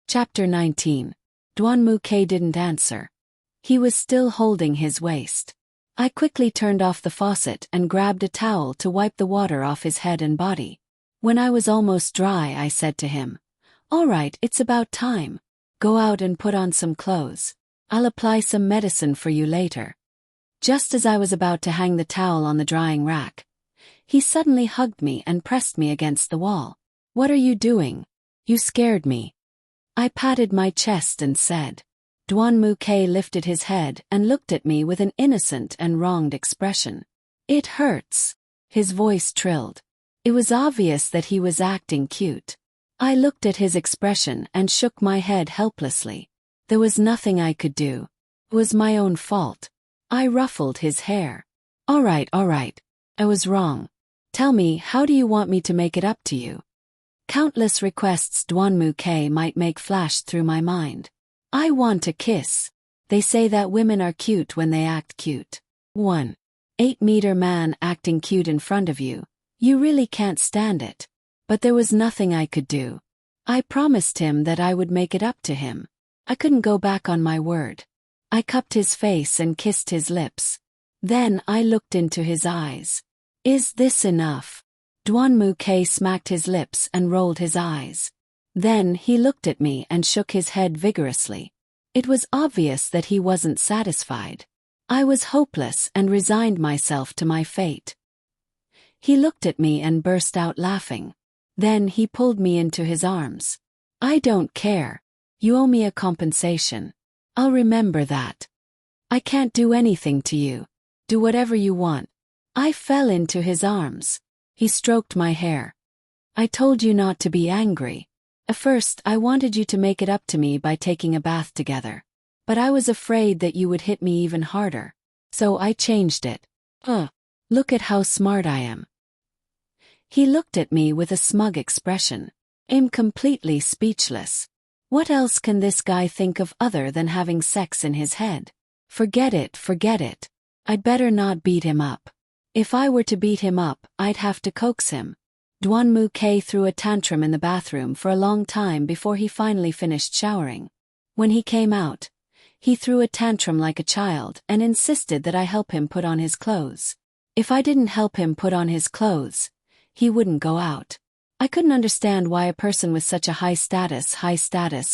Chapter 19. Duanmu-ke didn't answer. He was still holding his waist. I quickly turned off the faucet and grabbed a towel to wipe the water off his head and body. When I was almost dry, I said to him, "All right, it's about time. Go out and put on some clothes. I'll apply some medicine for you later." Just as I was about to hang the towel on the drying rack, he suddenly hugged me and pressed me against the wall. "What are you doing? You scared me." I patted my chest and said. Duanmu-ke lifted his head and looked at me with an innocent and wronged expression. "It hurts." His voice trilled. It was obvious that he was acting cute. I looked at his expression and shook my head helplessly. There was nothing I could do. It was my own fault. I ruffled his hair. All right. I was wrong. Tell me, how do you want me to make it up to you?" Countless requests Duanmu-ke might make flashed through my mind. "I want a kiss. They say that women are cute when they act cute. 1. 8-meter man acting cute in front of you. You really can't stand it." But there was nothing I could do. I promised him that I would make it up to him. I couldn't go back on my word. I cupped his face and kissed his lips. Then I looked into his eyes. "Is this enough?" Duanmu-ke smacked his lips and rolled his eyes. Then he looked at me and shook his head vigorously. It was obvious that he wasn't satisfied. I was hopeless and resigned myself to my fate. He looked at me and burst out laughing. Then he pulled me into his arms. "I don't care. You owe me a compensation. I'll remember that. I can't do anything to you. Do whatever you want." I fell into his arms. He stroked my hair. "I told you not to be angry. At first, I wanted you to make it up to me by taking a bath together. But I was afraid that you would hit me even harder. So I changed it. Look at how smart I am." He looked at me with a smug expression. I'm completely speechless. What else can this guy think of other than having sex in his head? Forget it. I'd better not beat him up. If I were to beat him up, I'd have to coax him. Duanmu-ke threw a tantrum in the bathroom for a long time before he finally finished showering. When he came out, he threw a tantrum like a child and insisted that I help him put on his clothes. If I didn't help him put on his clothes, he wouldn't go out. I couldn't understand why a person with such a high status,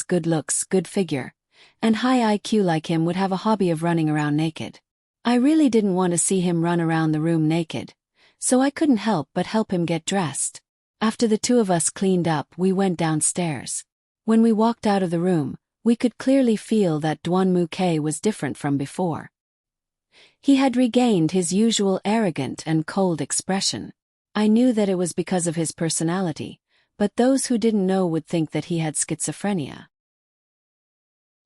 good looks, good figure, and high IQ like him would have a hobby of running around naked. I really didn't want to see him run around the room naked, so I couldn't help but help him get dressed. After the two of us cleaned up, we went downstairs. When we walked out of the room, we could clearly feel that Duanmu-ke was different from before. He had regained his usual arrogant and cold expression. I knew that it was because of his personality, but those who didn't know would think that he had schizophrenia.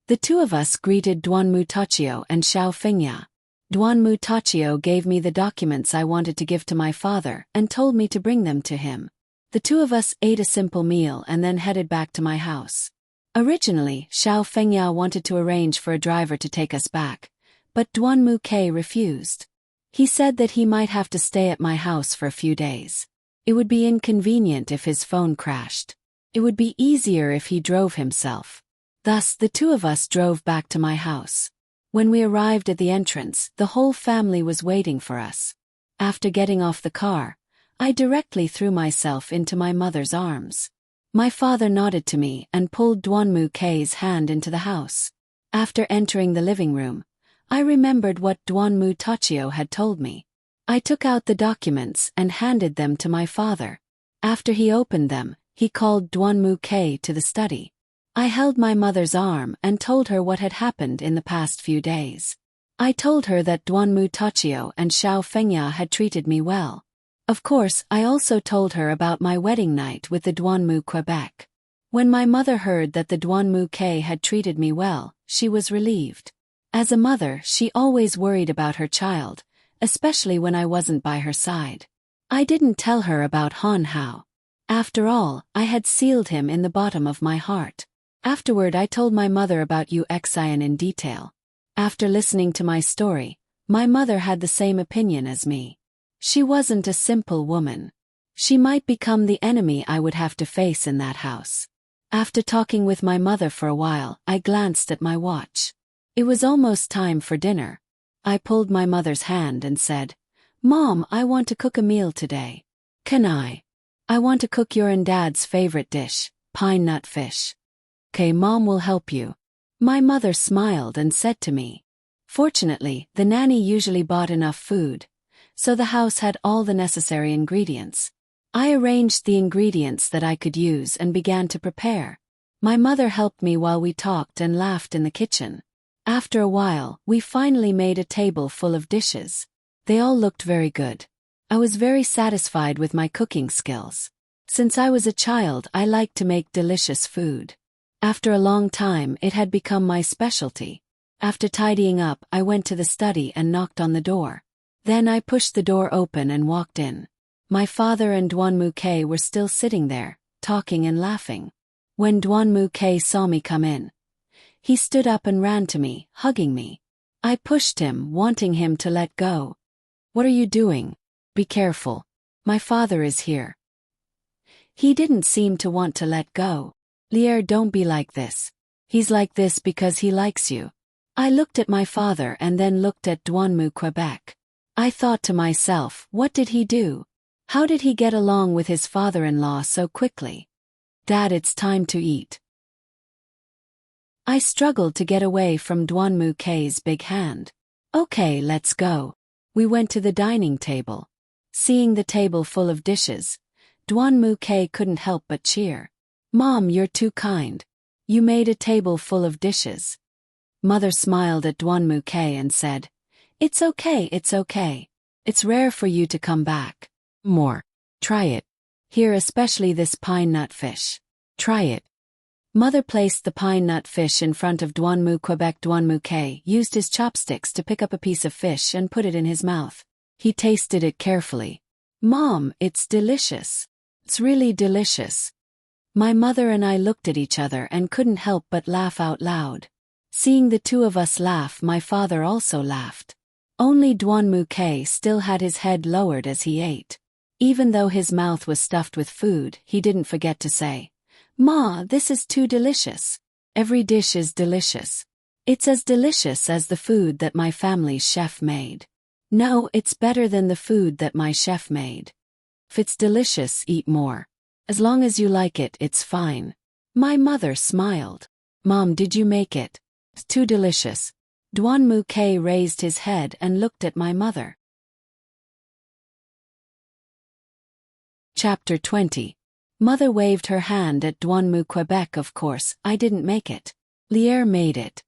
The two of us greeted Duanmu-tachio and Xiao Fengya. Duanmu-tachio gave me the documents I wanted to give to my father and told me to bring them to him. The two of us ate a simple meal and then headed back to my house. Originally, Xiao Fengya wanted to arrange for a driver to take us back, but Duanmu-ke refused. He said that he might have to stay at my house for a few days. It would be inconvenient if his phone crashed. It would be easier if he drove himself. Thus, the two of us drove back to my house. When we arrived at the entrance, the whole family was waiting for us. After getting off the car, I directly threw myself into my mother's arms. My father nodded to me and pulled Duanmu-ke's hand into the house. After entering the living room, I remembered what Duanmu-tachio had told me. I took out the documents and handed them to my father. After he opened them, he called Duanmu-ke to the study. I held my mother's arm and told her what had happened in the past few days. I told her that Duanmu-tachio and Xiao Fengya had treated me well. Of course, I also told her about my wedding night with the Duanmu Quebec. When my mother heard that the Duanmu-ke had treated me well, she was relieved. As a mother, she always worried about her child, especially when I wasn't by her side. I didn't tell her about Han Hao. After all, I had sealed him in the bottom of my heart. Afterward, I told my mother about Uxian in detail. After listening to my story, my mother had the same opinion as me. She wasn't a simple woman. She might become the enemy I would have to face in that house. After talking with my mother for a while, I glanced at my watch. It was almost time for dinner. I pulled my mother's hand and said, "Mom, I want to cook a meal today. Can I? I want to cook your and Dad's favorite dish, pine nut fish." "Okay, Mom will help you." My mother smiled and said to me. Fortunately, the nanny usually bought enough food, so the house had all the necessary ingredients. I arranged the ingredients that I could use and began to prepare. My mother helped me while we talked and laughed in the kitchen. After a while, we finally made a table full of dishes. They all looked very good. I was very satisfied with my cooking skills. Since I was a child, I liked to make delicious food. After a long time, it had become my specialty. After tidying up, I went to the study and knocked on the door. Then I pushed the door open and walked in. My father and Duan Muke were still sitting there, talking and laughing. When Duan Muke saw me come in, he stood up and ran to me, hugging me. I pushed him, wanting him to let go. "What are you doing? Be careful. My father is here." He didn't seem to want to let go. "Lier, don't be like this. He's like this because he likes you." I looked at my father and then looked at Duanmu Quebec. I thought to myself, what did he do? How did he get along with his father-in-law so quickly? "Dad, it's time to eat." I struggled to get away from Duanmu K's big hand. "Okay, let's go." We went to the dining table. Seeing the table full of dishes, Duanmu K couldn't help but cheer. "Mom, you're too kind. You made a table full of dishes." Mother smiled at Duanmu K and said, "It's okay, it's okay. It's rare for you to come back. More. Try it. Here, especially this pine nut fish. Try it." Mother placed the pine nut fish in front of Duanmu Quebec. Duanmu K used his chopsticks to pick up a piece of fish and put it in his mouth. He tasted it carefully. "Mom, it's delicious. It's really delicious." My mother and I looked at each other and couldn't help but laugh out loud. Seeing the two of us laugh, my father also laughed. Only Duanmu K still had his head lowered as he ate. Even though his mouth was stuffed with food, he didn't forget to say, "Ma, this is too delicious. Every dish is delicious. It's as delicious as the food that my family's chef made. No, it's better than the food that my chef made. If it's delicious, eat more. As long as you like it, it's fine." My mother smiled. "Mom, did you make it? It's too delicious." Duanmu K raised his head and looked at my mother. Chapter 20. Mother waved her hand at Duanmu Quebec. "Of course, I didn't make it. Lier made it."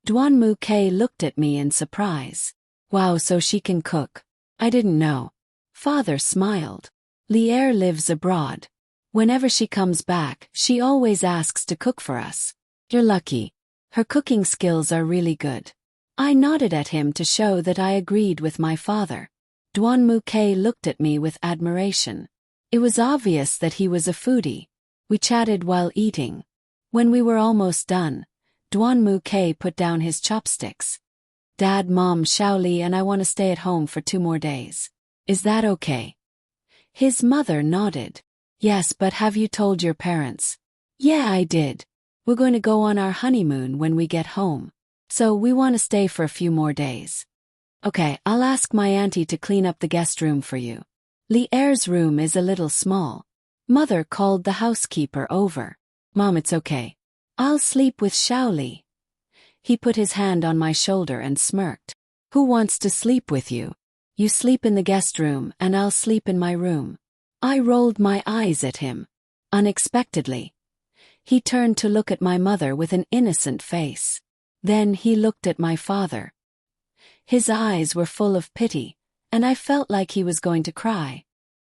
Duanmu K looked at me in surprise. "Wow, so she can cook. I didn't know." Father smiled. "Lier lives abroad. Whenever she comes back, she always asks to cook for us. You're lucky. Her cooking skills are really good." I nodded at him to show that I agreed with my father. Duanmu K looked at me with admiration. It was obvious that he was a foodie. We chatted while eating. When we were almost done, Duanmu K put down his chopsticks. "Dad, Mom, Shaoli and I want to stay at home for 2 more days. Is that okay?" His mother nodded. "Yes, but have you told your parents?" "Yeah, I did. We're going to go on our honeymoon when we get home. So we want to stay for a few more days." "Okay, I'll ask my auntie to clean up the guest room for you. Lier's room is a little small." Mother called the housekeeper over. "Mom, it's okay. I'll sleep with Shaoli." He put his hand on my shoulder and smirked. "Who wants to sleep with you? You sleep in the guest room and I'll sleep in my room." I rolled my eyes at him. Unexpectedly, he turned to look at my mother with an innocent face. Then he looked at my father. His eyes were full of pity, and I felt like he was going to cry.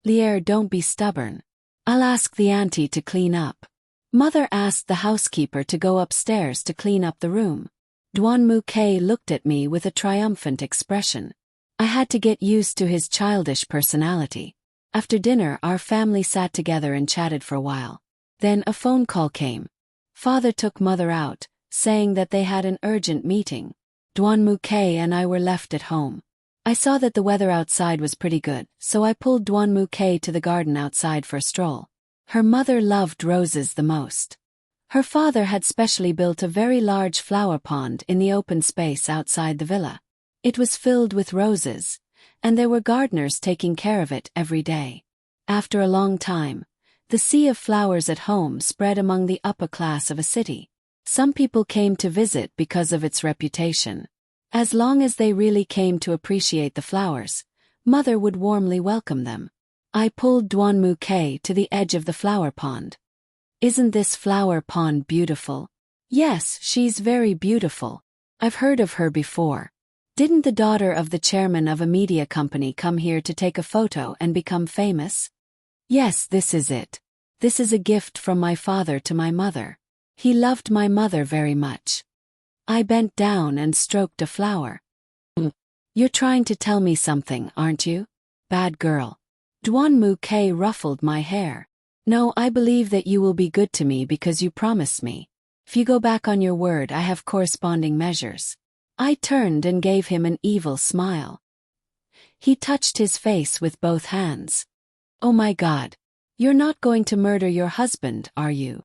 "Lier, don't be stubborn. I'll ask the auntie to clean up." Mother asked the housekeeper to go upstairs to clean up the room. Duanmu K looked at me with a triumphant expression. I had to get used to his childish personality. After dinner, our family sat together and chatted for a while. Then a phone call came. Father took Mother out, saying that they had an urgent meeting. Duanmu K and I were left at home. I saw that the weather outside was pretty good, so I pulled Duanmu K to the garden outside for a stroll. Her mother loved roses the most. Her father had specially built a very large flower pond in the open space outside the villa. It was filled with roses, and there were gardeners taking care of it every day. After a long time, the sea of flowers at home spread among the upper class of a city. Some people came to visit because of its reputation. As long as they really came to appreciate the flowers, Mother would warmly welcome them. I pulled Duanmu-ke to the edge of the flower pond. Isn't this flower pond beautiful? Yes, she's very beautiful. I've heard of her before. Didn't the daughter of the chairman of a media company come here to take a photo and become famous? Yes, this is it. This is a gift from my father to my mother. He loved my mother very much. I bent down and stroked a flower. You're trying to tell me something, aren't you? Bad girl. Duanmu-ke ruffled my hair. No, I believe that you will be good to me because you promised me. If you go back on your word, I have corresponding measures. I turned and gave him an evil smile. He touched his face with both hands. Oh my God. You're not going to murder your husband, are you?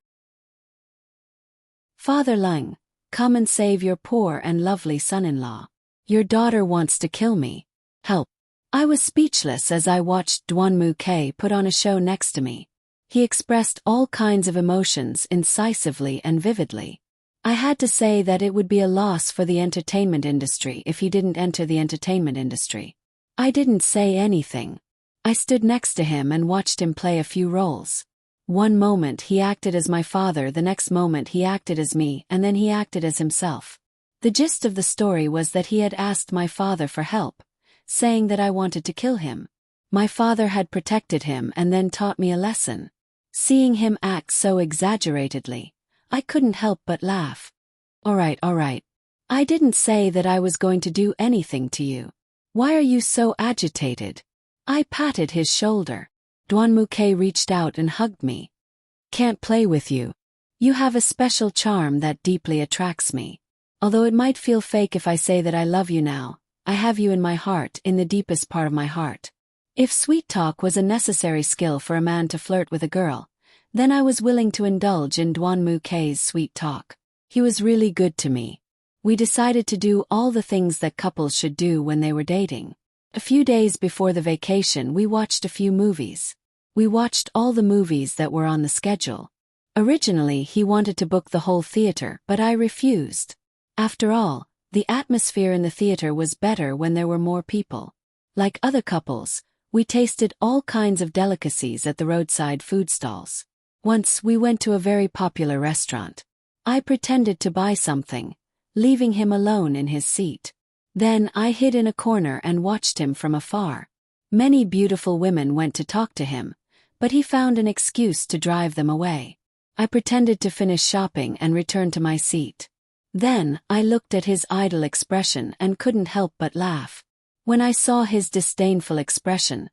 Father Lung, come and save your poor and lovely son-in-law. Your daughter wants to kill me. Help. I was speechless as I watched Duanmu-ke put on a show next to me. He expressed all kinds of emotions incisively and vividly. I had to say that it would be a loss for the entertainment industry if he didn't enter the entertainment industry. I didn't say anything. I stood next to him and watched him play a few roles. One moment he acted as my father, the next moment he acted as me, and then he acted as himself. The gist of the story was that he had asked my father for help, saying that I wanted to kill him. My father had protected him and then taught me a lesson. Seeing him act so exaggeratedly, I couldn't help but laugh. All right. I didn't say that I was going to do anything to you. Why are you so agitated? I patted his shoulder. Duanmu-ke reached out and hugged me. Can't play with you. You have a special charm that deeply attracts me. Although it might feel fake if I say that I love you now, I have you in my heart, in the deepest part of my heart. If sweet talk was a necessary skill for a man to flirt with a girl, then I was willing to indulge in Duanmu-ke's sweet talk. He was really good to me. We decided to do all the things that couples should do when they were dating. A few days before the vacation, we watched a few movies. We watched all the movies that were on the schedule. Originally, he wanted to book the whole theater, but I refused. After all, the atmosphere in the theater was better when there were more people. Like other couples, we tasted all kinds of delicacies at the roadside food stalls. Once we went to a very popular restaurant. I pretended to buy something, leaving him alone in his seat. Then I hid in a corner and watched him from afar. Many beautiful women went to talk to him, but he found an excuse to drive them away. I pretended to finish shopping and return to my seat. Then I looked at his idle expression and couldn't help but laugh. When I saw his disdainful expression,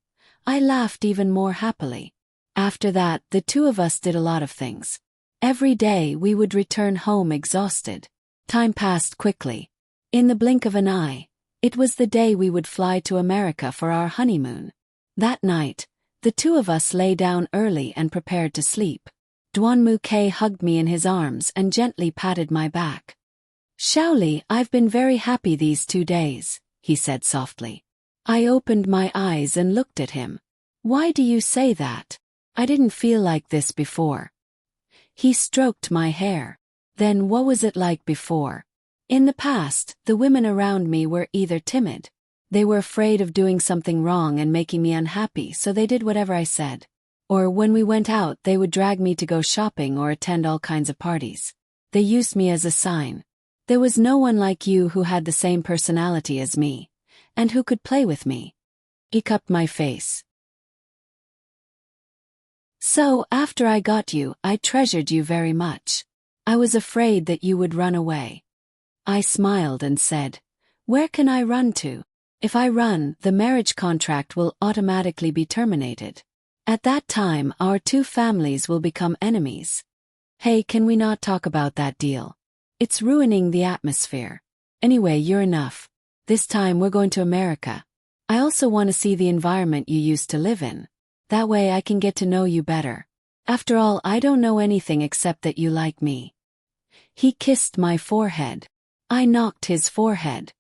I laughed even more happily. After that, the two of us did a lot of things. Every day we would return home exhausted. Time passed quickly. In the blink of an eye, it was the day we would fly to America for our honeymoon. That night, the two of us lay down early and prepared to sleep. Duanmu-ke hugged me in his arms and gently patted my back. Shaoli, I've been very happy these 2 days, he said softly. I opened my eyes and looked at him. Why do you say that? I didn't feel like this before. He stroked my hair. Then what was it like before? In the past, the women around me were either timid. They were afraid of doing something wrong and making me unhappy, so they did whatever I said. Or when we went out, they would drag me to go shopping or attend all kinds of parties. They used me as a sign. There was no one like you who had the same personality as me, and who could play with me. He cupped my face. So, after I got you, I treasured you very much. I was afraid that you would run away. I smiled and said, where can I run to? If I run, the marriage contract will automatically be terminated. At that time, our two families will become enemies. Hey, can we not talk about that deal? It's ruining the atmosphere. Anyway, you're enough. This time we're going to America. I also want to see the environment you used to live in. That way I can get to know you better. After all, I don't know anything except that you like me. He kissed my forehead. I knocked his forehead.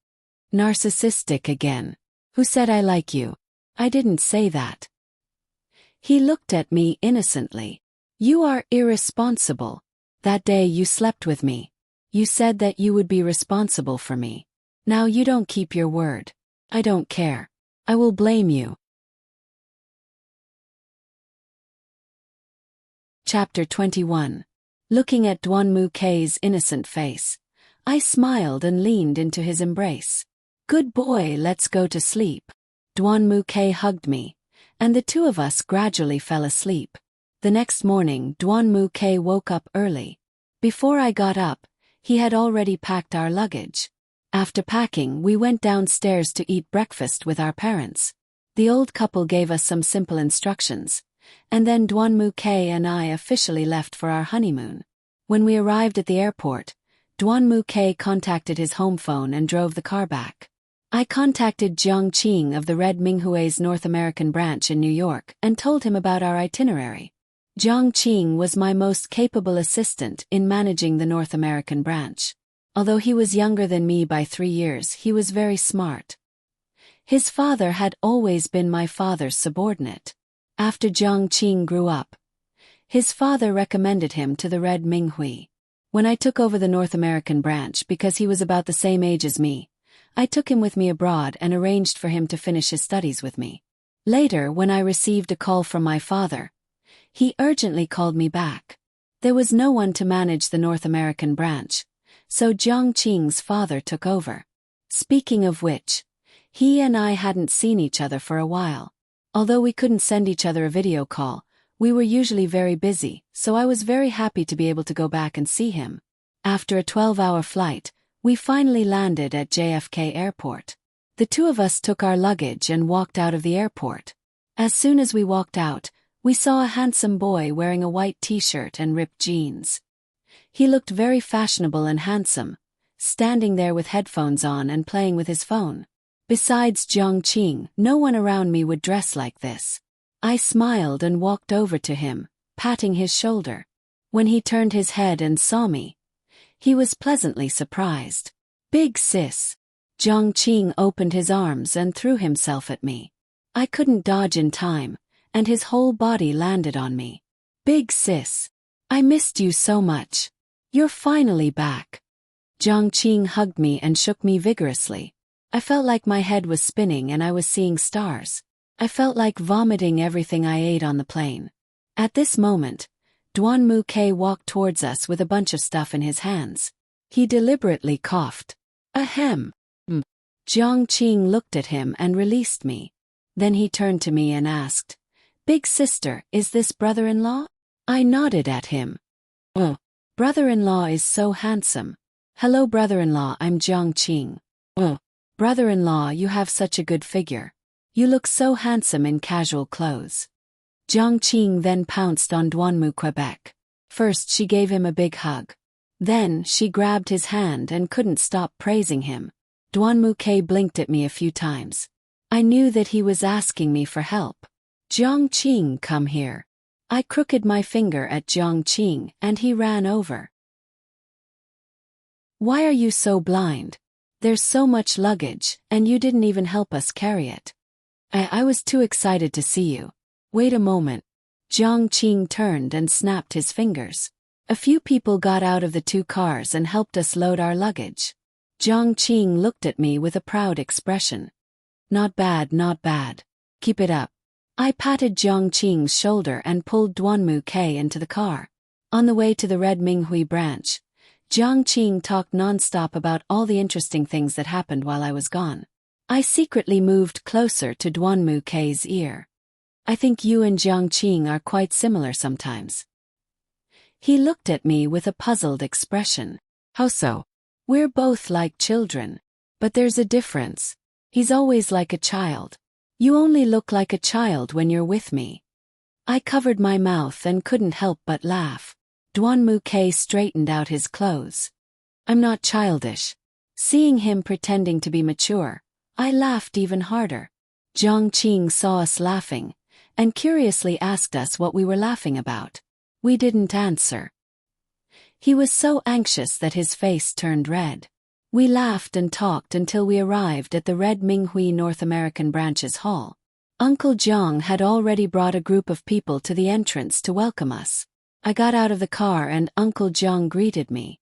Narcissistic again. Who said I like you? I didn't say that. He looked at me innocently. You are irresponsible. That day you slept with me. You said that you would be responsible for me. Now you don't keep your word. I don't care. I will blame you. Chapter 21. Looking at Duanmu-K's innocent face, I smiled and leaned into his embrace. Good boy, let's go to sleep. Duanmu-K hugged me, and the two of us gradually fell asleep. The next morning, Duanmu-K woke up early. Before I got up, he had already packed our luggage. After packing, we went downstairs to eat breakfast with our parents. The old couple gave us some simple instructions, and then Duanmu-K and I officially left for our honeymoon. When we arrived at the airport, Duanmu-K contacted his home phone and drove the car back. I contacted Jiang Qing of the Red Minghui's North American branch in New York and told him about our itinerary. Jiang Qing was my most capable assistant in managing the North American branch. Although he was younger than me by 3 years, he was very smart. His father had always been my father's subordinate. After Jiang Qing grew up, his father recommended him to the Red Minghui. When I took over the North American branch because he was about the same age as me, I took him with me abroad and arranged for him to finish his studies with me. Later, when I received a call from my father, he urgently called me back. There was no one to manage the North American branch, so Jiang Qing's father took over. Speaking of which, he and I hadn't seen each other for a while. Although we couldn't send each other a video call, we were usually very busy, so I was very happy to be able to go back and see him. After a 12-hour flight, we finally landed at JFK Airport. The two of us took our luggage and walked out of the airport. As soon as we walked out, we saw a handsome boy wearing a white t-shirt and ripped jeans. He looked very fashionable and handsome, standing there with headphones on and playing with his phone. Besides Jiang Qing, no one around me would dress like this. I smiled and walked over to him, patting his shoulder. When he turned his head and saw me, he was pleasantly surprised. Big sis. Jiang Qing opened his arms and threw himself at me. I couldn't dodge in time, and his whole body landed on me. Big sis. I missed you so much. You're finally back. Jiang Qing hugged me and shook me vigorously. I felt like my head was spinning and I was seeing stars. I felt like vomiting everything I ate on the plane. At this moment, Duanmu-K walked towards us with a bunch of stuff in his hands. He deliberately coughed. Ahem. Jiang Qing looked at him and released me. Then he turned to me and asked, Big sister, is this brother-in-law? I nodded at him. Oh, brother-in-law is so handsome. Hello brother-in-law, I'm Jiang Qing. Oh, brother-in-law, you have such a good figure. You look so handsome in casual clothes. Jiang Qing then pounced on Duanmu-Quebec. First she gave him a big hug. Then she grabbed his hand and couldn't stop praising him. Duanmu-K blinked at me a few times. I knew that he was asking me for help. Jiang Qing, come here. I crooked my finger at Jiang Qing and he ran over. Why are you so blind? There's so much luggage, and you didn't even help us carry it. I was too excited to see you. Wait a moment. Jiang Qing turned and snapped his fingers. A few people got out of the 2 cars and helped us load our luggage. Jiang Qing looked at me with a proud expression. Not bad, not bad. Keep it up. I patted Jiang Qing's shoulder and pulled Duanmu-K into the car. On the way to the Red Minghui branch, Jiang Qing talked non-stop about all the interesting things that happened while I was gone. I secretly moved closer to Duanmu-K's ear. I think you and Jiang Qing are quite similar sometimes. He looked at me with a puzzled expression. How so? We're both like children. But there's a difference. He's always like a child. You only look like a child when you're with me. I covered my mouth and couldn't help but laugh. Duanmu-K straightened out his clothes. I'm not childish. Seeing him pretending to be mature, I laughed even harder. Jiang Qing saw us laughing, and curiously asked us what we were laughing about. We didn't answer. He was so anxious that his face turned red. We laughed and talked until we arrived at the Red Minghui North American Branch's hall. Uncle Jiang had already brought a group of people to the entrance to welcome us. I got out of the car and Uncle Jiang greeted me.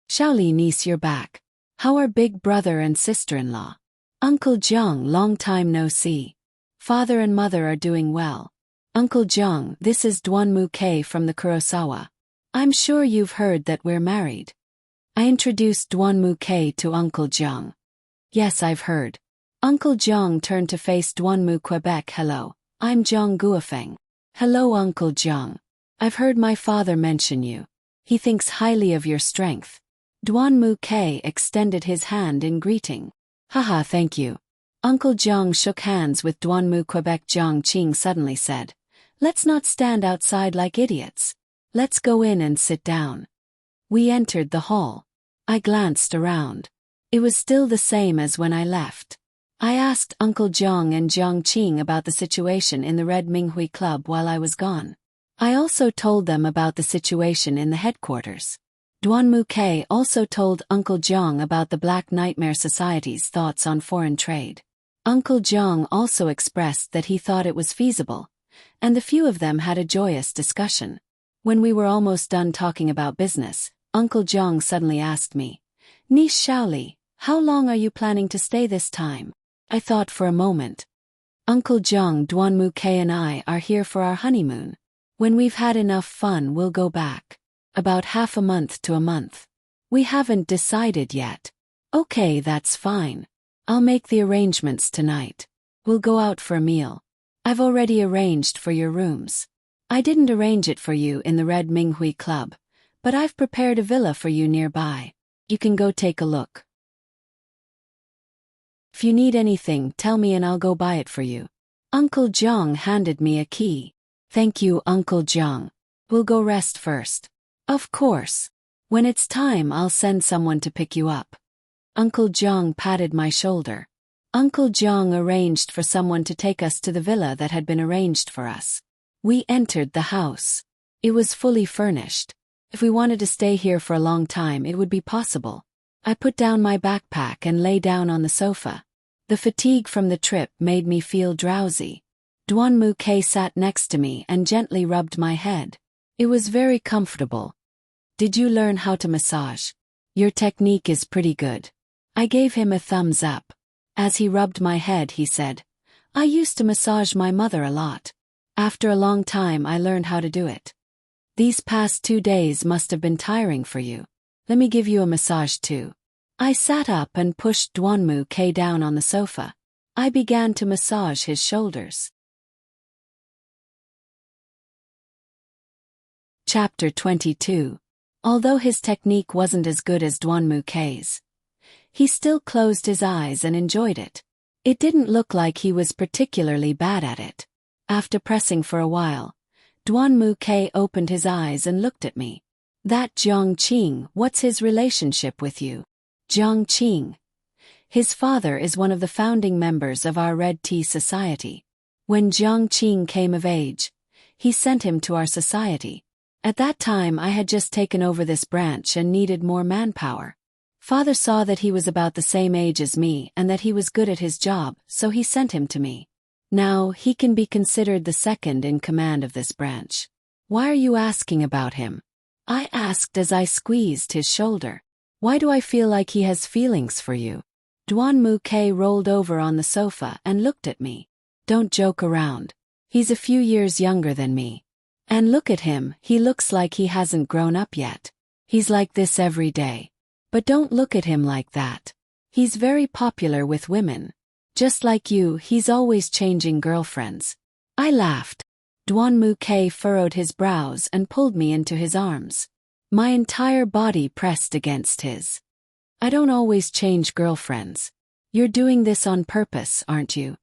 Shaoli niece, you're back. How are big brother and sister-in-law? Uncle Jiang, long time no see. Father and mother are doing well. Uncle Jiang, this is Duanmu Kei from the Kurosawa. I'm sure you've heard that we're married. I introduced Duanmu Kei to Uncle Jiang. Yes, I've heard. Uncle Jiang turned to face Duanmu Quebec. Hello, I'm Jiang Guofeng. Hello Uncle Jiang. I've heard my father mention you. He thinks highly of your strength. Duanmu Kei extended his hand in greeting. Haha, thank you. Uncle Jiang shook hands with Duanmu Quebec. Jiang Qing suddenly said, let's not stand outside like idiots. Let's go in and sit down. We entered the hall. I glanced around. It was still the same as when I left. I asked Uncle Jiang and Jiang Qing about the situation in the Red Minghui Club while I was gone. I also told them about the situation in the headquarters. Duanmu Kei also told Uncle Jiang about the Black Nightmare Society's thoughts on foreign trade. Uncle Jiang also expressed that he thought it was feasible, and the few of them had a joyous discussion. When we were almost done talking about business, Uncle Jiang suddenly asked me, Niece Shaoli, how long are you planning to stay this time? I thought for a moment. Uncle Jiang, Duanmu Kei and I are here for our honeymoon. When we've had enough fun, we'll go back. About half a month to a month. We haven't decided yet. Okay, that's fine. I'll make the arrangements tonight. We'll go out for a meal. I've already arranged for your rooms. I didn't arrange it for you in the Red Minghui Club, but I've prepared a villa for you nearby. You can go take a look. If you need anything, tell me and I'll go buy it for you. Uncle Jiang handed me a key. Thank you, Uncle Jiang. We'll go rest first. Of course. When it's time, I'll send someone to pick you up. Uncle Jiang patted my shoulder. Uncle Jiang arranged for someone to take us to the villa that had been arranged for us. We entered the house. It was fully furnished. If we wanted to stay here for a long time, it would be possible. I put down my backpack and lay down on the sofa. The fatigue from the trip made me feel drowsy. Duanmu Kei sat next to me and gently rubbed my head. It was very comfortable. Did you learn how to massage? Your technique is pretty good. I gave him a thumbs up. As he rubbed my head, he said, I used to massage my mother a lot. After a long time, I learned how to do it. These past 2 days must have been tiring for you. Let me give you a massage too. I sat up and pushed Duanmu Kei down on the sofa. I began to massage his shoulders. Chapter 22. Although his technique wasn't as good as Duanmu Kei's, he still closed his eyes and enjoyed it. It didn't look like he was particularly bad at it. After pressing for a while, Duanmu Kei opened his eyes and looked at me. That Jiang Qing, what's his relationship with you? Jiang Qing. His father is one of the founding members of our Red Tea Society. When Jiang Qing came of age, he sent him to our society. At that time I had just taken over this branch and needed more manpower. Father saw that he was about the same age as me and that he was good at his job, so he sent him to me. Now, he can be considered the second in command of this branch. Why are you asking about him? I asked as I squeezed his shoulder. Why do I feel like he has feelings for you? Duanmu Kei rolled over on the sofa and looked at me. Don't joke around. He's a few years younger than me. And look at him, he looks like he hasn't grown up yet. He's like this every day. But don't look at him like that. He's very popular with women. Just like you, he's always changing girlfriends. I laughed. Duanmu Kei furrowed his brows and pulled me into his arms. My entire body pressed against his. I don't always change girlfriends. You're doing this on purpose, aren't you?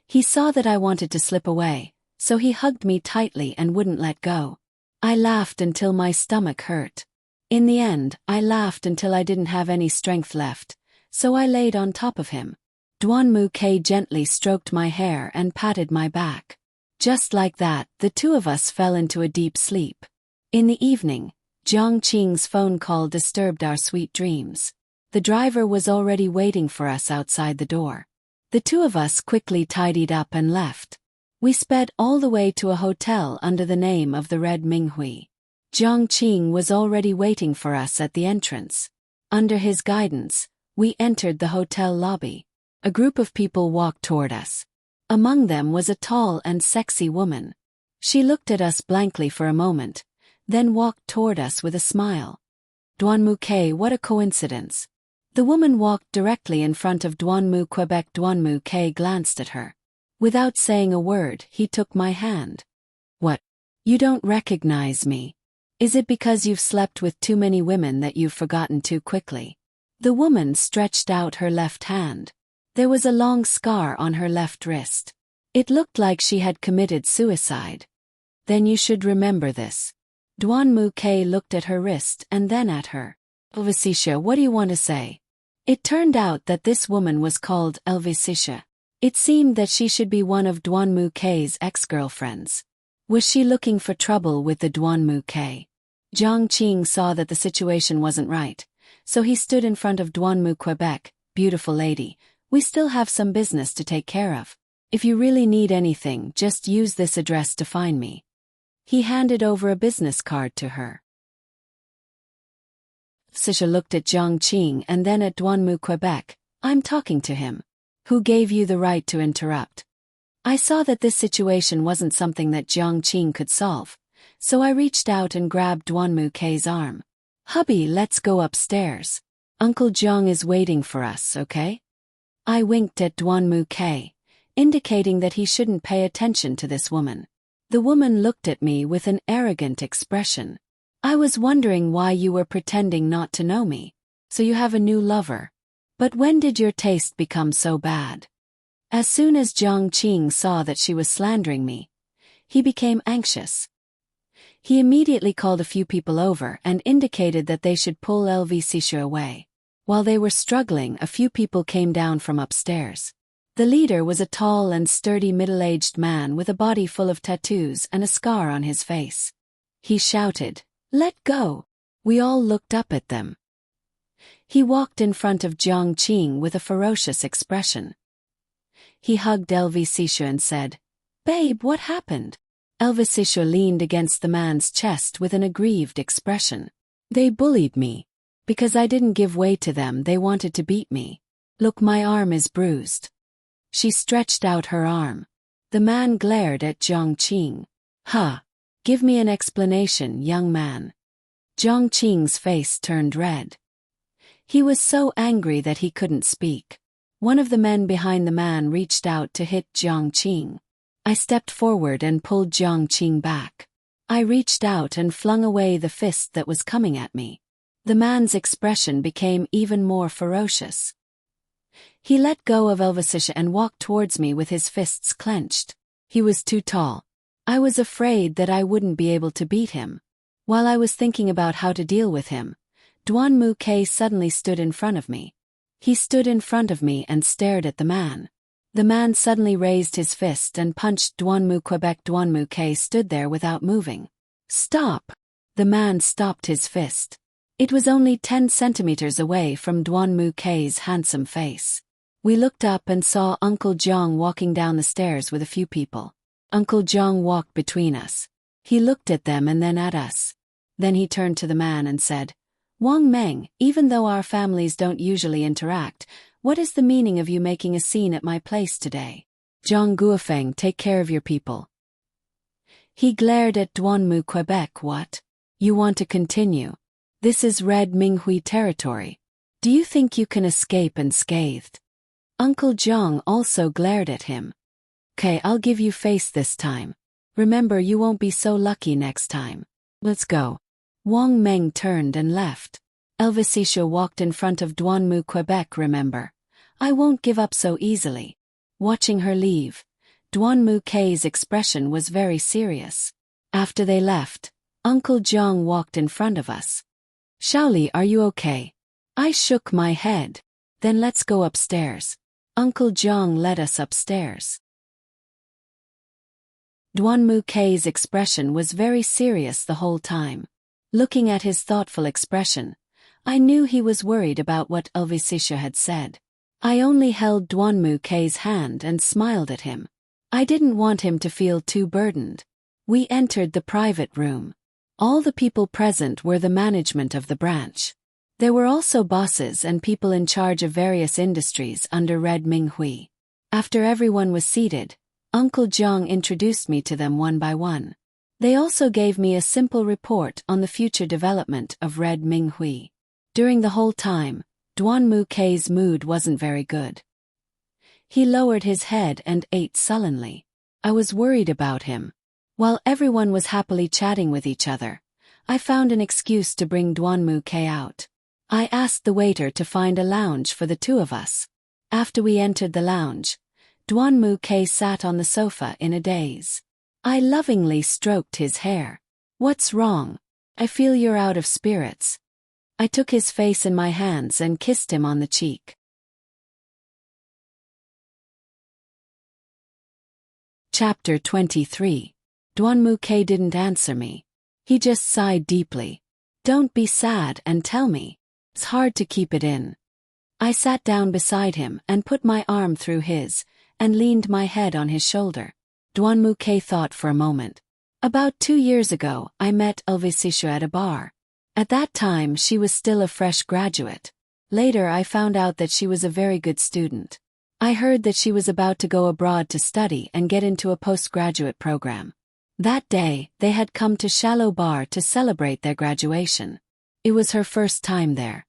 He saw that I wanted to slip away, so he hugged me tightly and wouldn't let go. I laughed until my stomach hurt. In the end, I laughed until I didn't have any strength left, so I laid on top of him. Duanmu Kei gently stroked my hair and patted my back. Just like that, the two of us fell into a deep sleep. In the evening, Jiang Qing's phone call disturbed our sweet dreams. The driver was already waiting for us outside the door. The two of us quickly tidied up and left. We sped all the way to a hotel under the name of the Red Minghui. Jiang Qing was already waiting for us at the entrance. Under his guidance, we entered the hotel lobby. A group of people walked toward us. Among them was a tall and sexy woman. She looked at us blankly for a moment, then walked toward us with a smile. Duanmu, what a coincidence. The woman walked directly in front of Duanmu, Quebec. Duanmu glanced at her. Without saying a word, he took my hand. What? You don't recognize me? Is it because you've slept with too many women that you've forgotten too quickly? The woman stretched out her left hand. There was a long scar on her left wrist. It looked like she had committed suicide. Then you should remember this. Duanmu looked at her wrist and then at her. Elvisisha, what do you want to say? It turned out that this woman was called Elvisisha. It seemed that she should be one of Duanmu ex-girlfriends. Was she looking for trouble with the Duanmu? Jiang Qing saw that the situation wasn't right, so he stood in front of Duanmu, Quebec. Beautiful lady, we still have some business to take care of. If you really need anything, just use this address to find me. He handed over a business card to her. Sisha looked at Jiang Qing and then at Duanmu, Quebec. I'm talking to him. Who gave you the right to interrupt? I saw that this situation wasn't something that Jiang Qing could solve, so I reached out and grabbed Duanmu arm. Hubby, let's go upstairs. Uncle Jiang is waiting for us, okay? I winked at Duanmu, indicating that he shouldn't pay attention to this woman. The woman looked at me with an arrogant expression. I was wondering why you were pretending not to know me. So you have a new lover. But when did your taste become so bad? As soon as Jiang Qing saw that she was slandering me, he became anxious. He immediately called a few people over and indicated that they should pull Elvisisha away. While they were struggling, a few people came down from upstairs. The leader was a tall and sturdy middle-aged man with a body full of tattoos and a scar on his face. He shouted, "Let go!" We all looked up at them. He walked in front of Jiang Qing with a ferocious expression. He hugged Elvisisha and said, "Babe, what happened?" Elvisisha leaned against the man's chest with an aggrieved expression. "They bullied me. Because I didn't give way to them, they wanted to beat me. Look, my arm is bruised." She stretched out her arm. The man glared at Jiang Qing. "Huh. Give me an explanation, young man." Jiang Qing's face turned red. He was so angry that he couldn't speak. One of the men behind the man reached out to hit Jiang Qing. I stepped forward and pulled Jiang Qing back. I reached out and flung away the fist that was coming at me. The man's expression became even more ferocious. He let go of Elvisisha and walked towards me with his fists clenched. He was too tall. I was afraid that I wouldn't be able to beat him. While I was thinking about how to deal with him, Duanmu suddenly stood in front of me. He stood in front of me and stared at the man. The man suddenly raised his fist and punched Duanmu, Quebec. Duanmu stood there without moving. "Stop!" The man stopped his fist. It was only 10 centimeters away from Duanmu handsome face. We looked up and saw Uncle Jiang walking down the stairs with a few people. Uncle Jiang walked between us. He looked at them and then at us. Then he turned to the man and said, "Wang Meng, even though our families don't usually interact, what is the meaning of you making a scene at my place today? Zhang Guofeng, take care of your people." He glared at Duanmu, Quebec. "What? You want to continue? This is Red Minghui territory. Do you think you can escape unscathed?" Uncle Jiang also glared at him. "Okay, I'll give you face this time. Remember, you won't be so lucky next time. Let's go." Wang Meng turned and left. Elvisisha walked in front of Duanmu, Quebec. "Remember, I won't give up so easily." Watching her leave, Duanmu expression was very serious. After they left, Uncle Jiang walked in front of us. "Shaoli, are you okay?" I shook my head. "Then let's go upstairs." Uncle Jiang led us upstairs. Duanmu K's expression was very serious the whole time. Looking at his thoughtful expression, I knew he was worried about what Elvisisha had said. I only held Duanmu K's hand and smiled at him. I didn't want him to feel too burdened. We entered the private room. All the people present were the management of the branch. There were also bosses and people in charge of various industries under Red Minghui. After everyone was seated, Uncle Jiang introduced me to them one by one. They also gave me a simple report on the future development of Red Minghui. During the whole time, Duanmu K's mood wasn't very good. He lowered his head and ate sullenly. I was worried about him. While everyone was happily chatting with each other, I found an excuse to bring Duanmu K out. I asked the waiter to find a lounge for the two of us. After we entered the lounge, Duanmu K sat on the sofa in a daze. I lovingly stroked his hair. "What's wrong? I feel you're out of spirits." I took his face in my hands and kissed him on the cheek. Chapter 23. Duanmu K didn't answer me. He just sighed deeply. "Don't be sad and tell me. It's hard to keep it in." I sat down beside him and put my arm through his, and leaned my head on his shoulder. Duanmu K thought for a moment. "About 2 years ago, I met Elvisisha at a bar. At that time she was still a fresh graduate. Later I found out that she was a very good student. I heard that she was about to go abroad to study and get into a postgraduate program. That day, they had come to Shallow Bar to celebrate their graduation. It was her first time there.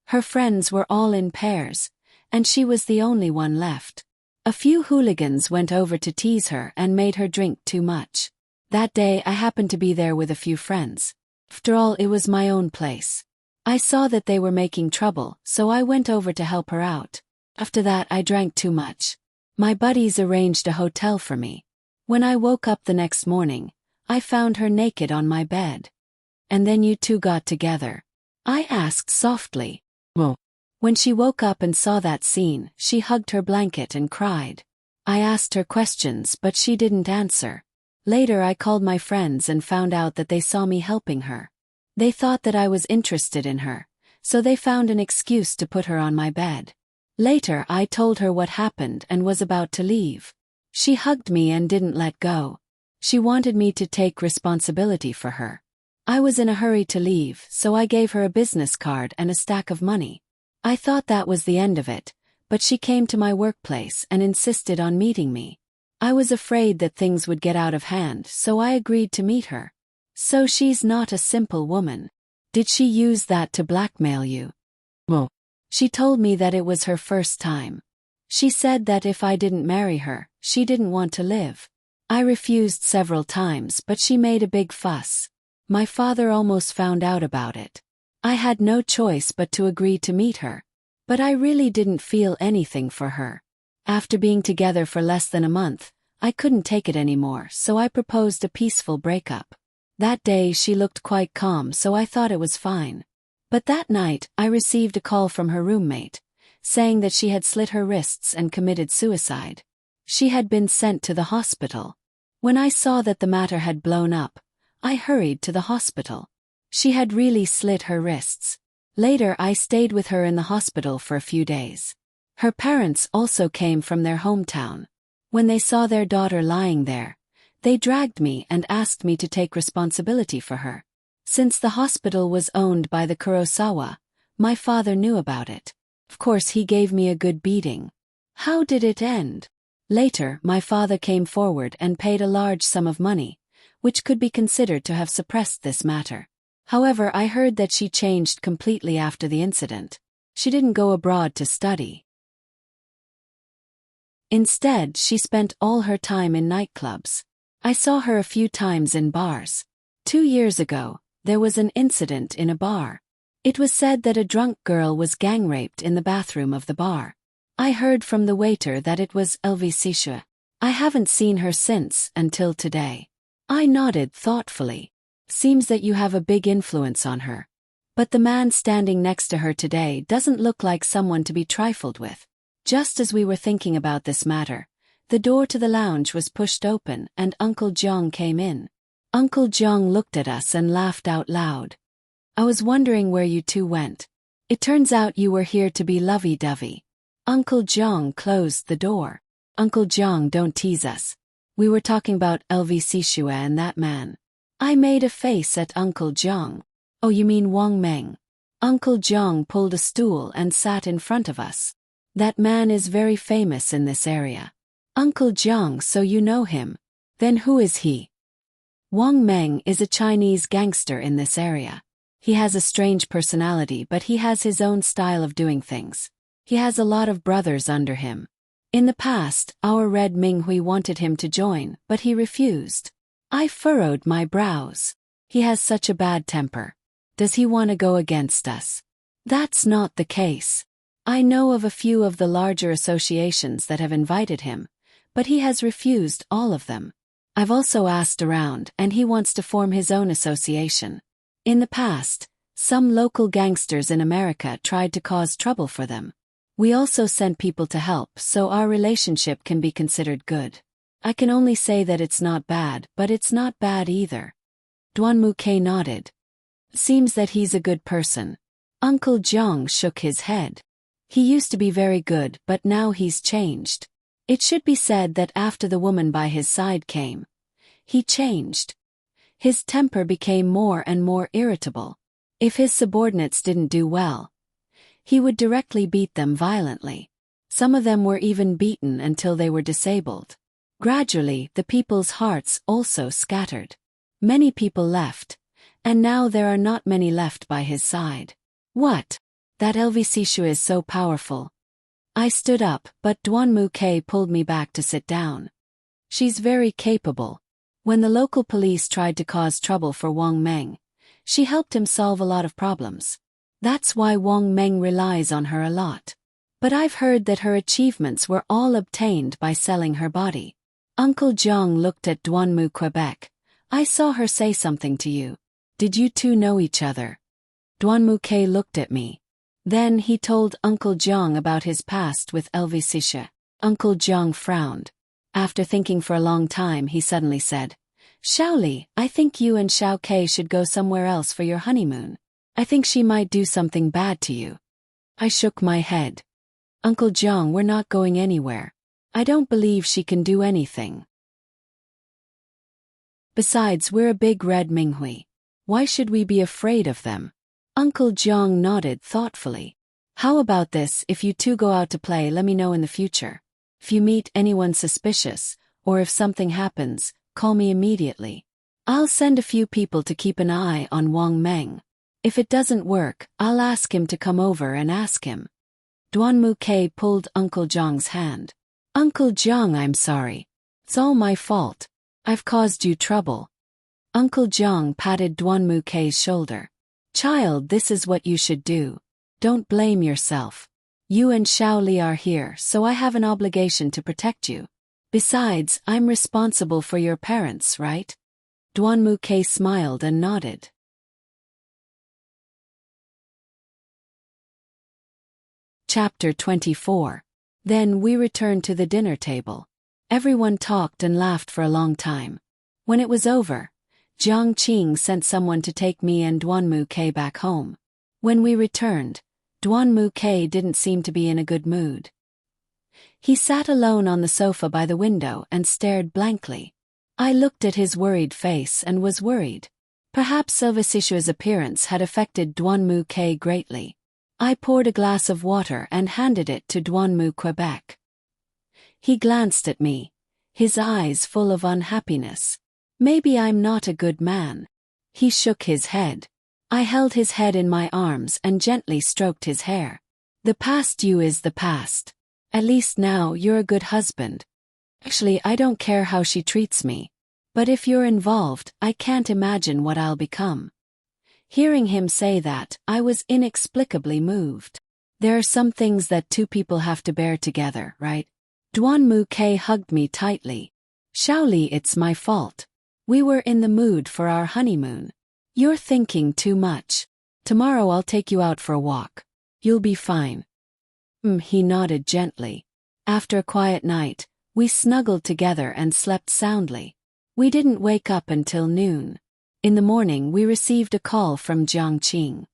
Her friends were all in pairs, and she was the only one left. A few hooligans went over to tease her and made her drink too much. That day I happened to be there with a few friends. After all, it was my own place. I saw that they were making trouble, so I went over to help her out. After that I drank too much. My buddies arranged a hotel for me. When I woke up the next morning, I found her naked on my bed." "And then you two got together?" I asked softly. "Well." When she woke up and saw that scene, she hugged her blanket and cried. I asked her questions but she didn't answer. Later I called my friends and found out that they saw me helping her. They thought that I was interested in her, so they found an excuse to put her on my bed. Later I told her what happened and was about to leave. She hugged me and didn't let go. She wanted me to take responsibility for her. I was in a hurry to leave, so I gave her a business card and a stack of money. I thought that was the end of it, but she came to my workplace and insisted on meeting me. I was afraid that things would get out of hand, so I agreed to meet her. So she's not a simple woman. Did she use that to blackmail you? Well, she told me that it was her first time. She said that if I didn't marry her, she didn't want to live. I refused several times, but she made a big fuss. My father almost found out about it. I had no choice but to agree to meet her. But I really didn't feel anything for her. After being together for less than a month, I couldn't take it anymore, so I proposed a peaceful breakup. That day she looked quite calm, so I thought it was fine. But that night, I received a call from her roommate, saying that she had slit her wrists and committed suicide. She had been sent to the hospital. When I saw that the matter had blown up, I hurried to the hospital. She had really slit her wrists. Later I stayed with her in the hospital for a few days. Her parents also came from their hometown. When they saw their daughter lying there, they dragged me and asked me to take responsibility for her. Since the hospital was owned by the Kurosawa, my father knew about it. Of course he gave me a good beating. How did it end? Later, my father came forward and paid a large sum of money, which could be considered to have suppressed this matter. However, I heard that she changed completely after the incident. She didn't go abroad to study. Instead, she spent all her time in nightclubs. I saw her a few times in bars. 2 years ago, there was an incident in a bar. It was said that a drunk girl was gang-raped in the bathroom of the bar. I heard from the waiter that it was Elvisisha. I haven't seen her since, until today. I nodded thoughtfully. Seems that you have a big influence on her. But the man standing next to her today doesn't look like someone to be trifled with. Just as we were thinking about this matter, The door to the lounge was pushed open and Uncle Jiang came in. Uncle Jiang looked at us and laughed out loud. I was wondering where you two went. It turns out you were here to be lovey-dovey. Uncle Jiang closed the door. Uncle Jiang, don't tease us. We were talking about LVC Shue and that man. I made a face at Uncle Jiang. Oh, you mean Wang Meng? Uncle Jiang pulled a stool and sat in front of us. That man is very famous in this area. Uncle Jiang, so you know him. Then who is he? Wang Meng is a Chinese gangster in this area. He has a strange personality, but he has his own style of doing things. He has a lot of brothers under him. In the past, our Red Minghui wanted him to join, but he refused. I furrowed my brows. He has such a bad temper. Does he want to go against us? That's not the case. I know of a few of the larger associations that have invited him, but he has refused all of them. I've also asked around, and he wants to form his own association. In the past, some local gangsters in America tried to cause trouble for them. We also sent people to help, so our relationship can be considered good. I can only say that it's not bad, but it's not bad either. Duanmu nodded. Seems that he's a good person. Uncle Jiang shook his head. He used to be very good, but now he's changed. It should be said that after the woman by his side came, he changed. His temper became more and more irritable. If his subordinates didn't do well, he would directly beat them violently. Some of them were even beaten until they were disabled. Gradually, the people's hearts also scattered. Many people left, and now there are not many left by his side. What? That LVC Shue is so powerful. I stood up, but Duanmu pulled me back to sit down. She's very capable. When the local police tried to cause trouble for Wang Meng, she helped him solve a lot of problems. That's why Wang Meng relies on her a lot. But I've heard that her achievements were all obtained by selling her body. Uncle Jiang looked at Duanmu Quebec. I saw her say something to you. Did you two know each other? Duanmu looked at me. Then he told Uncle Jiang about his past with LVC Shue. Uncle Jiang frowned. After thinking for a long time, he suddenly said, Shaoli, I think you and Xiao Ke should go somewhere else for your honeymoon. I think she might do something bad to you. I shook my head. Uncle Jiang, we're not going anywhere. I don't believe she can do anything. Besides, we're a big Red Minghui. Why should we be afraid of them? Uncle Jiang nodded thoughtfully. How about this, if you two go out to play, let me know in the future. If you meet anyone suspicious, or if something happens, call me immediately. I'll send a few people to keep an eye on Wang Meng. If it doesn't work, I'll ask him to come over and ask him. Duanmu pulled Uncle Jiang's hand. Uncle Jiang, I'm sorry. It's all my fault. I've caused you trouble. Uncle Jiang patted Duanmu shoulder. Child, this is what you should do. Don't blame yourself. You and Shaoli are here, so I have an obligation to protect you. Besides, I'm responsible for your parents, right? Duanmu smiled and nodded. Chapter 24. Then we returned to the dinner table. Everyone talked and laughed for a long time. When it was over, Jiang Qing sent someone to take me and Duanmu back home. When we returned, Duanmu didn't seem to be in a good mood. He sat alone on the sofa by the window and stared blankly. I looked at his worried face and was worried. Perhaps LVC Shue's appearance had affected Duanmu greatly. I poured a glass of water and handed it to Duanmu Quebec. He glanced at me, his eyes full of unhappiness. Maybe I'm not a good man. He shook his head. I held his head in my arms and gently stroked his hair. The past you is the past. At least now you're a good husband. Actually, I don't care how she treats me. But if you're involved, I can't imagine what I'll become. Hearing him say that, I was inexplicably moved. There are some things that two people have to bear together, right? Duanmu hugged me tightly. Shaoli, it's my fault. We were in the mood for our honeymoon. You're thinking too much. Tomorrow I'll take you out for a walk. You'll be fine. He nodded gently. After a quiet night, We snuggled together and slept soundly. We didn't wake up until noon. In the morning we received a call from Jiang Qing.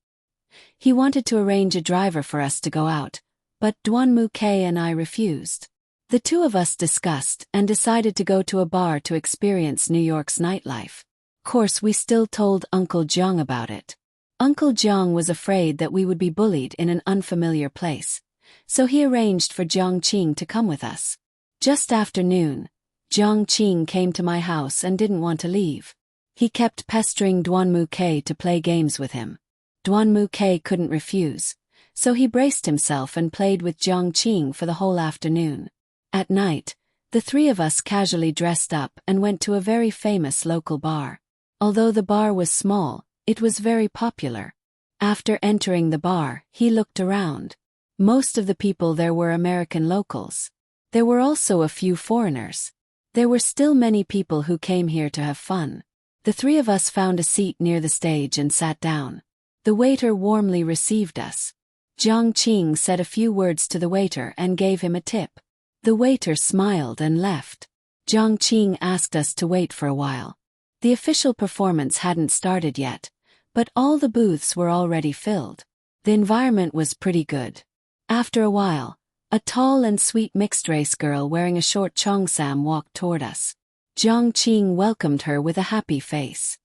He wanted to arrange a driver for us to go out, but Duanmu K and I refused. The two of us discussed and decided to go to a bar to experience New York's nightlife. Of course, we still told Uncle Jiang about it. Uncle Jiang was afraid that we would be bullied in an unfamiliar place, so he arranged for Jiang Qing to come with us. Just after noon, Jiang Qing came to my house and didn't want to leave. He kept pestering Duanmu K to play games with him. Duanmu K couldn't refuse, so he braced himself and played with Jiang Qing for the whole afternoon. At night, the three of us casually dressed up and went to a very famous local bar. Although the bar was small, it was very popular. After entering the bar, he looked around. Most of the people there were American locals. There were also a few foreigners. There were still many people who came here to have fun. The three of us found a seat near the stage and sat down. The waiter warmly received us. Jiang Qing said a few words to the waiter and gave him a tip. The waiter smiled and left. Jiang Qing asked us to wait for a while. The official performance hadn't started yet, but all the booths were already filled. The environment was pretty good. After a while, a tall and sweet mixed-race girl wearing a short cheongsam walked toward us. Jiang Qing welcomed her with a happy face.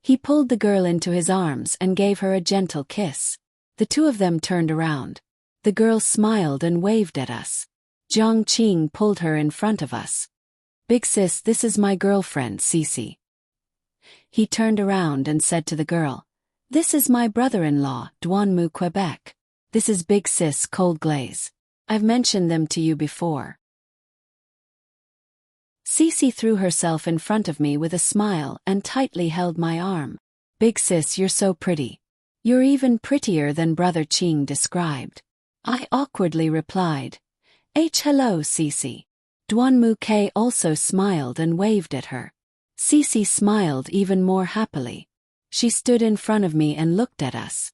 He pulled the girl into his arms and gave her a gentle kiss. The two of them turned around. The girl smiled and waved at us. Jiang Qing pulled her in front of us. "Big sis, this is my girlfriend, Cece." He turned around and said to the girl, "This is my brother-in-law, Duanmu Quebec. This is Big Sis Cold Glaze. I've mentioned them to you before." Cece threw herself in front of me with a smile and tightly held my arm. "Big Sis, you're so pretty. You're even prettier than Brother Qing described." I awkwardly replied, "Hello, Cece." Duanmu K also smiled and waved at her. Cece smiled even more happily. She stood in front of me and looked at us.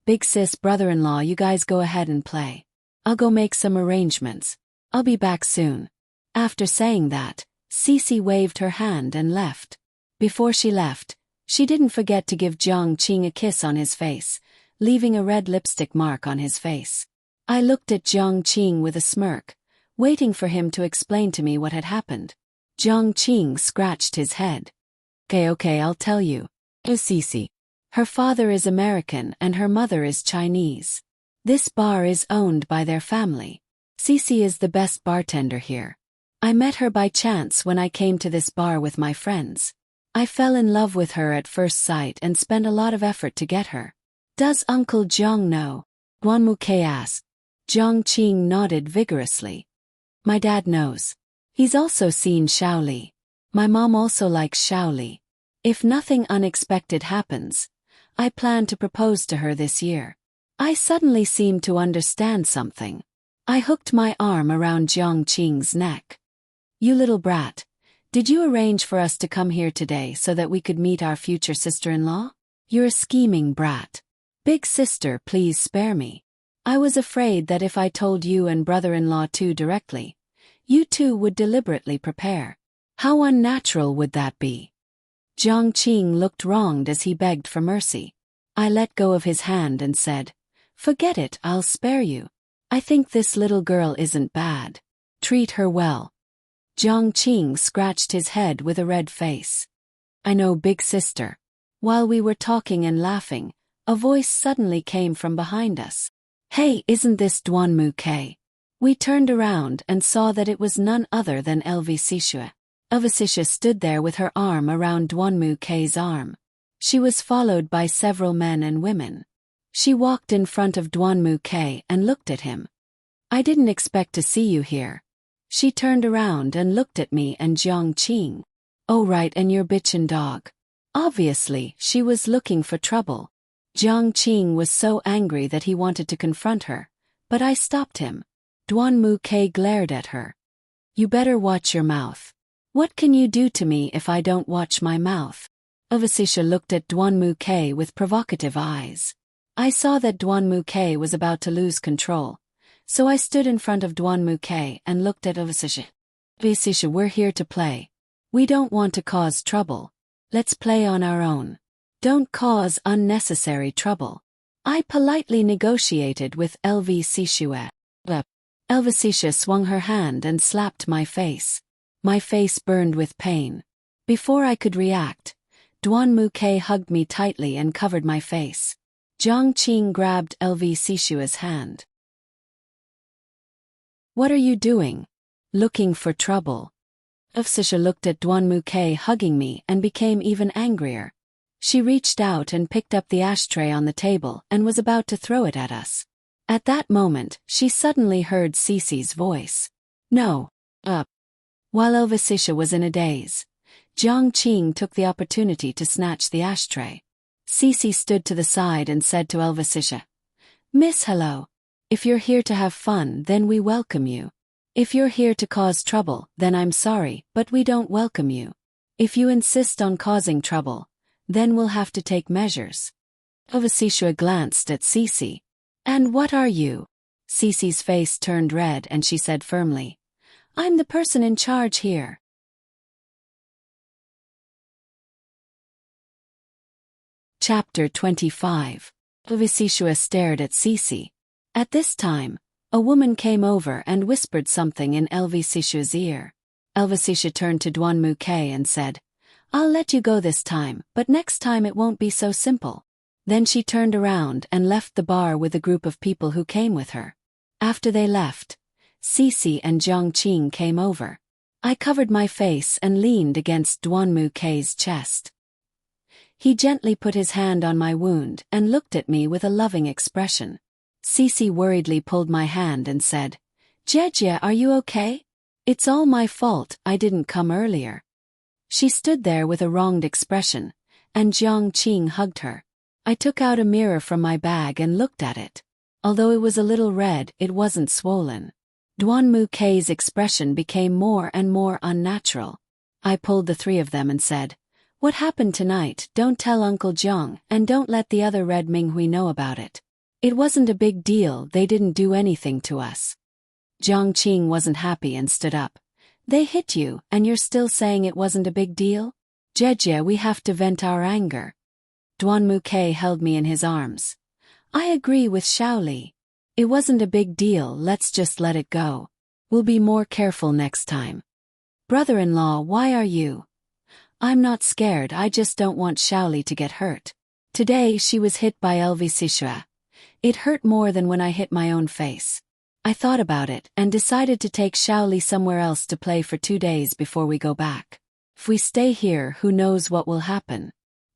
"Big sis, brother-in-law, you guys go ahead and play. I'll go make some arrangements. I'll be back soon." After saying that, Cece waved her hand and left. Before she left, she didn't forget to give Jiang Qing a kiss on his face, leaving a red lipstick mark on his face. I looked at Jiang Qing with a smirk, waiting for him to explain to me what had happened. Jiang Qing scratched his head. Okay, I'll tell you. Cece. Her father is American and her mother is Chinese. This bar is owned by their family. Cece is the best bartender here. I met her by chance when I came to this bar with my friends. I fell in love with her at first sight and spent a lot of effort to get her. Does Uncle Jiang know? Duanmu K asked. Jiang Qing nodded vigorously. My dad knows. He's also seen Shaoli. My mom also likes Shaoli. If nothing unexpected happens, I plan to propose to her this year. I suddenly seemed to understand something. I hooked my arm around Jiang Qing's neck. You little brat, did you arrange for us to come here today so that we could meet our future sister-in-law? You're a scheming brat. Big sister, please spare me. I was afraid that if I told you and brother-in-law too directly, you two would deliberately prepare. How unnatural would that be? Jiang Qing looked wronged as he begged for mercy. I let go of his hand and said, "Forget it, I'll spare you. I think this little girl isn't bad. Treat her well." Jiang Qing scratched his head with a red face. I know, big sister. While we were talking and laughing, a voice suddenly came from behind us. Hey, isn't this Duanmu K? We turned around and saw that it was none other than Elvisisha. Elvisisha stood there with her arm around Duanmu K's arm. She was followed by several men and women. She walked in front of Duanmu K and looked at him. I didn't expect to see you here. She turned around and looked at me and Jiang Qing. Oh right, and your bitchin' dog. Obviously, she was looking for trouble. Jiang Qing was so angry that he wanted to confront her, but I stopped him. Duanmu K glared at her. You better watch your mouth. What can you do to me if I don't watch my mouth? Elvisisha looked at Duanmu K with provocative eyes. I saw that Duanmu K was about to lose control, so I stood in front of Duanmu K and looked at Elvisisha. Visisha, we're here to play. We don't want to cause trouble. Let's play on our own. Don't cause unnecessary trouble. I politely negotiated with Visisha. Visisha swung her hand and slapped my face. My face burned with pain. Before I could react, Duan Muke hugged me tightly and covered my face. Jiang Qing grabbed Visisha's hand. What are you doing? Looking for trouble. Visisha looked at Duan Muke hugging me and became even angrier. She reached out and picked up the ashtray on the table and was about to throw it at us. At that moment, she suddenly heard Cece's voice. No. Up. While Visisha was in a daze, Jiang Qing took the opportunity to snatch the ashtray. Cece stood to the side and said to Visisha, Miss, hello. If you're here to have fun, then we welcome you. If you're here to cause trouble, then I'm sorry, but we don't welcome you. If you insist on causing trouble, then we'll have to take measures. Visisha glanced at Cece. And what are you? Cece's face turned red and she said firmly, I'm the person in charge here. Chapter 25. Visisha stared at Cece. At this time, a woman came over and whispered something in Visisha's ear. Visisha turned to Duan Muke and said, I'll let you go this time, but next time it won't be so simple. Then she turned around and left the bar with a group of people who came with her. After they left, Cece and Jiang Qing came over. I covered my face and leaned against Duan Muke's chest. He gently put his hand on my wound and looked at me with a loving expression. Cece worriedly pulled my hand and said, Jejia, are you okay? It's all my fault, I didn't come earlier. She stood there with a wronged expression, and Jiang Qing hugged her. I took out a mirror from my bag and looked at it. Although it was a little red, it wasn't swollen. Duan Muke's expression became more and more unnatural. I pulled the three of them and said, What happened tonight? Don't tell Uncle Jiang, and don't let the other Red Minghui know about it. It wasn't a big deal, they didn't do anything to us. Jiang Qing wasn't happy and stood up. They hit you, and you're still saying it wasn't a big deal? Jejia, we have to vent our anger. Duan Muke held me in his arms. I agree with Shaoli. It wasn't a big deal, let's just let it go. We'll be more careful next time. Brother-in-law, why are you? I'm not scared, I just don't want Shaoli to get hurt. Today she was hit by Visisha. It hurt more than when I hit my own face. I thought about it and decided to take Shaoli somewhere else to play for 2 days before we go back. If we stay here, who knows what will happen.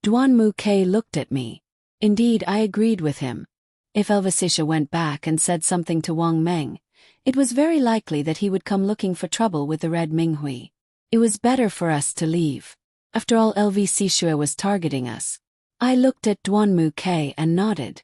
Duan Muke looked at me. Indeed, I agreed with him. If Visisha went back and said something to Wang Meng, it was very likely that he would come looking for trouble with the Red Minghui. It was better for us to leave. After all, Visisha was targeting us. I looked at Duan Muke and nodded.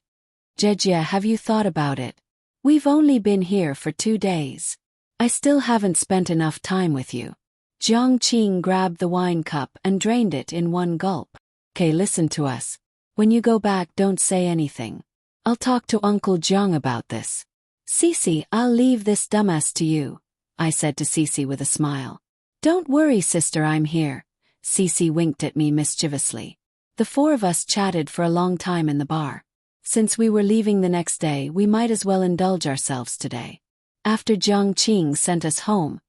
Jejia, have you thought about it? We've only been here for 2 days. I still haven't spent enough time with you. Jiang Qing grabbed the wine cup and drained it in one gulp. Okay, listen to us. When you go back, don't say anything. I'll talk to Uncle Jiang about this. Cece, I'll leave this dumbass to you, I said to Cece with a smile. Don't worry, sister, I'm here. Cece winked at me mischievously. The 4 of us chatted for a long time in the bar. Since we were leaving the next day, we might as well indulge ourselves today. After Jiang Qing sent us home,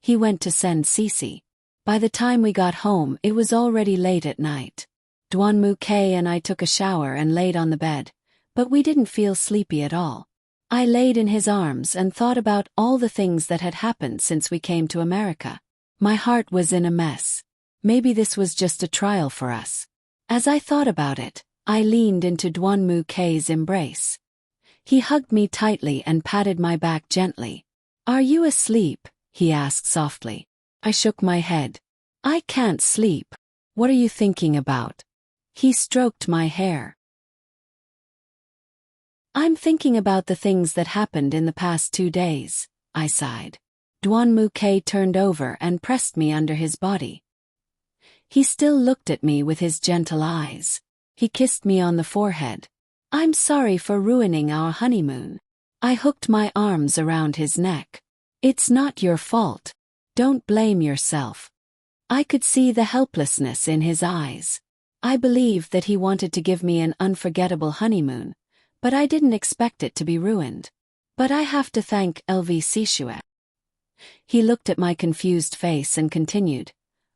he went to send Cece. By the time we got home, it was already late at night. Duan Muke and I took a shower and laid on the bed, but we didn't feel sleepy at all. I laid in his arms and thought about all the things that had happened since we came to America. My heart was in a mess. Maybe this was just a trial for us. As I thought about it, I leaned into Duan Muke's embrace. He hugged me tightly and patted my back gently. Are you asleep? He asked softly. I shook my head. I can't sleep. What are you thinking about? He stroked my hair. I'm thinking about the things that happened in the past 2 days, I sighed. Duan Muke turned over and pressed me under his body. He still looked at me with his gentle eyes. He kissed me on the forehead. I'm sorry for ruining our honeymoon. I hooked my arms around his neck. It's not your fault. Don't blame yourself. I could see the helplessness in his eyes. I believed that he wanted to give me an unforgettable honeymoon, but I didn't expect it to be ruined. But I have to thank LV. He looked at my confused face and continued,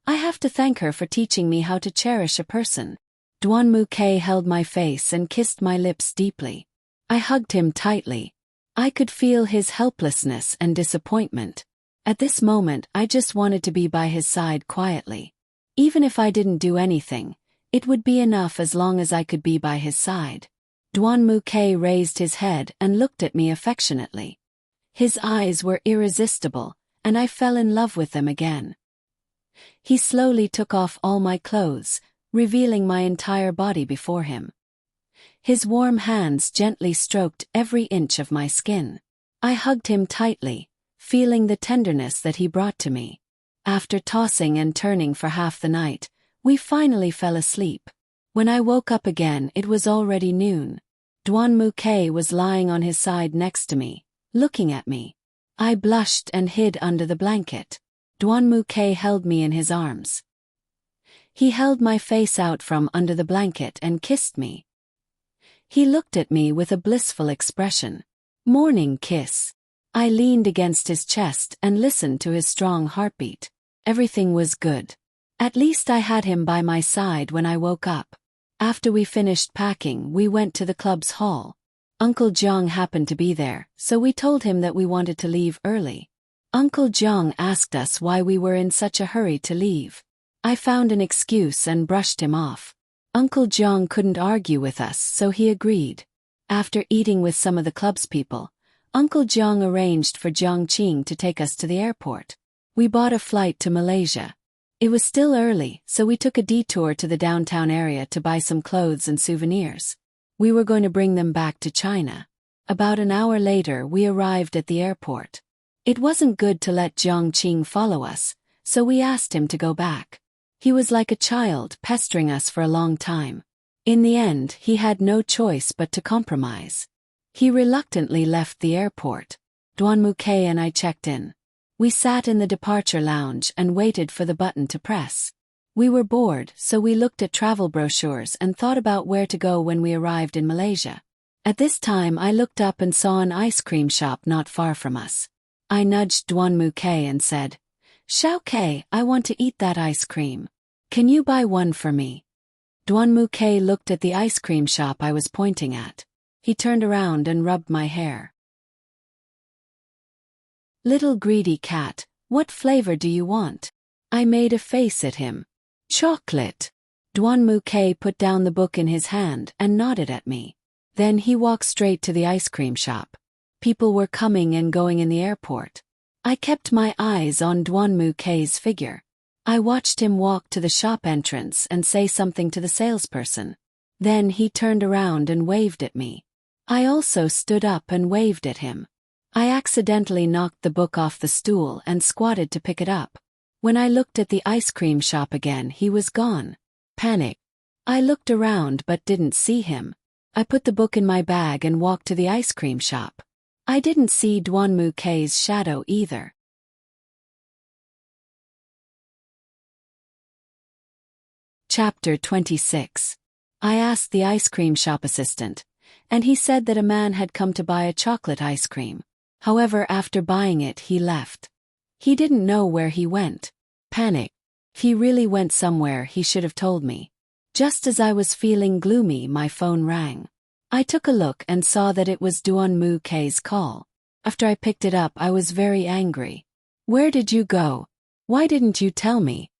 I have to thank her for teaching me how to cherish a person. Duanmu held my face and kissed my lips deeply. I hugged him tightly. I could feel his helplessness and disappointment. At this moment, I just wanted to be by his side quietly. Even if I didn't do anything, it would be enough as long as I could be by his side. Duanmu raised his head and looked at me affectionately. His eyes were irresistible, and I fell in love with them again. He slowly took off all my clothes, revealing my entire body before him. His warm hands gently stroked every inch of my skin. I hugged him tightly, feeling the tenderness that he brought to me. After tossing and turning for half the night, we finally fell asleep. When I woke up again, it was already noon. Duanmu was lying on his side next to me, looking at me. I blushed and hid under the blanket. Duanmu held me in his arms. He held my face out from under the blanket and kissed me. He looked at me with a blissful expression. Morning kiss. I leaned against his chest and listened to his strong heartbeat. Everything was good. At least I had him by my side when I woke up. After we finished packing, we went to the club's hall. Uncle Jiang happened to be there, so we told him that we wanted to leave early. Uncle Jiang asked us why we were in such a hurry to leave. I found an excuse and brushed him off. Uncle Jiang couldn't argue with us, so he agreed. After eating with some of the club's people, Uncle Jiang arranged for Jiang Qing to take us to the airport. We bought a flight to Malaysia. It was still early, so we took a detour to the downtown area to buy some clothes and souvenirs. We were going to bring them back to China. About an hour later, we arrived at the airport. It wasn't good to let Jiang Qing follow us, so we asked him to go back. He was like a child, pestering us for a long time. In the end, he had no choice but to compromise. He reluctantly left the airport. Duanmu and I checked in. We sat in the departure lounge and waited for the button to press. We were bored, so we looked at travel brochures and thought about where to go when we arrived in Malaysia. At this time, I looked up and saw an ice cream shop not far from us. I nudged Duanmu and said, Xiao Kei, I want to eat that ice cream. Can you buy one for me? Duanmu looked at the ice cream shop I was pointing at. He turned around and rubbed my hair. Little greedy cat, what flavor do you want? I made a face at him. Chocolate. Duanmu put down the book in his hand and nodded at me. Then he walked straight to the ice cream shop. People were coming and going in the airport. I kept my eyes on Duanmu figure. I watched him walk to the shop entrance and say something to the salesperson. Then he turned around and waved at me. I also stood up and waved at him. I accidentally knocked the book off the stool and squatted to pick it up. When I looked at the ice cream shop again, he was gone. Panic. I looked around but didn't see him. I put the book in my bag and walked to the ice cream shop. I didn't see Duanmu shadow either. Chapter 26. I asked the ice cream shop assistant, and he said that a man had come to buy a chocolate ice cream. However, after buying it, he left. He didn't know where he went. Panic. If he really went somewhere, he should have told me. Just as I was feeling gloomy, my phone rang. I took a look and saw that it was Duanmu call. After I picked it up, I was very angry. Where did you go? Why didn't you tell me?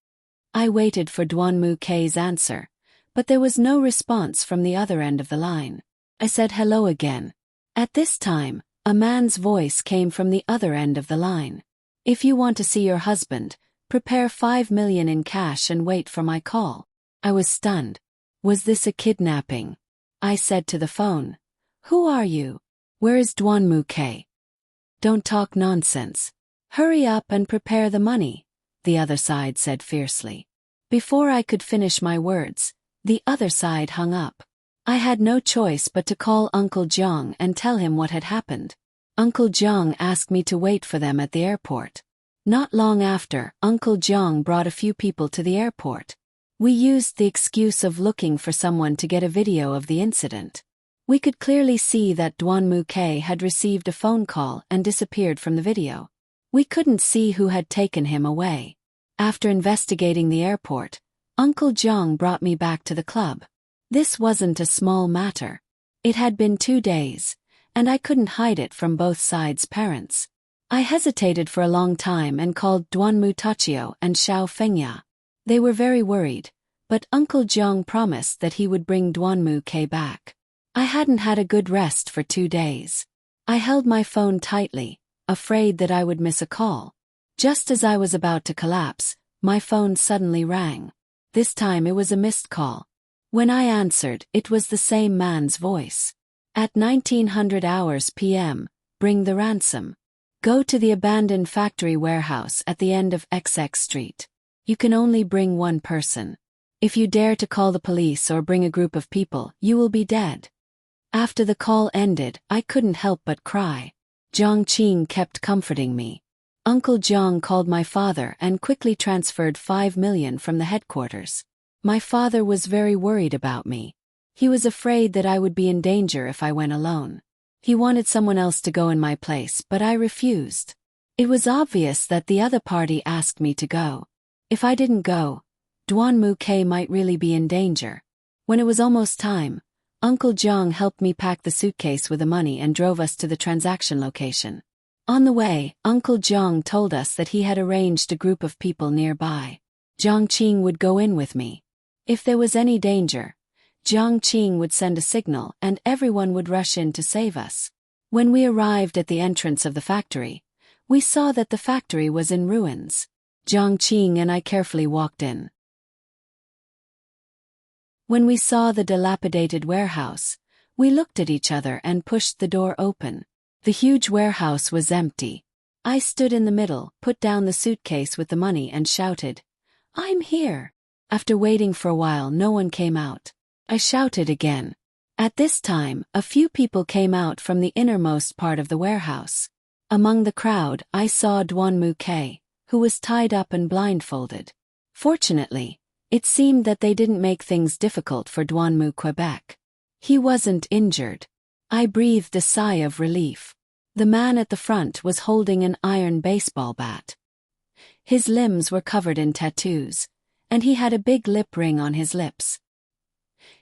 I waited for Duanmu answer, but there was no response from the other end of the line. I said hello again. At this time, a man's voice came from the other end of the line. If you want to see your husband, prepare 5 million in cash and wait for my call. I was stunned. Was this a kidnapping? I said to the phone. Who are you? Where is Duanmu? Don't talk nonsense. Hurry up and prepare the money, the other side said fiercely. Before I could finish my words, the other side hung up. I had no choice but to call Uncle Jiang and tell him what had happened. Uncle Jiang asked me to wait for them at the airport. Not long after, Uncle Jeong brought a few people to the airport. We used the excuse of looking for someone to get a video of the incident. We could clearly see that Dwan Moo-K had received a phone call and disappeared from the video. We couldn't see who had taken him away. After investigating the airport, Uncle Jeong brought me back to the club. This wasn't a small matter. It had been 2 days, and I couldn't hide it from both sides' parents. I hesitated for a long time and called Dwan Mu Tachio and Xiao Fengya. They were very worried, but Uncle Jeong promised that he would bring Dwan Moo-K back. I hadn't had a good rest for 2 days. I held my phone tightly, afraid that I would miss a call. Just as I was about to collapse, my phone suddenly rang. This time it was a missed call. When I answered, it was the same man's voice. At 1900 hours p.m., bring the ransom. Go to the abandoned factory warehouse at the end of XX Street. You can only bring one person. If you dare to call the police or bring a group of people, you will be dead. After the call ended, I couldn't help but cry. Zhang Qing kept comforting me. Uncle Jeong called my father and quickly transferred 5 million from the headquarters. My father was very worried about me. He was afraid that I would be in danger if I went alone. He wanted someone else to go in my place, but I refused. It was obvious that the other party asked me to go. If I didn't go, Dwan Moo-K might really be in danger. When it was almost time, Uncle Jeong helped me pack the suitcase with the money and drove us to the transaction location. On the way, Uncle Jeong told us that he had arranged a group of people nearby. Zhang Qing would go in with me. If there was any danger, Zhang Qing would send a signal and everyone would rush in to save us. When we arrived at the entrance of the factory, we saw that the factory was in ruins. Zhang Qing and I carefully walked in. When we saw the dilapidated warehouse, we looked at each other and pushed the door open. The huge warehouse was empty. I stood in the middle, put down the suitcase with the money and shouted, "I'm here!" After waiting for a while, no one came out. I shouted again. At this time, a few people came out from the innermost part of the warehouse. Among the crowd, I saw Dwan Moo-K, who was tied up and blindfolded. Fortunately, it seemed that they didn't make things difficult for Dwan Moo-Quebec. He wasn't injured. I breathed a sigh of relief. The man at the front was holding an iron baseball bat. His limbs were covered in tattoos, and he had a big lip ring on his lips.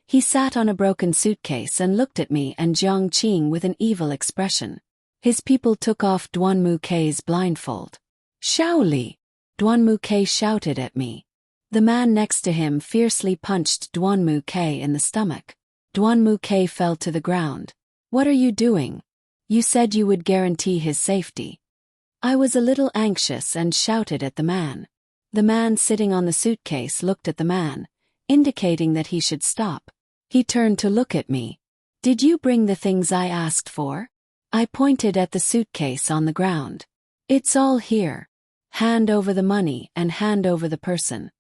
He sat on a broken suitcase and looked at me and Zhang Qing with an evil expression. His people took off Dwan Moo-K's blindfold. "Shaoli!" Dwan Moo-K shouted at me. The man next to him fiercely punched Dwan Moo-K in the stomach. Dwan Moo-K fell to the ground. "What are you doing? You said you would guarantee his safety." I was a little anxious and shouted at the man. The man sitting on the suitcase looked at the man, indicating that he should stop. He turned to look at me. "Did you bring the things I asked for?" I pointed at the suitcase on the ground. "It's all here. Hand over the money and hand over the person."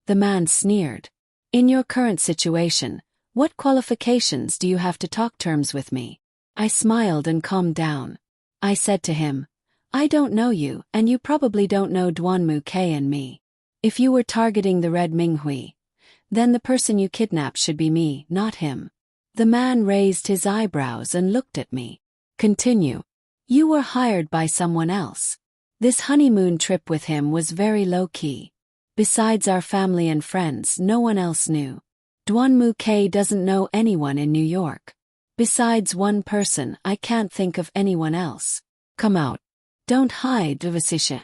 The man sneered. "In your current situation, what qualifications do you have to talk terms with me?" I smiled and calmed down. I said to him, "I don't know you, and you probably don't know Dwan Moo-K and me. If you were targeting the Red Minghui, then the person you kidnapped should be me, not him." The man raised his eyebrows and looked at me. "Continue. You were hired by someone else." This honeymoon trip with him was very low-key. Besides our family and friends, no one else knew. Dwan Moo-K doesn't know anyone in New York. Besides one person, I can't think of anyone else. Come out. Don't hide, Vasisha.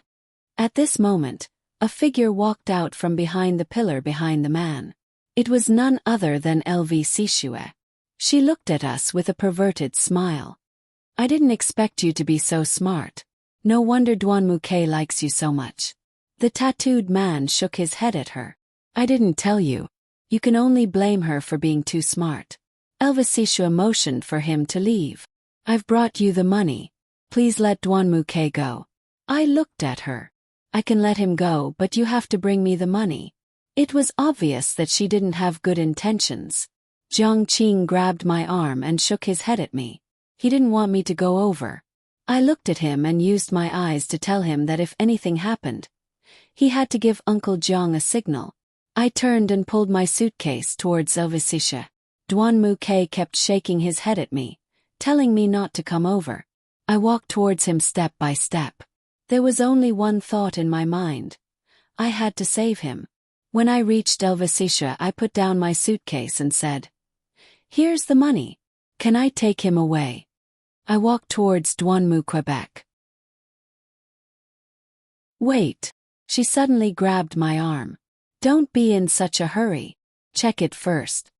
At this moment, a figure walked out from behind the pillar behind the man. It was none other than LV Sishue. She looked at us with a perverted smile. "I didn't expect you to be so smart. No wonder Dwan Moo-K likes you so much." The tattooed man shook his head at her. "I didn't tell you. You can only blame her for being too smart." LV Sishue motioned for him to leave. "I've brought you the money. Please let Dwan Moo-K go." I looked at her. "I can let him go, but you have to bring me the money." It was obvious that she didn't have good intentions. Zhang Qing grabbed my arm and shook his head at me. He didn't want me to go over. I looked at him and used my eyes to tell him that if anything happened, he had to give Uncle Jeong a signal. I turned and pulled my suitcase towards Elvisisha. Duan Mu-K kept shaking his head at me, telling me not to come over. I walked towards him step by step. There was only one thought in my mind. I had to save him. When I reached Elvisisha, I put down my suitcase and said, "Here's the money. Can I take him away?" I walked towards Duanmu, Quebec. "Wait." She suddenly grabbed my arm. "Don't be in such a hurry. Check it first."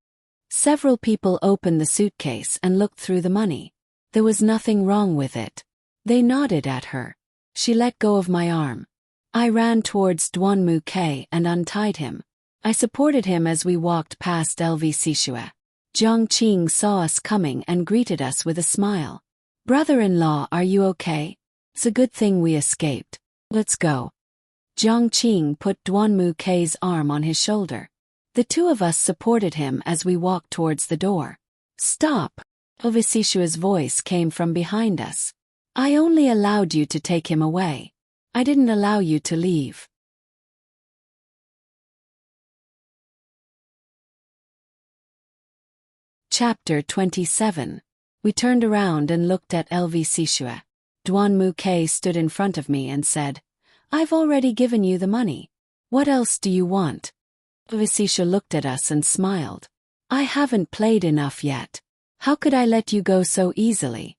Several people opened the suitcase and looked through the money. There was nothing wrong with it. They nodded at her. She let go of my arm. I ran towards Duanmu K and untied him. I supported him as we walked past LV Sishua. Jiang Qing saw us coming and greeted us with a smile. "Brother-in-law, are you okay? It's a good thing we escaped. Let's go." Jiang Qing put Duanmu K's arm on his shoulder. The two of us supported him as we walked towards the door. "Stop!" Ovisishua's voice came from behind us. "I only allowed you to take him away. I didn't allow you to leave." Chapter 27. We turned around and looked at LV Sishua. Duanmu K stood in front of me and said, "I've already given you the money. What else do you want?" Visisha looked at us and smiled. "I haven't played enough yet. How could I let you go so easily?"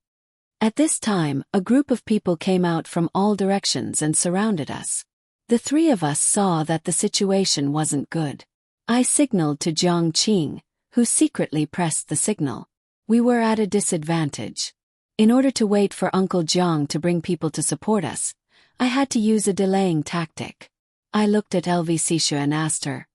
At this time, a group of people came out from all directions and surrounded us. The three of us saw that the situation wasn't good. I signaled to Jiang Qing, who secretly pressed the signal. We were at a disadvantage. In order to wait for Uncle Jiang to bring people to support us, I had to use a delaying tactic. I looked at Elvisisha and asked her,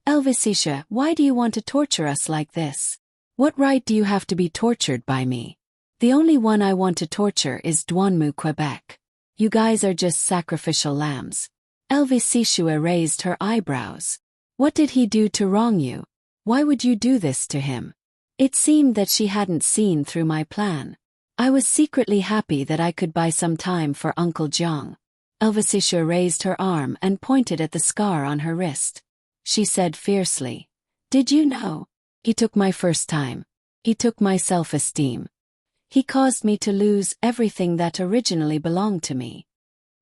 "Elvisisha, why do you want to torture us like this? What right do you have to be tortured by me? The only one I want to torture is Duanmu, Quebec. You guys are just sacrificial lambs." Elvisisha raised her eyebrows. "What did he do to wrong you? Why would you do this to him?" It seemed that she hadn't seen through my plan. I was secretly happy that I could buy some time for Uncle Jiang. Elvisisha raised her arm and pointed at the scar on her wrist. She said fiercely, "Did you know? He took my first time. He took my self-esteem. He caused me to lose everything that originally belonged to me.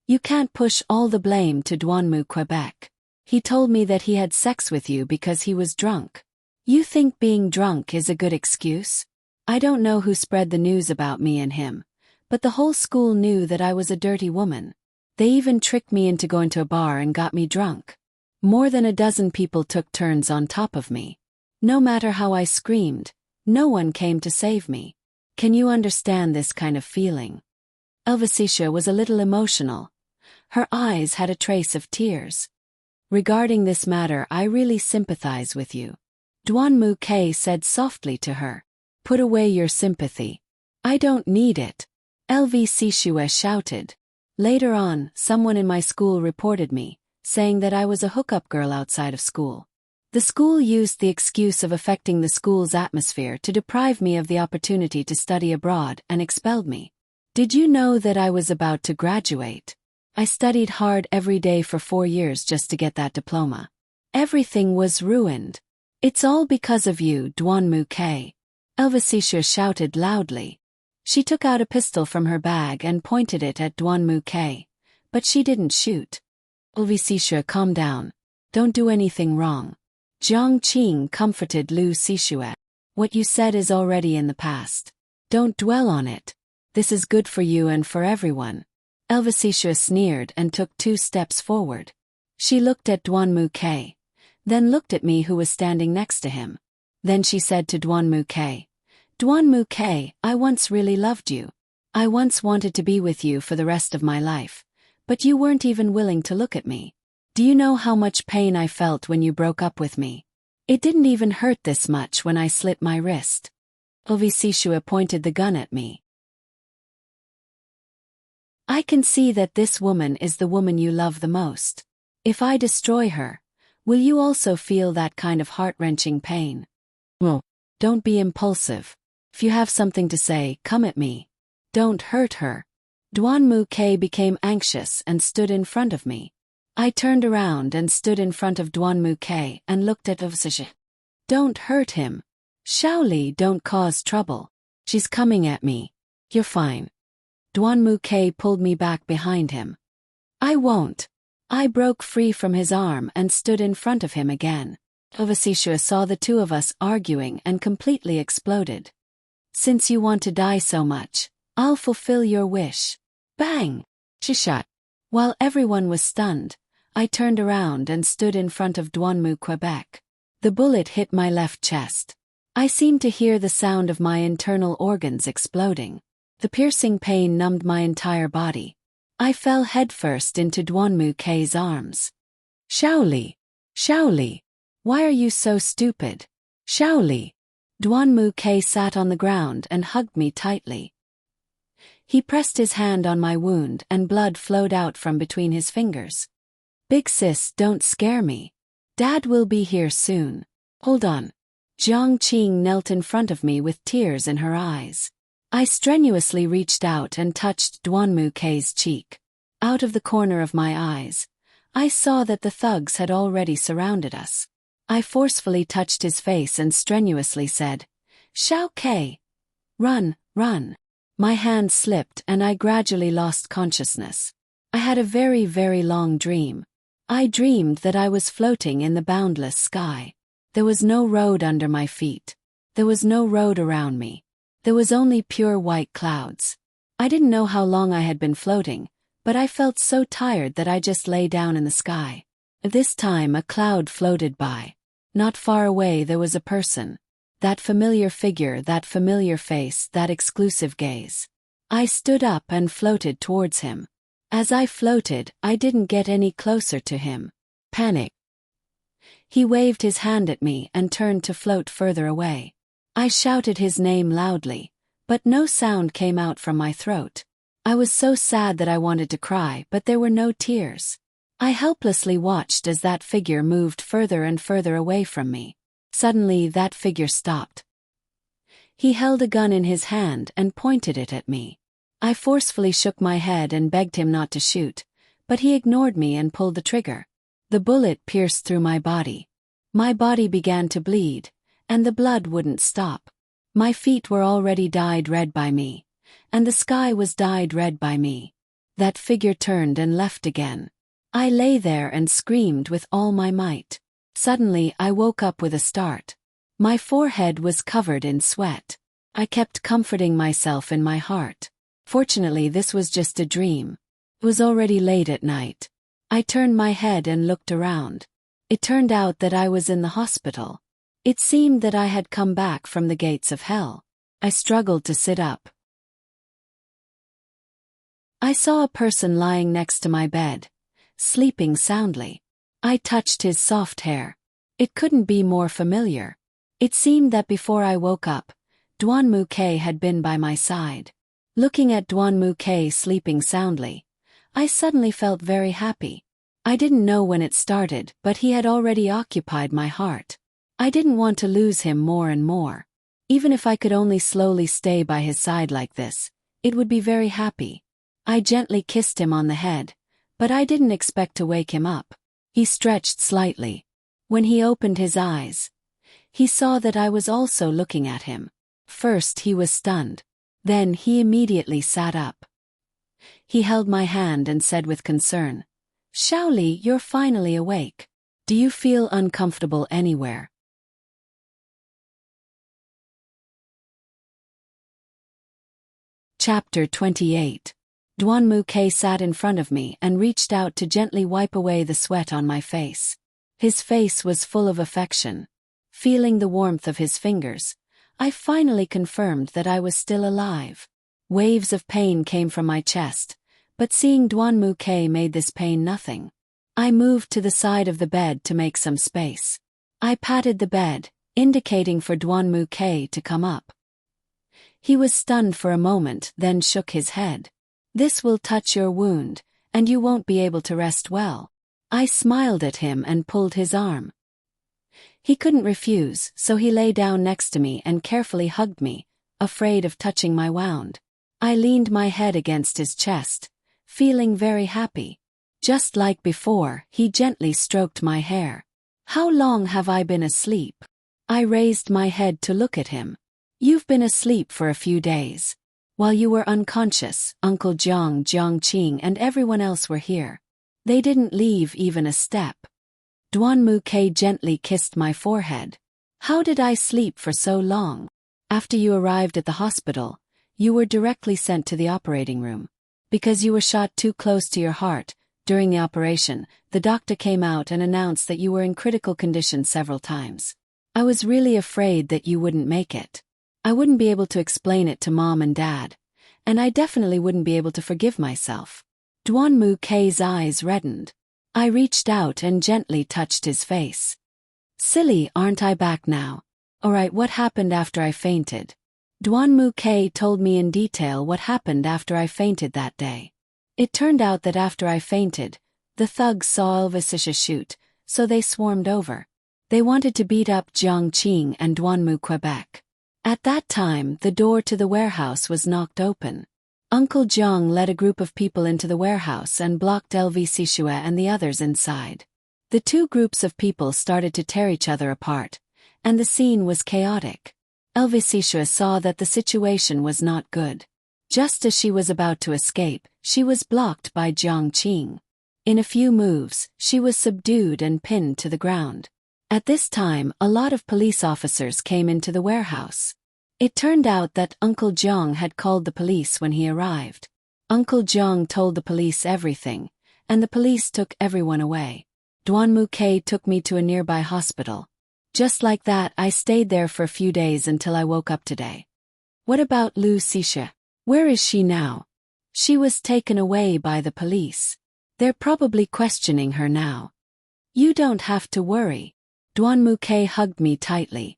You can't push all the blame to Duanmu, Quebec. He told me that he had sex with you because he was drunk. You think being drunk is a good excuse? I don't know who spread the news about me and him, but the whole school knew that I was a dirty woman. They even tricked me into going to a bar and got me drunk. More than a dozen people took turns on top of me. No matter how I screamed, no one came to save me. Can you understand this kind of feeling?" Elvisisha was a little emotional. Her eyes had a trace of tears. "Regarding this matter, I really sympathize with you," Duanmu K said softly to her. "Put away your sympathy. I don't need it," LV Sishua shouted. Later on, someone in my school reported me, saying that I was a hookup girl outside of school. The school used the excuse of affecting the school's atmosphere to deprive me of the opportunity to study abroad and expelled me. Did you know that I was about to graduate? I studied hard every day for 4 years just to get that diploma. Everything was ruined. It's all because of you, Duanmu K. Elvisisha shouted loudly. She took out a pistol from her bag and pointed it at Duanmu K, but she didn't shoot. Elvisisha, calm down. Don't do anything wrong. Jiang Qing comforted Lu Sishua. What you said is already in the past. Don't dwell on it. This is good for you and for everyone. Elvisisha sneered and took 2 steps forward. She looked at Duanmu K, then looked at me who was standing next to him. Then she said to Duanmu K, "Duanmu K, I once really loved you. I once wanted to be with you for the rest of my life, but you weren't even willing to look at me. Do you know how much pain I felt when you broke up with me? It didn't even hurt this much when I slit my wrist." Elvisisha pointed the gun at me. "I can see that this woman is the woman you love the most. If I destroy her, will you also feel that kind of heart-wrenching pain? Well, don't be impulsive. If you have something to say, come at me. Don't hurt her." Duanmu became anxious and stood in front of me. I turned around and stood in front of Duanmu and looked at Ovsij. Don't hurt him. Shaoli, don't cause trouble. She's coming at me. You're fine. Duanmu pulled me back behind him. I won't. I broke free from his arm and stood in front of him again. Ovsij saw the two of us arguing and completely exploded. Since you want to die so much, I'll fulfill your wish. Bang! She shot. While everyone was stunned, I turned around and stood in front of Duanmu Quebec. The bullet hit my left chest. I seemed to hear the sound of my internal organs exploding. The piercing pain numbed my entire body. I fell headfirst into Duanmu arms. Shaoli! Shaoli! Why are you so stupid? Shaoli! Duanmu sat on the ground and hugged me tightly. He pressed his hand on my wound and blood flowed out from between his fingers. Big sis, don't scare me. Dad will be here soon. Hold on. Jiang Qing knelt in front of me with tears in her eyes. I strenuously reached out and touched Duanmu cheek. Out of the corner of my eyes, I saw that the thugs had already surrounded us. I forcefully touched his face and strenuously said, Xiao Ke! Run, run! My hand slipped and I gradually lost consciousness. I had a very, very long dream. I dreamed that I was floating in the boundless sky. There was no road under my feet. There was no road around me. There was only pure white clouds. I didn't know how long I had been floating, but I felt so tired that I just lay down in the sky. This time a cloud floated by. Not far away there was a person. That familiar figure, that familiar face, that exclusive gaze. I stood up and floated towards him. As I floated, I didn't get any closer to him. Panic. He waved his hand at me and turned to float further away. I shouted his name loudly, but no sound came out from my throat. I was so sad that I wanted to cry, but there were no tears. I helplessly watched as that figure moved further and further away from me. Suddenly that figure stopped. He held a gun in his hand and pointed it at me. I forcefully shook my head and begged him not to shoot, but he ignored me and pulled the trigger. The bullet pierced through my body. My body began to bleed, and the blood wouldn't stop. My feet were already dyed red by me, and the sky was dyed red by me. That figure turned and left again. I lay there and screamed with all my might. Suddenly I woke up with a start. My forehead was covered in sweat. I kept comforting myself in my heart. Fortunately, this was just a dream. It was already late at night. I turned my head and looked around. It turned out that I was in the hospital. It seemed that I had come back from the gates of hell. I struggled to sit up. I saw a person lying next to my bed, sleeping soundly. I touched his soft hair. It couldn't be more familiar. It seemed that before I woke up, Duanmu had been by my side. Looking at Duanmu sleeping soundly, I suddenly felt very happy. I didn't know when it started, but he had already occupied my heart. I didn't want to lose him more and more. Even if I could only slowly stay by his side like this, it would be very happy. I gently kissed him on the head, but I didn't expect to wake him up. He stretched slightly. When he opened his eyes, he saw that I was also looking at him. First he was stunned. Then he immediately sat up. He held my hand and said with concern, Shaoli, you're finally awake. Do you feel uncomfortable anywhere? Chapter 28. Duanmu sat in front of me and reached out to gently wipe away the sweat on my face. His face was full of affection. Feeling the warmth of his fingers, I finally confirmed that I was still alive. Waves of pain came from my chest, but seeing Duanmu made this pain nothing. I moved to the side of the bed to make some space. I patted the bed, indicating for Duanmu to come up. He was stunned for a moment, then shook his head. This will touch your wound, and you won't be able to rest well. I smiled at him and pulled his arm. He couldn't refuse, so he lay down next to me and carefully hugged me, afraid of touching my wound. I leaned my head against his chest, feeling very happy. Just like before, he gently stroked my hair. How long have I been asleep? I raised my head to look at him. You've been asleep for a few days. While you were unconscious, Uncle Jiang, Jiang Qing and everyone else were here. They didn't leave even a step. Duan Muke gently kissed my forehead. How did I sleep for so long? After you arrived at the hospital, you were directly sent to the operating room. Because you were shot too close to your heart, during the operation, the doctor came out and announced that you were in critical condition several times. I was really afraid that you wouldn't make it. I wouldn't be able to explain it to Mom and Dad, and I definitely wouldn't be able to forgive myself. Duan Muke's eyes reddened. I reached out and gently touched his face. Silly, aren't I back now? Alright, what happened after I fainted? Duan Muke told me in detail what happened after I fainted that day. It turned out that after I fainted, the thugs saw Elvisisha shoot, so they swarmed over. They wanted to beat up Jiang Qing and Duan Mu Quebec. At that time, the door to the warehouse was knocked open. Uncle Jiang led a group of people into the warehouse and blocked Elvisisha and the others inside. The two groups of people started to tear each other apart, and the scene was chaotic. Elvisisha saw that the situation was not good. Just as she was about to escape, she was blocked by Jiang Qing. In a few moves, she was subdued and pinned to the ground. At this time, a lot of police officers came into the warehouse. It turned out that Uncle Jiang had called the police when he arrived. Uncle Jiang told the police everything, and the police took everyone away. Duan Muke took me to a nearby hospital. Just like that, I stayed there for a few days until I woke up today. What about Lu Xixia? Where is she now? She was taken away by the police. They're probably questioning her now. You don't have to worry. Duan Muke hugged me tightly.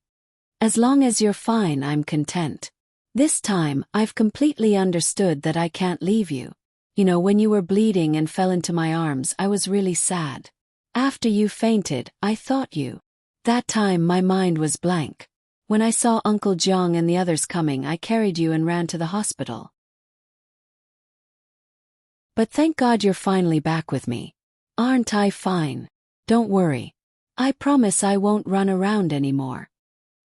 As long as you're fine, I'm content. This time, I've completely understood that I can't leave you. You know, when you were bleeding and fell into my arms, I was really sad. After you fainted, I thought you. That time, my mind was blank. When I saw Uncle Jiang and the others coming, I carried you and ran to the hospital. But thank God you're finally back with me. Aren't I fine? Don't worry. I promise I won't run around anymore.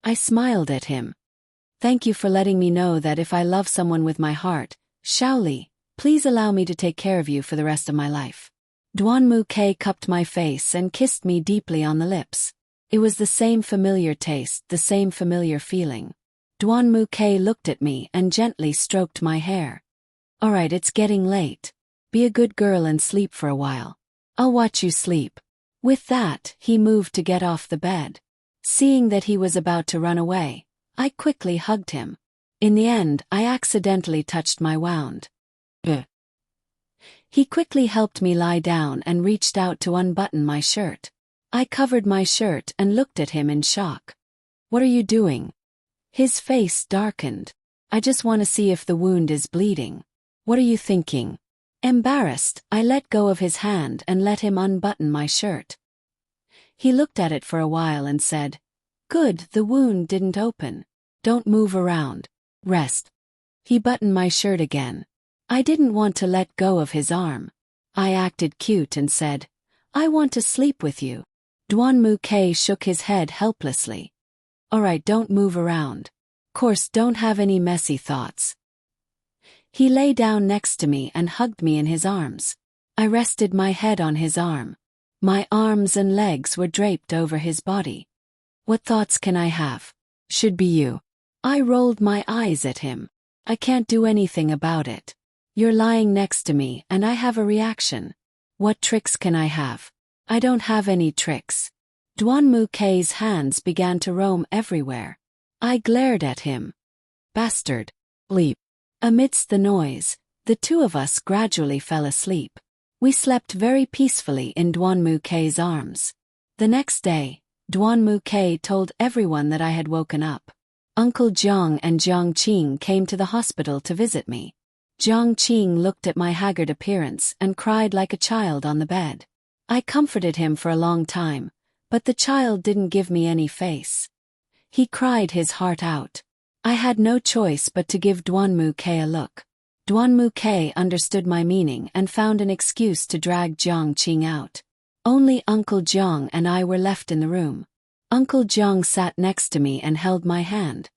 I smiled at him. Thank you for letting me know that if I love someone with my heart, Shaoli, please allow me to take care of you for the rest of my life. Duan Muke cupped my face and kissed me deeply on the lips. It was the same familiar taste, the same familiar feeling. Duan Muke looked at me and gently stroked my hair. Alright, it's getting late. Be a good girl and sleep for a while. I'll watch you sleep. With that, he moved to get off the bed. Seeing that he was about to run away, I quickly hugged him. In the end, I accidentally touched my wound. He quickly helped me lie down and reached out to unbutton my shirt. I covered my shirt and looked at him in shock. What are you doing? His face darkened. I just want to see if the wound is bleeding. What are you thinking? Embarrassed, I let go of his hand and let him unbutton my shirt. He looked at it for a while and said, Good, the wound didn't open. Don't move around. Rest. He buttoned my shirt again. I didn't want to let go of his arm. I acted cute and said, I want to sleep with you. Duan Muke shook his head helplessly. Alright, don't move around. Course, don't have any messy thoughts. He lay down next to me and hugged me in his arms. I rested my head on his arm. My arms and legs were draped over his body. What thoughts can I have? Should be you. I rolled my eyes at him. I can't do anything about it. You're lying next to me and I have a reaction. What tricks can I have? I don't have any tricks. Duan Muke's hands began to roam everywhere. I glared at him. Bastard. Sleep. Amidst the noise, the two of us gradually fell asleep. We slept very peacefully in Duan Muke's arms. The next day, Duan Muke told everyone that I had woken up. Uncle Jiang and Jiang Qing came to the hospital to visit me. Jiang Qing looked at my haggard appearance and cried like a child on the bed. I comforted him for a long time, but the child didn't give me any face. He cried his heart out. I had no choice but to give Duan Muke a look. Duanmu Ke understood my meaning and found an excuse to drag Jiang Qing out. Only Uncle Jiang and I were left in the room. Uncle Jiang sat next to me and held my hand.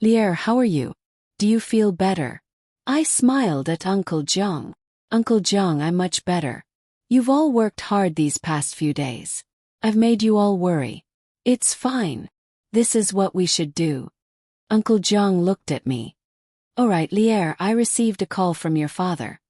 "Lier, how are you? Do you feel better?" I smiled at Uncle Jiang. "Uncle Jiang, I'm much better. You've all worked hard these past few days. I've made you all worry. It's fine. This is what we should do." Uncle Jiang looked at me. "Alright, Lier, I received a call from your father.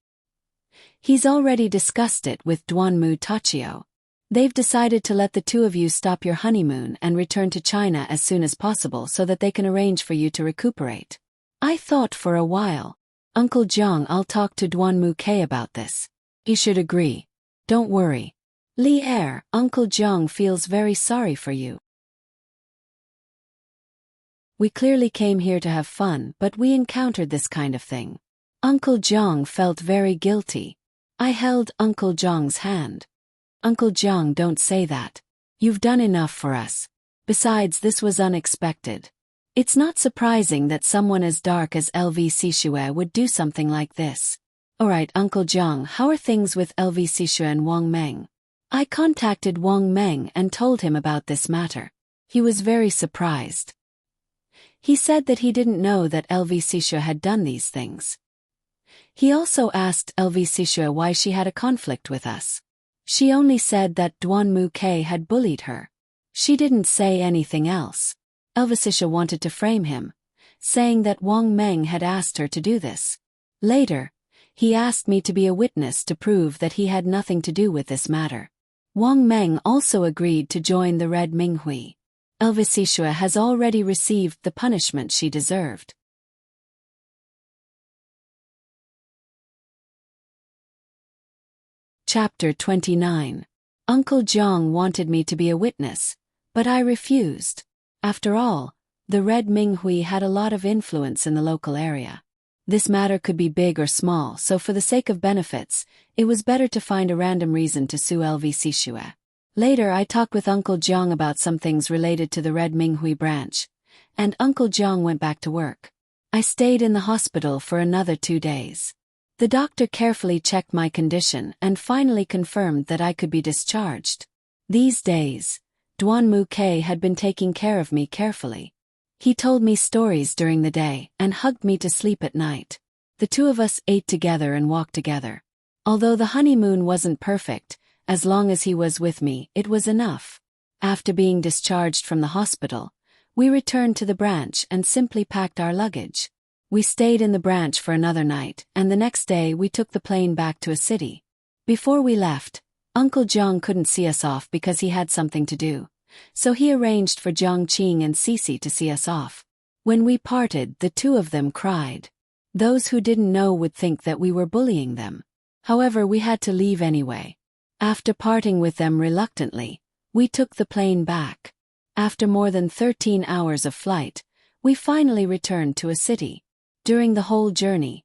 He's already discussed it with Duanmu Tachio. They've decided to let the two of you stop your honeymoon and return to China as soon as possible so that they can arrange for you to recuperate." I thought for a while. "Uncle Jiang, I'll talk to Duanmu Ke about this. He should agree. Don't worry. Lier, Uncle Jiang feels very sorry for you. We clearly came here to have fun, but we encountered this kind of thing." Uncle Jiang felt very guilty. I held Uncle Jiang's hand. "Uncle Jiang, don't say that. You've done enough for us. Besides, this was unexpected. It's not surprising that someone as dark as LV Sishue would do something like this." "Alright, Uncle Jiang, how are things with LV Sishue and Wang Meng?" I contacted Wang Meng and told him about this matter. He was very surprised. He said that he didn't know that LV Sishue had done these things. He also asked LV Sishue why she had a conflict with us. She only said that Duanmu Ke had bullied her. She didn't say anything else. LV Sishue wanted to frame him, saying that Wang Meng had asked her to do this. Later, he asked me to be a witness to prove that he had nothing to do with this matter. Wang Meng also agreed to join the Red Minghui. LV Sishue has already received the punishment she deserved. Chapter 29. Uncle Jiang wanted me to be a witness, but I refused. After all, the Red Minghui had a lot of influence in the local area. This matter could be big or small, so for the sake of benefits, it was better to find a random reason to sue LV Sishue. Later I talked with Uncle Jiang about some things related to the Red Minghui branch, and Uncle Jiang went back to work. I stayed in the hospital for another 2 days. The doctor carefully checked my condition and finally confirmed that I could be discharged. These days, Duanmu Ke had been taking care of me carefully. He told me stories during the day and hugged me to sleep at night. The two of us ate together and walked together. Although the honeymoon wasn't perfect, as long as he was with me, it was enough. After being discharged from the hospital, we returned to the branch and simply packed our luggage. We stayed in the branch for another night, and the next day we took the plane back to a city. Before we left, Uncle Jiang couldn't see us off because he had something to do, so he arranged for Jiang Qing and Cici to see us off. When we parted, the two of them cried. Those who didn't know would think that we were bullying them. However, we had to leave anyway. After parting with them reluctantly, we took the plane back. After more than 13 hours of flight, we finally returned to a city. During the whole journey,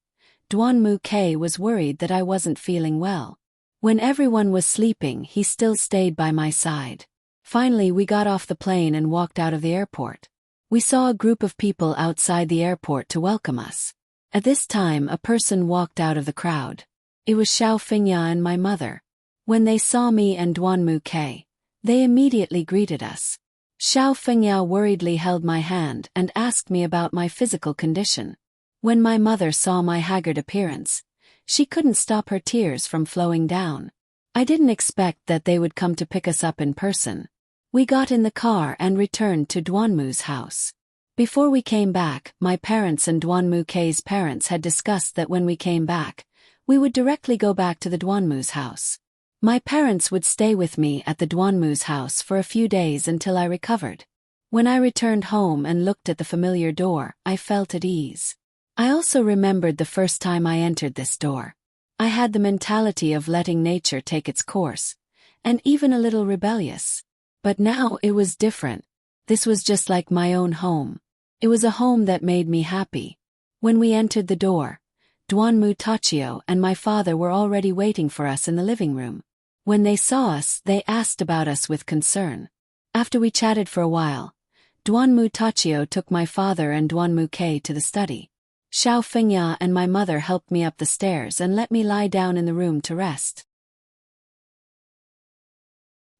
Duanmu Ke was worried that I wasn't feeling well. When everyone was sleeping, he still stayed by my side. Finally, we got off the plane and walked out of the airport. We saw a group of people outside the airport to welcome us. At this time, a person walked out of the crowd. It was Xiao Fengya and my mother. When they saw me and Duanmu Ke, they immediately greeted us. Xiao Fengya worriedly held my hand and asked me about my physical condition. When my mother saw my haggard appearance, she couldn't stop her tears from flowing down. I didn't expect that they would come to pick us up in person. We got in the car and returned to Duanmu's house. Before we came back, my parents and Duanmu Ke's parents had discussed that when we came back, we would directly go back to the Duanmu's house. My parents would stay with me at the Duanmu's house for a few days until I recovered. When I returned home and looked at the familiar door, I felt at ease. I also remembered the first time I entered this door. I had the mentality of letting nature take its course, and even a little rebellious. But now it was different. This was just like my own home. It was a home that made me happy. When we entered the door, Duanmu Tachio and my father were already waiting for us in the living room. When they saw us, they asked about us with concern. After we chatted for a while, Duanmu Tachio took my father and Duanmu Ke to the study. Xiao Fengya and my mother helped me up the stairs and let me lie down in the room to rest.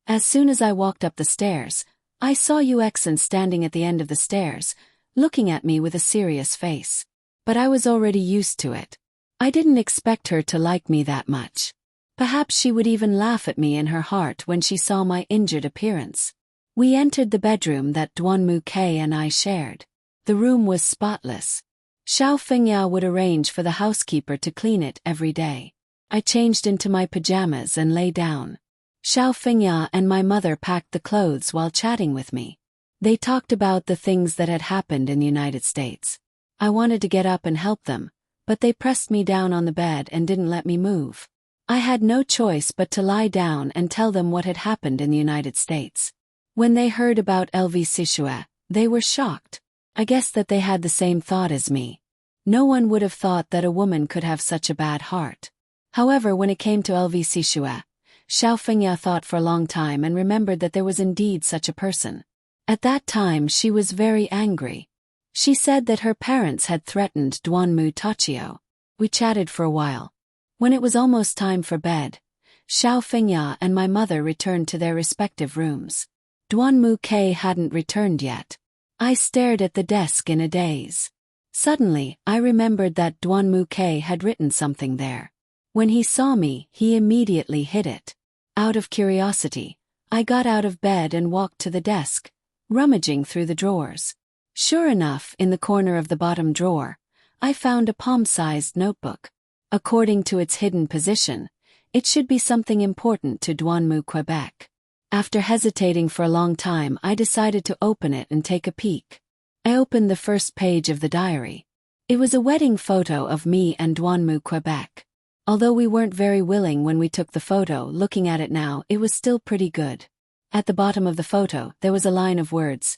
As soon as I walked up the stairs, I saw Yuexin standing at the end of the stairs, looking at me with a serious face. But I was already used to it. I didn't expect her to like me that much. Perhaps she would even laugh at me in her heart when she saw my injured appearance. We entered the bedroom that Duanmu K and I shared. The room was spotless. Xiao Fengya would arrange for the housekeeper to clean it every day. I changed into my pajamas and lay down. Xiao Fengya and my mother packed the clothes while chatting with me. They talked about the things that had happened in the United States. I wanted to get up and help them, but they pressed me down on the bed and didn't let me move. I had no choice but to lie down and tell them what had happened in the United States. When they heard about LV Sichua, they were shocked. I guess that they had the same thought as me. No one would have thought that a woman could have such a bad heart. However, when it came to LV Sichua, Xiao Fengya thought for a long time and remembered that there was indeed such a person. At that time she was very angry. She said that her parents had threatened Duanmu Tachio. We chatted for a while. When it was almost time for bed, Xiao Fengya and my mother returned to their respective rooms. Duanmu K hadn't returned yet. I stared at the desk in a daze. Suddenly, I remembered that Duanmu K had written something there. When he saw me, he immediately hid it. Out of curiosity, I got out of bed and walked to the desk, rummaging through the drawers. Sure enough, in the corner of the bottom drawer, I found a palm-sized notebook. According to its hidden position, it should be something important to Duanmu, Quebec. After hesitating for a long time, I decided to open it and take a peek. I opened the first page of the diary. It was a wedding photo of me and Duanmu, Quebec. Although we weren't very willing when we took the photo, looking at it now, it was still pretty good. At the bottom of the photo, there was a line of words.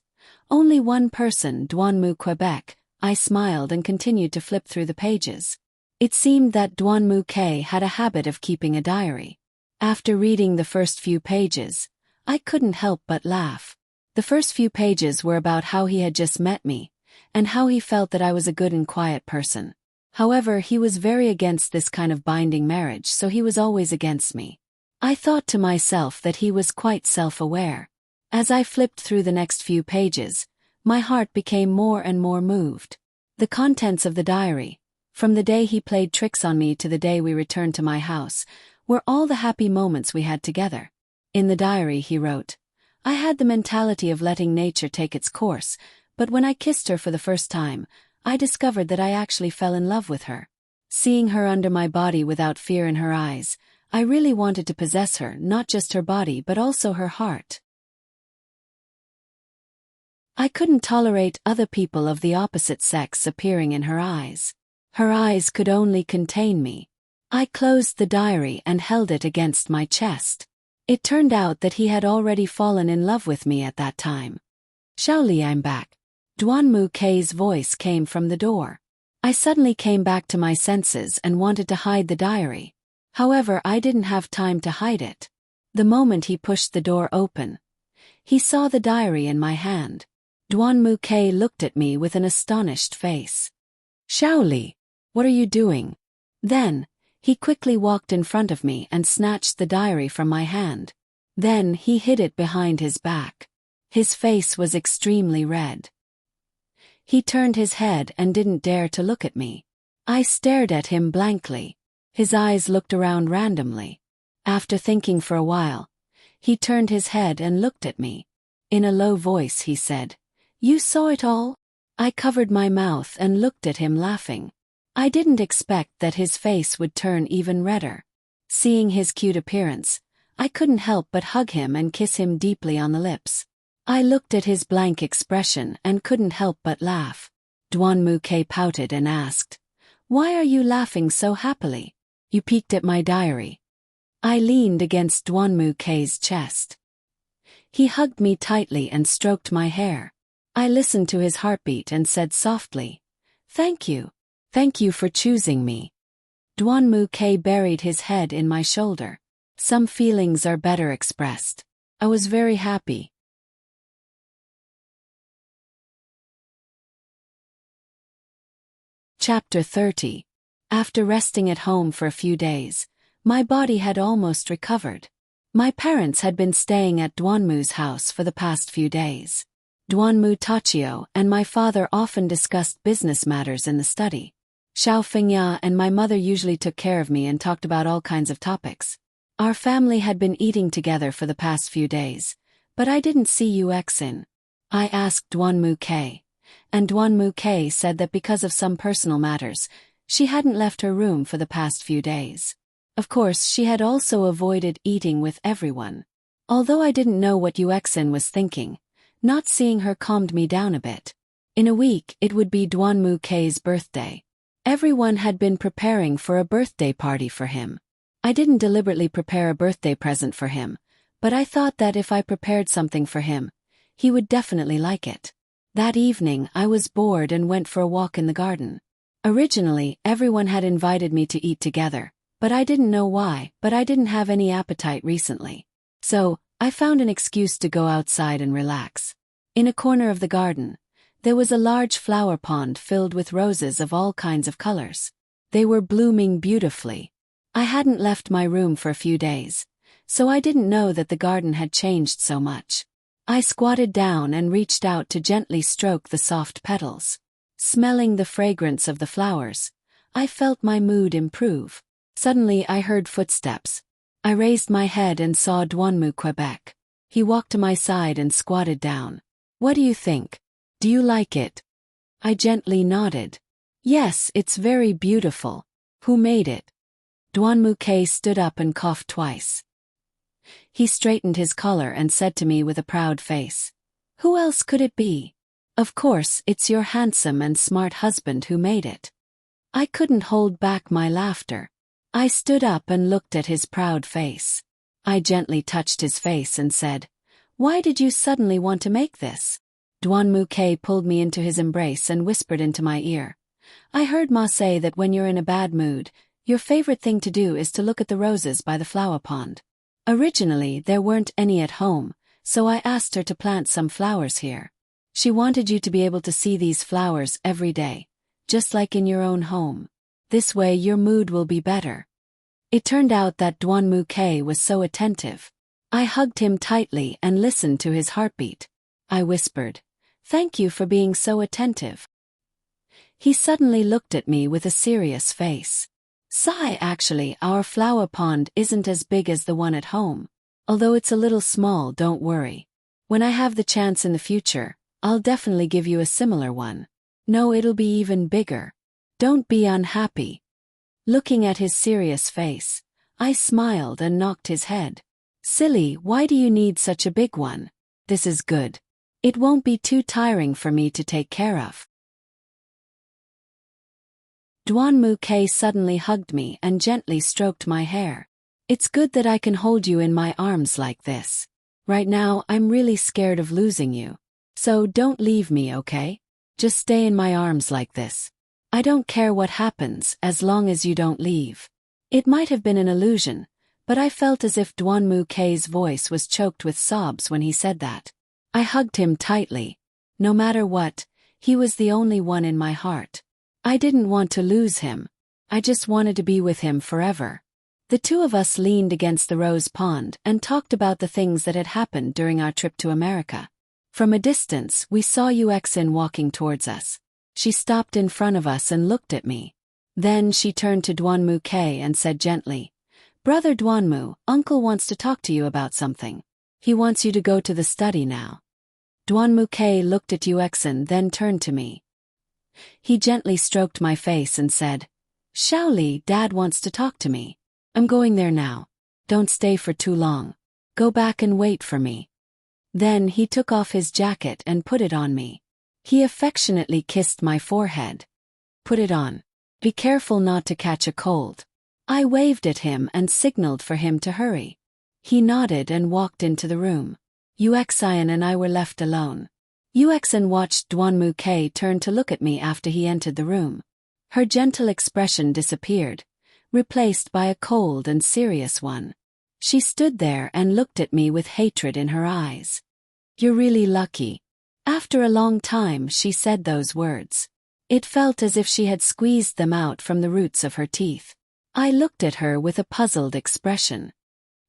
Only one person, Duanmu, Quebec. I smiled and continued to flip through the pages. It seemed that Duanmu K had a habit of keeping a diary. After reading the first few pages, I couldn't help but laugh. The first few pages were about how he had just met me, and how he felt that I was a good and quiet person. However, he was very against this kind of binding marriage, so he was always against me. I thought to myself that he was quite self-aware. As I flipped through the next few pages, my heart became more and more moved. The contents of the diary, from the day he played tricks on me to the day we returned to my house, were all the happy moments we had together. In the diary he wrote, I had the mentality of letting nature take its course, but when I kissed her for the first time, I discovered that I actually fell in love with her. Seeing her under my body without fear in her eyes, I really wanted to possess her, not just her body but also her heart. I couldn't tolerate other people of the opposite sex appearing in her eyes. Her eyes could only contain me. I closed the diary and held it against my chest. It turned out that he had already fallen in love with me at that time. Shaoli, I'm back. Duanmu K's voice came from the door. I suddenly came back to my senses and wanted to hide the diary. However, I didn't have time to hide it. The moment he pushed the door open, he saw the diary in my hand. Duanmu K looked at me with an astonished face. Shaoli, what are you doing? Then, he quickly walked in front of me and snatched the diary from my hand. Then he hid it behind his back. His face was extremely red. He turned his head and didn't dare to look at me. I stared at him blankly. His eyes looked around randomly. After thinking for a while, he turned his head and looked at me. In a low voice he said, You saw it all? I covered my mouth and looked at him laughing. I didn't expect that his face would turn even redder. Seeing his cute appearance, I couldn't help but hug him and kiss him deeply on the lips. I looked at his blank expression and couldn't help but laugh. Duanmu K pouted and asked, Why are you laughing so happily? You peeked at my diary. I leaned against Duanmu K's chest. He hugged me tightly and stroked my hair. I listened to his heartbeat and said softly, Thank you. Thank you for choosing me. Duanmu K buried his head in my shoulder. Some feelings are better expressed. I was very happy. Chapter 30. After resting at home for a few days, my body had almost recovered. My parents had been staying at Duanmu's house for the past few days. Duanmu Tachio and my father often discussed business matters in the study. Xiao Fengya and my mother usually took care of me and talked about all kinds of topics. Our family had been eating together for the past few days, but I didn't see Yuexin. I asked Duanmu K, and Duanmu K said that because of some personal matters, she hadn't left her room for the past few days. Of course, she had also avoided eating with everyone. Although I didn't know what Yuexin was thinking, not seeing her calmed me down a bit. In a week, it would be Duanmu K's birthday. Everyone had been preparing for a birthday party for him. I didn't deliberately prepare a birthday present for him, but I thought that if I prepared something for him, he would definitely like it. That evening, I was bored and went for a walk in the garden. Originally, everyone had invited me to eat together, but I didn't know why, but I didn't have any appetite recently. So, I found an excuse to go outside and relax. In a corner of the garden, there was a large flower pond filled with roses of all kinds of colors. They were blooming beautifully. I hadn't left my room for a few days, so I didn't know that the garden had changed so much. I squatted down and reached out to gently stroke the soft petals. Smelling the fragrance of the flowers, I felt my mood improve. Suddenly I heard footsteps. I raised my head and saw Duanmu Quebec. He walked to my side and squatted down. "What do you think? Do you like it?" I gently nodded. "Yes, it's very beautiful. Who made it?" Duanmu K stood up and coughed twice. He straightened his collar and said to me with a proud face, "Who else could it be? Of course, it's your handsome and smart husband who made it." I couldn't hold back my laughter. I stood up and looked at his proud face. I gently touched his face and said, "Why did you suddenly want to make this?" Duanmu K pulled me into his embrace and whispered into my ear, "I heard Ma say that when you're in a bad mood, your favorite thing to do is to look at the roses by the flower pond. Originally, there weren't any at home, so I asked her to plant some flowers here. She wanted you to be able to see these flowers every day, just like in your own home. This way your mood will be better." It turned out that Duanmu K was so attentive. I hugged him tightly and listened to his heartbeat. I whispered, "Thank you for being so attentive." He suddenly looked at me with a serious face. "Sigh, actually, our flower pond isn't as big as the one at home. Although it's a little small, don't worry. When I have the chance in the future, I'll definitely give you a similar one. No, it'll be even bigger. Don't be unhappy." Looking at his serious face, I smiled and knocked his head. "Silly, why do you need such a big one? This is good. It won't be too tiring for me to take care of." Duanmu K suddenly hugged me and gently stroked my hair. "It's good that I can hold you in my arms like this. Right now, I'm really scared of losing you. So don't leave me, okay? Just stay in my arms like this. I don't care what happens as long as you don't leave." It might have been an illusion, but I felt as if Duanmu K's voice was choked with sobs when he said that. I hugged him tightly. No matter what, he was the only one in my heart. I didn't want to lose him. I just wanted to be with him forever. The two of us leaned against the rose pond and talked about the things that had happened during our trip to America. From a distance, we saw Yuexin walking towards us. She stopped in front of us and looked at me. Then she turned to Duanmu K and said gently, "Brother Duanmu, Uncle wants to talk to you about something. He wants you to go to the study now." Duanmu K looked at Yuexin, then turned to me. He gently stroked my face and said, "Shaoli, Dad wants to talk to me. I'm going there now. Don't stay for too long. Go back and wait for me." Then he took off his jacket and put it on me. He affectionately kissed my forehead. "Put it on. Be careful not to catch a cold." I waved at him and signaled for him to hurry. He nodded and walked into the room. Yuexin and I were left alone. Yuexin watched Duanmu K turn to look at me after he entered the room. Her gentle expression disappeared, replaced by a cold and serious one. She stood there and looked at me with hatred in her eyes. "You're really lucky." After a long time she said those words. It felt as if she had squeezed them out from the roots of her teeth. I looked at her with a puzzled expression.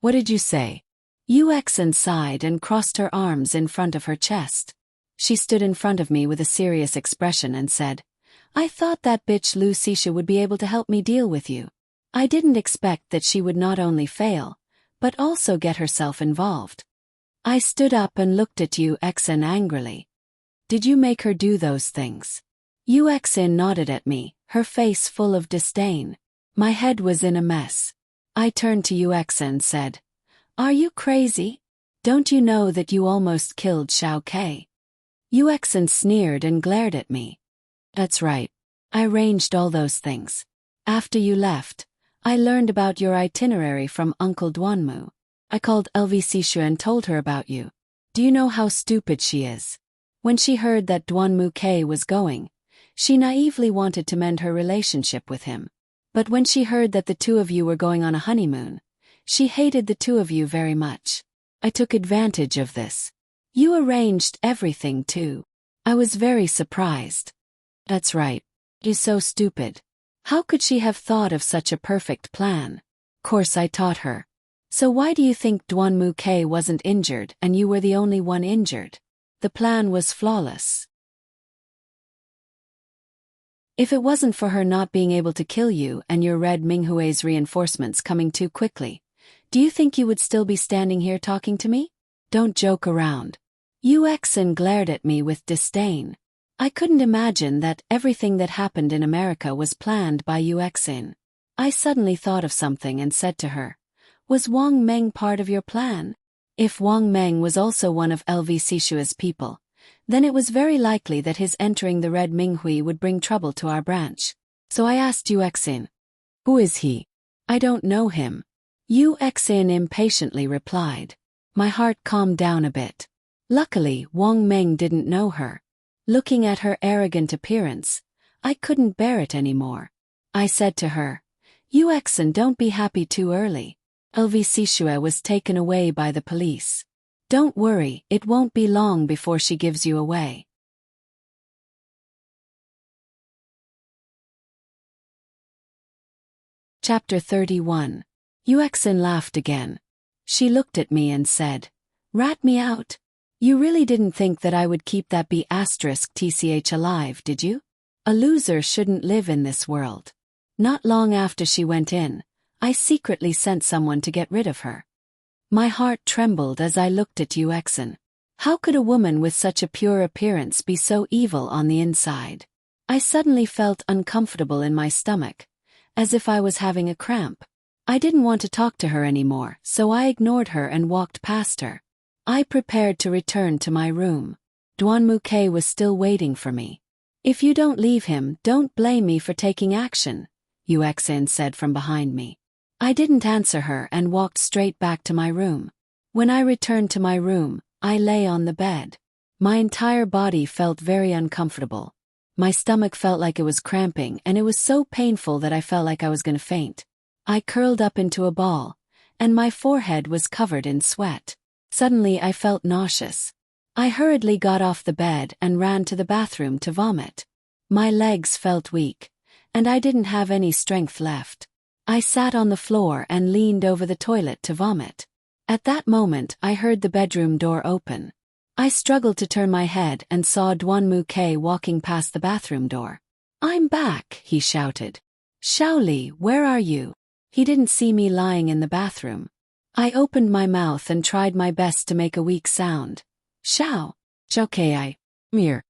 What did you say? Yuexin sighed and crossed her arms in front of her chest. She stood in front of me with a serious expression and said, I thought that bitch Lucia would be able to help me deal with you. I didn't expect that she would not only fail, but also get herself involved. I stood up and looked at Yuexin angrily. Did you make her do those things? Yuexin nodded at me, her face full of disdain. My head was in a mess. I turned to Yuexin and said, Are you crazy? Don't you know that you almost killed Xiao Kei? Yuexin sneered and glared at me. That's right. I arranged all those things. After you left, I learned about your itinerary from Uncle Duanmu. I called LVC and told her about you. Do you know how stupid she is? When she heard that Duanmu Kei was going, she naively wanted to mend her relationship with him. But when she heard that the two of you were going on a honeymoon, she hated the two of you very much. I took advantage of this. You arranged everything too. I was very surprised. That's right. She's so stupid. How could she have thought of such a perfect plan? Course I taught her. So why do you think Duanmu Kei wasn't injured and you were the only one injured? The plan was flawless. If it wasn't for her not being able to kill you and your Red Minghue's reinforcements coming too quickly, do you think you would still be standing here talking to me? Don't joke around. Yuexin glared at me with disdain. I couldn't imagine that everything that happened in America was planned by Yuexin. I suddenly thought of something and said to her, Was Wang Meng part of your plan? If Wang Meng was also one of LV Sishua's people, then it was very likely that his entering the Red Minghui would bring trouble to our branch. So I asked Yuexin, Who is he? I don't know him. Yuexin impatiently replied. My heart calmed down a bit. Luckily, Wang Meng didn't know her. Looking at her arrogant appearance, I couldn't bear it anymore. I said to her, Yuexin, don't be happy too early. LV Sishua was taken away by the police. Don't worry, it won't be long before she gives you away. Chapter 31. Yuexin laughed again. She looked at me and said, Rat me out. You really didn't think that I would keep that B*TCH alive, did you? A loser shouldn't live in this world. Not long after she went in, I secretly sent someone to get rid of her. My heart trembled as I looked at Yuexin. How could a woman with such a pure appearance be so evil on the inside? I suddenly felt uncomfortable in my stomach, as if I was having a cramp. I didn't want to talk to her anymore, so I ignored her and walked past her. I prepared to return to my room. Duanmu Kei was still waiting for me. If you don't leave him, don't blame me for taking action, Yuexin said from behind me. I didn't answer her and walked straight back to my room. When I returned to my room, I lay on the bed. My entire body felt very uncomfortable. My stomach felt like it was cramping and it was so painful that I felt like I was going to faint. I curled up into a ball, and my forehead was covered in sweat. Suddenly I felt nauseous. I hurriedly got off the bed and ran to the bathroom to vomit. My legs felt weak, and I didn't have any strength left. I sat on the floor and leaned over the toilet to vomit. At that moment I heard the bedroom door open. I struggled to turn my head and saw Duanmu Kei walking past the bathroom door. I'm back, he shouted. Shaoli, where are you? He didn't see me lying in the bathroom. I opened my mouth and tried my best to make a weak sound. Xiao, Kei, Mir.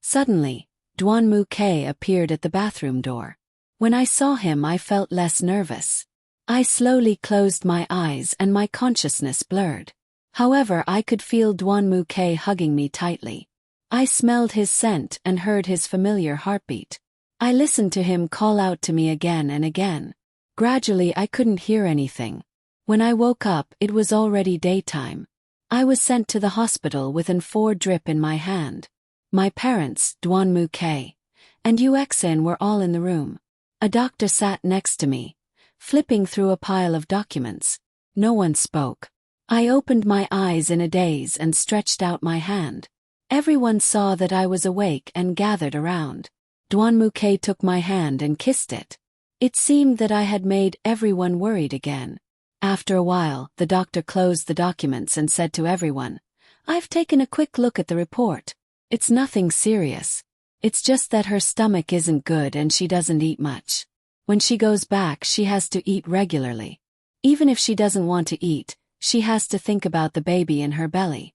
Suddenly, Duanmu Kei appeared at the bathroom door. When I saw him I felt less nervous. I slowly closed my eyes and my consciousness blurred. However, I could feel Duanmu Kei hugging me tightly. I smelled his scent and heard his familiar heartbeat. I listened to him call out to me again and again. Gradually I couldn't hear anything. When I woke up, it was already daytime. I was sent to the hospital with an 4 drip in my hand. My parents, Duanmu Kei, and Yuexin were all in the room. A doctor sat next to me, flipping through a pile of documents. No one spoke. I opened my eyes in a daze and stretched out my hand. Everyone saw that I was awake and gathered around. Duanmuke took my hand and kissed it. It seemed that I had made everyone worried again. After a while, the doctor closed the documents and said to everyone, "I've taken a quick look at the report. It's nothing serious. It's just that her stomach isn't good and she doesn't eat much. When she goes back, she has to eat regularly. Even if she doesn't want to eat, she has to think about the baby in her belly."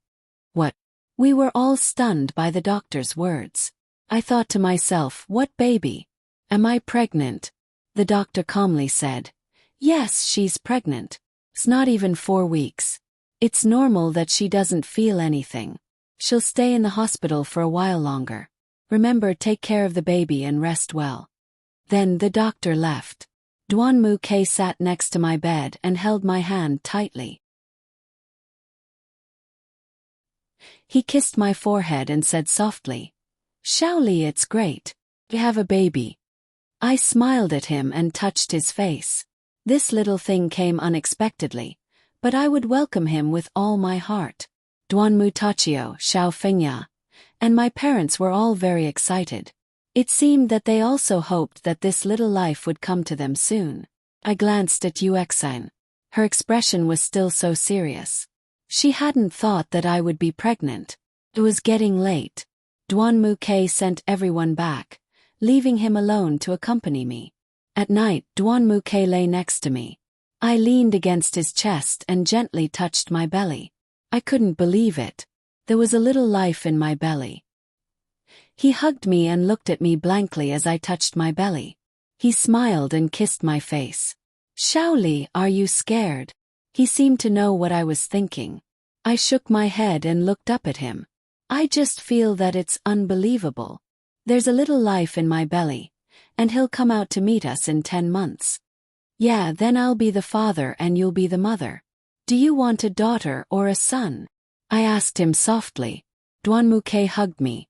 What? We were all stunned by the doctor's words. I thought to myself, what baby? Am I pregnant? The doctor calmly said, "Yes, she's pregnant. It's not even 4 weeks. It's normal that she doesn't feel anything. She'll stay in the hospital for a while longer. Remember, take care of the baby and rest well." Then the doctor left. Duanmuke sat next to my bed and held my hand tightly. He kissed my forehead and said softly, "Shaoli, it's great. You have a baby." I smiled at him and touched his face. This little thing came unexpectedly, but I would welcome him with all my heart. Duanmu Tachio, Xiao Fengya, and my parents were all very excited. It seemed that they also hoped that this little life would come to them soon. I glanced at Yuexin. Her expression was still so serious. She hadn't thought that I would be pregnant. It was getting late. Duanmuke sent everyone back, leaving him alone to accompany me. At night, Duanmuke lay next to me. I leaned against his chest and gently touched my belly. I couldn't believe it. There was a little life in my belly. He hugged me and looked at me blankly as I touched my belly. He smiled and kissed my face. "Shaoli, are you scared?" He seemed to know what I was thinking. I shook my head and looked up at him. "I just feel that it's unbelievable. There's a little life in my belly, and he'll come out to meet us in 10 months. Yeah, then I'll be the father and you'll be the mother. Do you want a daughter or a son?" I asked him softly. Duanmuke hugged me.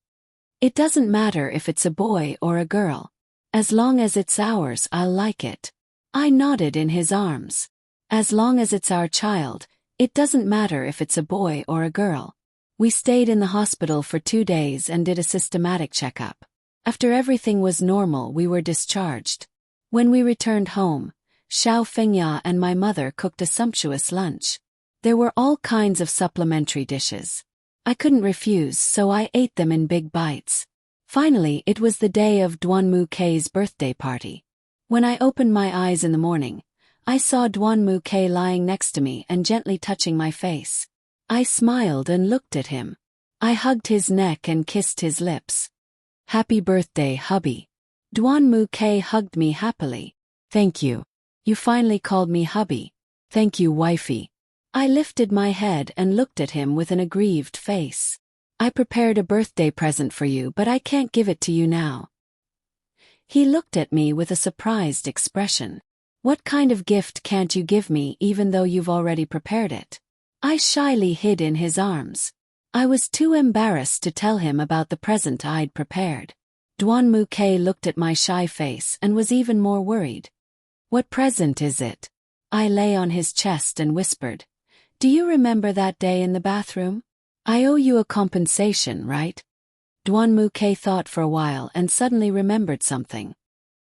"It doesn't matter if it's a boy or a girl. As long as it's ours, I'll like it." I nodded in his arms. "As long as it's our child, it doesn't matter if it's a boy or a girl." We stayed in the hospital for 2 days and did a systematic checkup. After everything was normal, we were discharged. When we returned home, Xiao Fengya and my mother cooked a sumptuous lunch. There were all kinds of supplementary dishes. I couldn't refuse, so I ate them in big bites. Finally, it was the day of Duanmuke's birthday party. When I opened my eyes in the morning, I saw Duanmuke lying next to me and gently touching my face. I smiled and looked at him. I hugged his neck and kissed his lips. "Happy birthday, hubby." Duanmuke hugged me happily. "Thank you. You finally called me hubby." "Thank you, wifey." I lifted my head and looked at him with an aggrieved face. "I prepared a birthday present for you, but I can't give it to you now." He looked at me with a surprised expression. "What kind of gift can't you give me even though you've already prepared it?" I shyly hid in his arms. I was too embarrassed to tell him about the present I'd prepared. Duanmuke looked at my shy face and was even more worried. "What present is it?" I lay on his chest and whispered, "Do you remember that day in the bathroom? I owe you a compensation, right?" Duanmuke thought for a while and suddenly remembered something.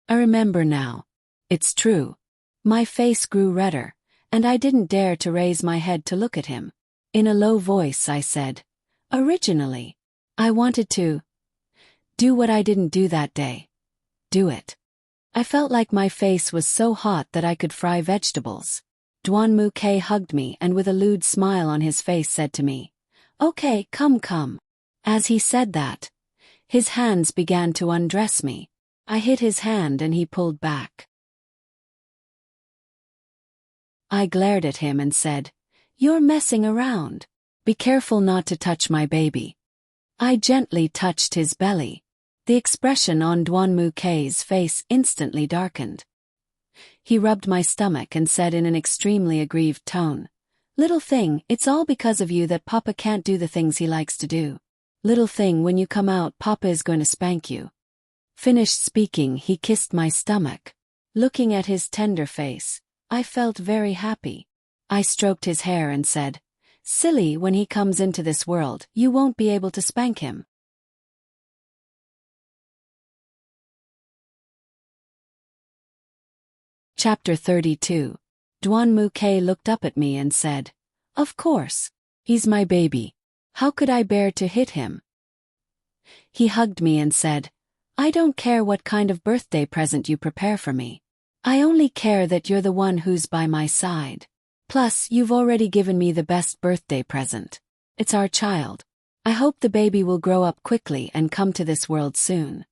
"I remember now. It's true." My face grew redder, and I didn't dare to raise my head to look at him. In a low voice I said, "Originally, I wanted to do what I didn't do that day. Do it." I felt like my face was so hot that I could fry vegetables. Duanmuke hugged me and with a lewd smile on his face said to me, "Okay, come." As he said that, his hands began to undress me. I hit his hand and he pulled back. I glared at him and said, "You're messing around. Be careful not to touch my baby." I gently touched his belly. The expression on Duanmuke's face instantly darkened. He rubbed my stomach and said in an extremely aggrieved tone, "Little thing, it's all because of you that Papa can't do the things he likes to do. Little thing, when you come out, Papa is going to spank you." Finished speaking, he kissed my stomach. Looking at his tender face, I felt very happy. I stroked his hair and said, "Silly, when he comes into this world, you won't be able to spank him." Chapter 32. Duan Muke looked up at me and said, "Of course. He's my baby. How could I bear to hit him?" He hugged me and said, "I don't care what kind of birthday present you prepare for me. I only care that you're the one who's by my side. Plus, you've already given me the best birthday present. It's our child. I hope the baby will grow up quickly and come to this world soon."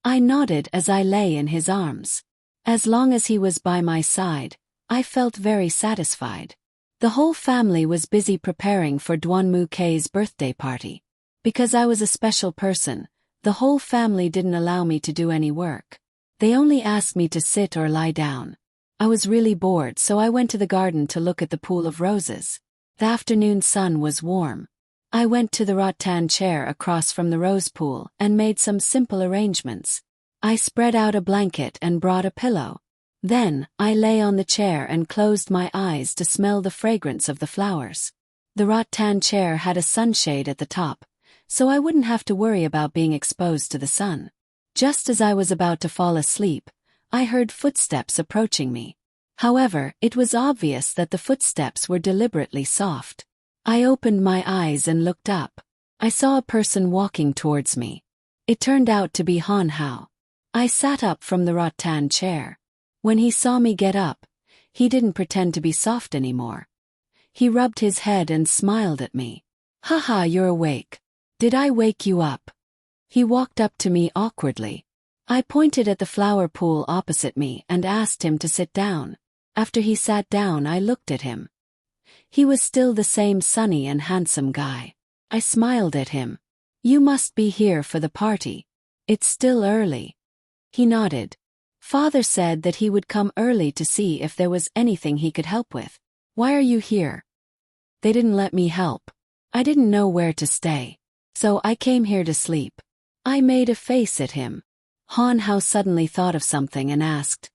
I nodded as I lay in his arms. As long as he was by my side, I felt very satisfied. The whole family was busy preparing for Duan Muke's birthday party. Because I was a special person, the whole family didn't allow me to do any work. They only asked me to sit or lie down. I was really bored, so I went to the garden to look at the pool of roses. The afternoon sun was warm. I went to the rattan chair across from the rose pool and made some simple arrangements. I spread out a blanket and brought a pillow. Then, I lay on the chair and closed my eyes to smell the fragrance of the flowers. The rattan chair had a sunshade at the top, so I wouldn't have to worry about being exposed to the sun. Just as I was about to fall asleep, I heard footsteps approaching me. However, it was obvious that the footsteps were deliberately soft. I opened my eyes and looked up. I saw a person walking towards me. It turned out to be Han Hao. I sat up from the rattan chair. When he saw me get up, he didn't pretend to be soft anymore. He rubbed his head and smiled at me. "Haha, you're awake. Did I wake you up?" He walked up to me awkwardly. I pointed at the flower pool opposite me and asked him to sit down. After he sat down, I looked at him. He was still the same sunny and handsome guy. I smiled at him. "You must be here for the party. It's still early." He nodded. "Father said that he would come early to see if there was anything he could help with. Why are you here?" "They didn't let me help. I didn't know where to stay. So I came here to sleep." I made a face at him. Han Hao suddenly thought of something and asked,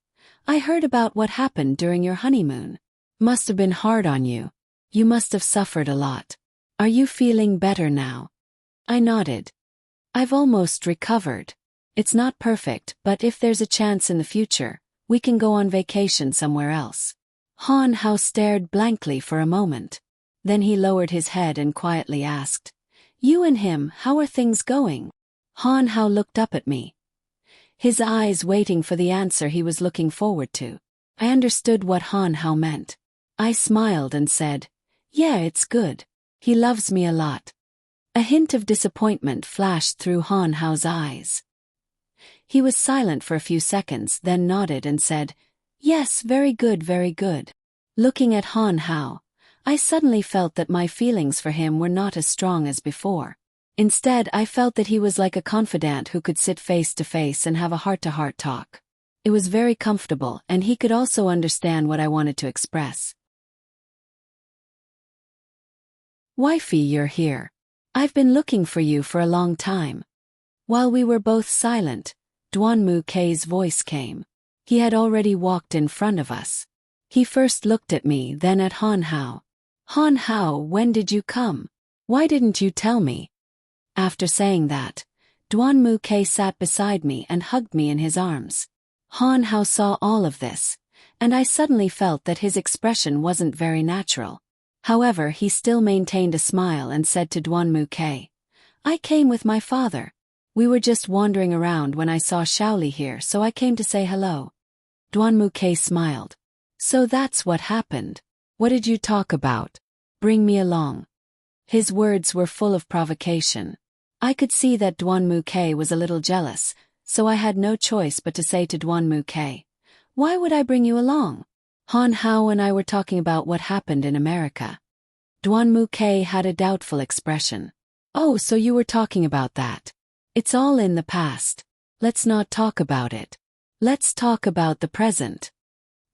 "I heard about what happened during your honeymoon. Must have been hard on you. You must have suffered a lot. Are you feeling better now?" I nodded. "I've almost recovered. It's not perfect, but if there's a chance in the future, we can go on vacation somewhere else." Han Hao stared blankly for a moment. Then he lowered his head and quietly asked, "You and him, how are things going?" Han Hao looked up at me, his eyes waiting for the answer he was looking forward to. I understood what Han Hao meant. I smiled and said, "Yeah, it's good. He loves me a lot." A hint of disappointment flashed through Han Hao's eyes. He was silent for a few seconds, then nodded and said, "Yes, very good, very good." Looking at Han Hao, I suddenly felt that my feelings for him were not as strong as before. Instead, I felt that he was like a confidant who could sit face to face and have a heart-to-heart talk. It was very comfortable, and he could also understand what I wanted to express. "Wifey, you're here. I've been looking for you for a long time." While we were both silent, Duan Muke's voice came. He had already walked in front of us. He first looked at me, then at Han Hao. "Han Hao, when did you come? Why didn't you tell me?" After saying that, Duan Muke sat beside me and hugged me in his arms. Han Hao saw all of this, and I suddenly felt that his expression wasn't very natural. However, he still maintained a smile and said to Duan Muke, "I came with my father. We were just wandering around when I saw Shaoli here, so I came to say hello." Duan Muke smiled. "So that's what happened. What did you talk about? Bring me along." His words were full of provocation. I could see that Duan Muke was a little jealous, so I had no choice but to say to Duan Muke, "Why would I bring you along? Han Hao and I were talking about what happened in America." Duan Muke had a doubtful expression. "Oh, so you were talking about that. It's all in the past. Let's not talk about it. Let's talk about the present."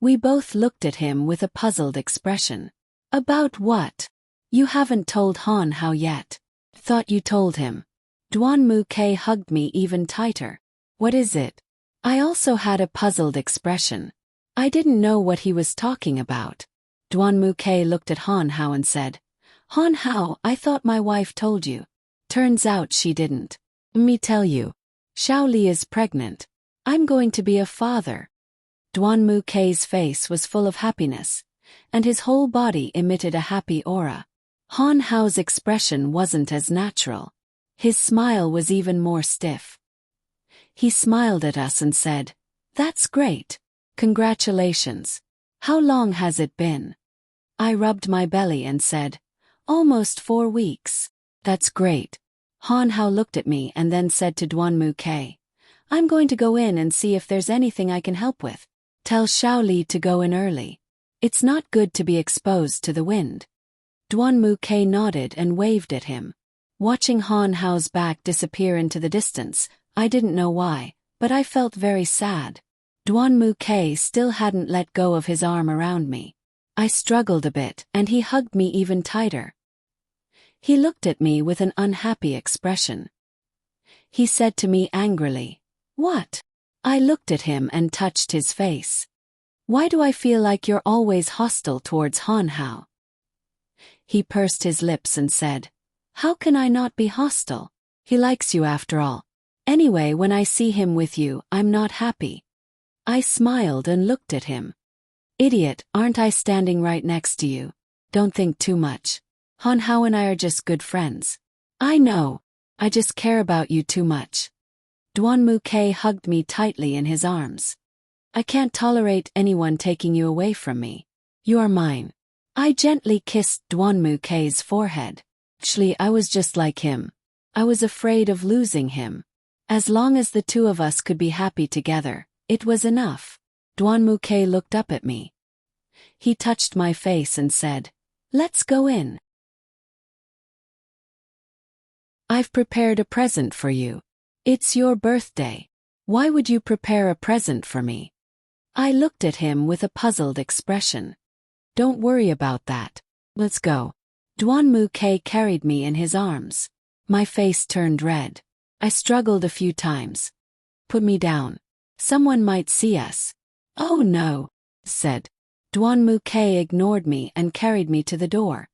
We both looked at him with a puzzled expression. "About what? You haven't told Han Hao yet." "Thought you told him." Duan Muke hugged me even tighter. "What is it?" I also had a puzzled expression. I didn't know what he was talking about. Duan Muke looked at Han Hao and said, "Han Hao, I thought my wife told you. Turns out she didn't. Me tell you. Shaoli is pregnant. I'm going to be a father." Duan Mukei's face was full of happiness, and his whole body emitted a happy aura. Han Hao's expression wasn't as natural. His smile was even more stiff. He smiled at us and said, "That's great. Congratulations. How long has it been?" I rubbed my belly and said, "Almost 4 weeks. That's great." Han Hao looked at me and then said to Duan Mukei, "I'm going to go in and see if there's anything I can help with. Tell Xiaoli to go in early. It's not good to be exposed to the wind." Duan Mukei nodded and waved at him. Watching Han Hao's back disappear into the distance, I didn't know why, but I felt very sad. Duan Mukei still hadn't let go of his arm around me. I struggled a bit, and he hugged me even tighter. He looked at me with an unhappy expression. He said to me angrily, "What?" I looked at him and touched his face. "Why do I feel like you're always hostile towards Han Hao?" He pursed his lips and said, "How can I not be hostile? He likes you after all. Anyway, when I see him with you, I'm not happy." I smiled and looked at him. "Idiot, aren't I standing right next to you? Don't think too much. Han Hao and I are just good friends." "I know. I just care about you too much." Duan Mukei hugged me tightly in his arms. "I can't tolerate anyone taking you away from me. You are mine." I gently kissed Duan Mukei's forehead. Actually, I was just like him. I was afraid of losing him. As long as the two of us could be happy together, it was enough. Duan Mukei looked up at me. He touched my face and said, "Let's go in. I've prepared a present for you. It's your birthday. Why would you prepare a present for me?" I looked at him with a puzzled expression. "Don't worry about that. Let's go." Duan Mukei carried me in his arms. My face turned red. I struggled a few times. "Put me down. Someone might see us." "Oh no," said. Duan Mukei ignored me and carried me to the door.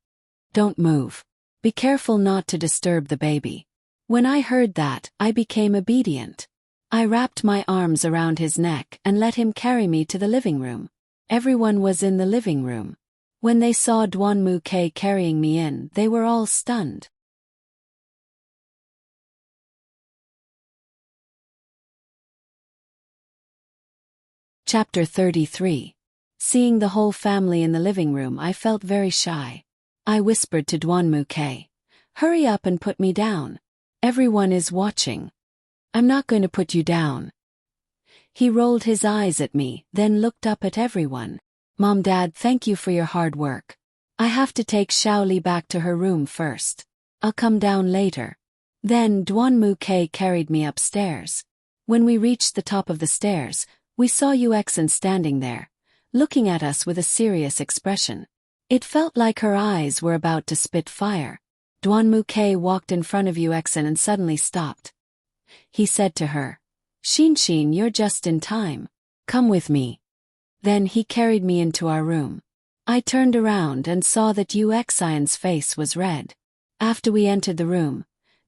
"Don't move. Be careful not to disturb the baby." When I heard that, I became obedient. I wrapped my arms around his neck and let him carry me to the living room. Everyone was in the living room. When they saw Duan Mukei carrying me in, they were all stunned. Chapter 33. Seeing the whole family in the living room, I felt very shy. I whispered to Duan Mukei, "Hurry up and put me down. Everyone is watching." "I'm not going to put you down." He rolled his eyes at me, then looked up at everyone. "Mom, Dad, thank you for your hard work. I have to take Xiaoli back to her room first. I'll come down later." Then Duan Mukei carried me upstairs. When we reached the top of the stairs, we saw Yuexin standing there, looking at us with a serious expression. It felt like her eyes were about to spit fire. Duan Mukei walked in front of Yuexin and suddenly stopped. He said to her, "Xin, you're just in time. Come with me." Then he carried me into our room. I turned around and saw that Yuexin's face was red. After we entered the room,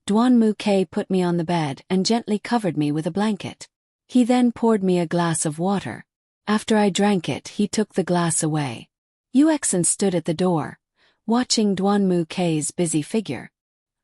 Duan Mukei put me on the bed and gently covered me with a blanket. He then poured me a glass of water. After I drank it, he took the glass away. Yuexin stood at the door, watching Duan Mukei's busy figure.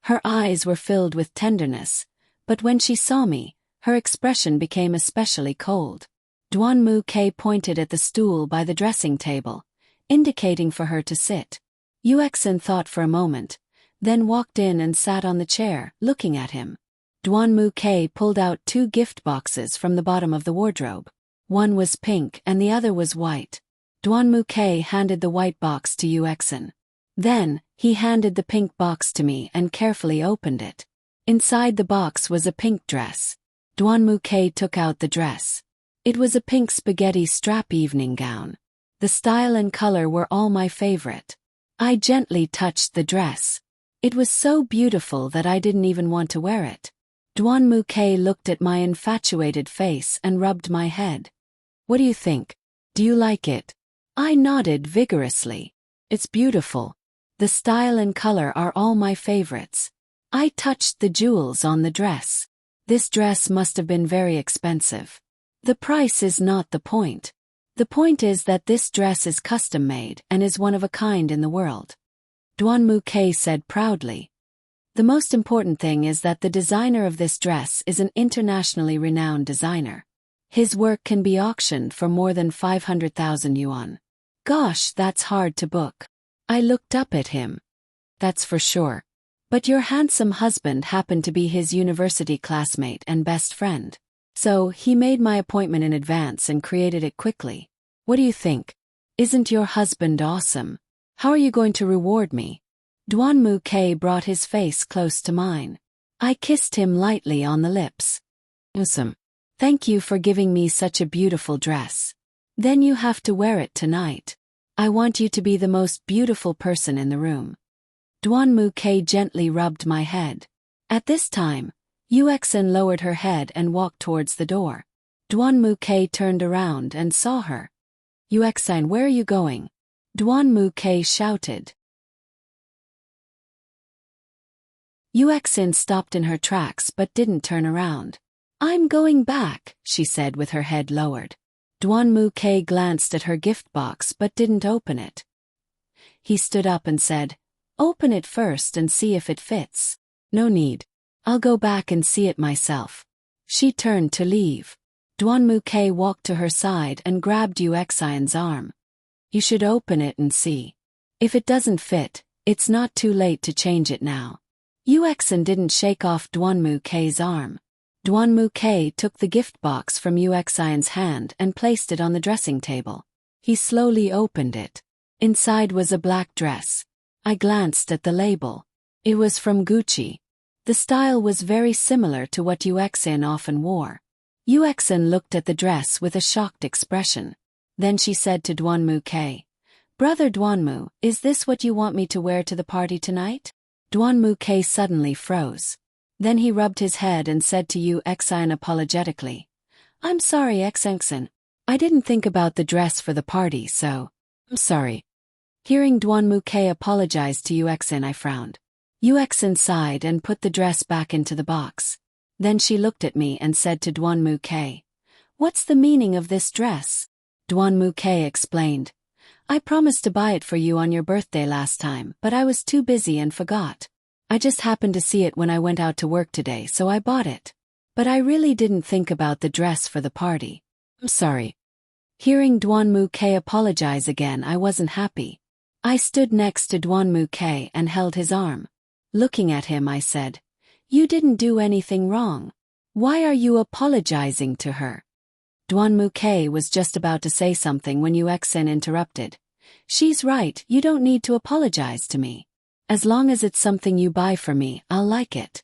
Her eyes were filled with tenderness, but when she saw me, her expression became especially cold. Duan Mukei pointed at the stool by the dressing table, indicating for her to sit. Yuexin thought for a moment, then walked in and sat on the chair, looking at him. Duan Mukei pulled out 2 gift boxes from the bottom of the wardrobe. One was pink and the other was white. Duan Mukei handed the white box to Yuexin. Then, he handed the pink box to me and carefully opened it. Inside the box was a pink dress. Duan Mukei took out the dress. It was a pink spaghetti strap evening gown. The style and color were all my favorite. I gently touched the dress. It was so beautiful that I didn't even want to wear it. Duan Mukei looked at my infatuated face and rubbed my head. "What do you think? Do you like it?" I nodded vigorously. "It's beautiful. The style and color are all my favorites." I touched the jewels on the dress. This dress must have been very expensive. The price is not the point. The point is that this dress is custom-made and is one of a kind in the world. Duanmu-K said proudly. The most important thing is that the designer of this dress is an internationally renowned designer. His work can be auctioned for more than 500,000 yuan. Gosh, that's hard to book. I looked up at him. That's for sure. But your handsome husband happened to be his university classmate and best friend. So, he made my appointment in advance and created it quickly. What do you think? Isn't your husband awesome? How are you going to reward me? Duanmu-K brought his face close to mine. I kissed him lightly on the lips. Awesome. Thank you for giving me such a beautiful dress. Then you have to wear it tonight. I want you to be the most beautiful person in the room. Duanmu-K gently rubbed my head. At this time, Yuexin lowered her head and walked towards the door. Duanmu-K turned around and saw her. Yuexin, where are you going? Duanmu-K shouted. Yuexin stopped in her tracks but didn't turn around. I'm going back, she said with her head lowered. Duanmu-K glanced at her gift box but didn't open it. He stood up and said, Open it first and see if it fits. No need. I'll go back and see it myself. She turned to leave. Duanmu-K walked to her side and grabbed Yuexin's arm. You should open it and see. If it doesn't fit, it's not too late to change it now. Yuexin didn't shake off Duanmu-K's arm. Duanmu-K took the gift box from Yuexin's hand and placed it on the dressing table. He slowly opened it. Inside was a black dress. I glanced at the label. It was from Gucci. The style was very similar to what Yuexin often wore. Yuexin looked at the dress with a shocked expression. Then she said to Duanmu-K, Brother Duanmu, is this what you want me to wear to the party tonight? Duanmu-K suddenly froze. Then he rubbed his head and said to Yuexin apologetically, I'm sorry, Yuexin. I didn't think about the dress for the party, so I'm sorry. Hearing Duanmu-K apologize to Yuexin, I frowned. Yuexin sighed and put the dress back into the box. Then she looked at me and said to Duanmu-K, What's the meaning of this dress? Duanmu-K explained, I promised to buy it for you on your birthday last time, but I was too busy and forgot. I just happened to see it when I went out to work today, so I bought it. But I really didn't think about the dress for the party. I'm sorry. Hearing Duanmu-K apologize again, I wasn't happy. I stood next to Duanmu-K and held his arm. Looking at him, I said, You didn't do anything wrong. Why are you apologizing to her? Duanmu-K was just about to say something when Yuexin interrupted. She's right, you don't need to apologize to me. As long as it's something you buy for me, I'll like it.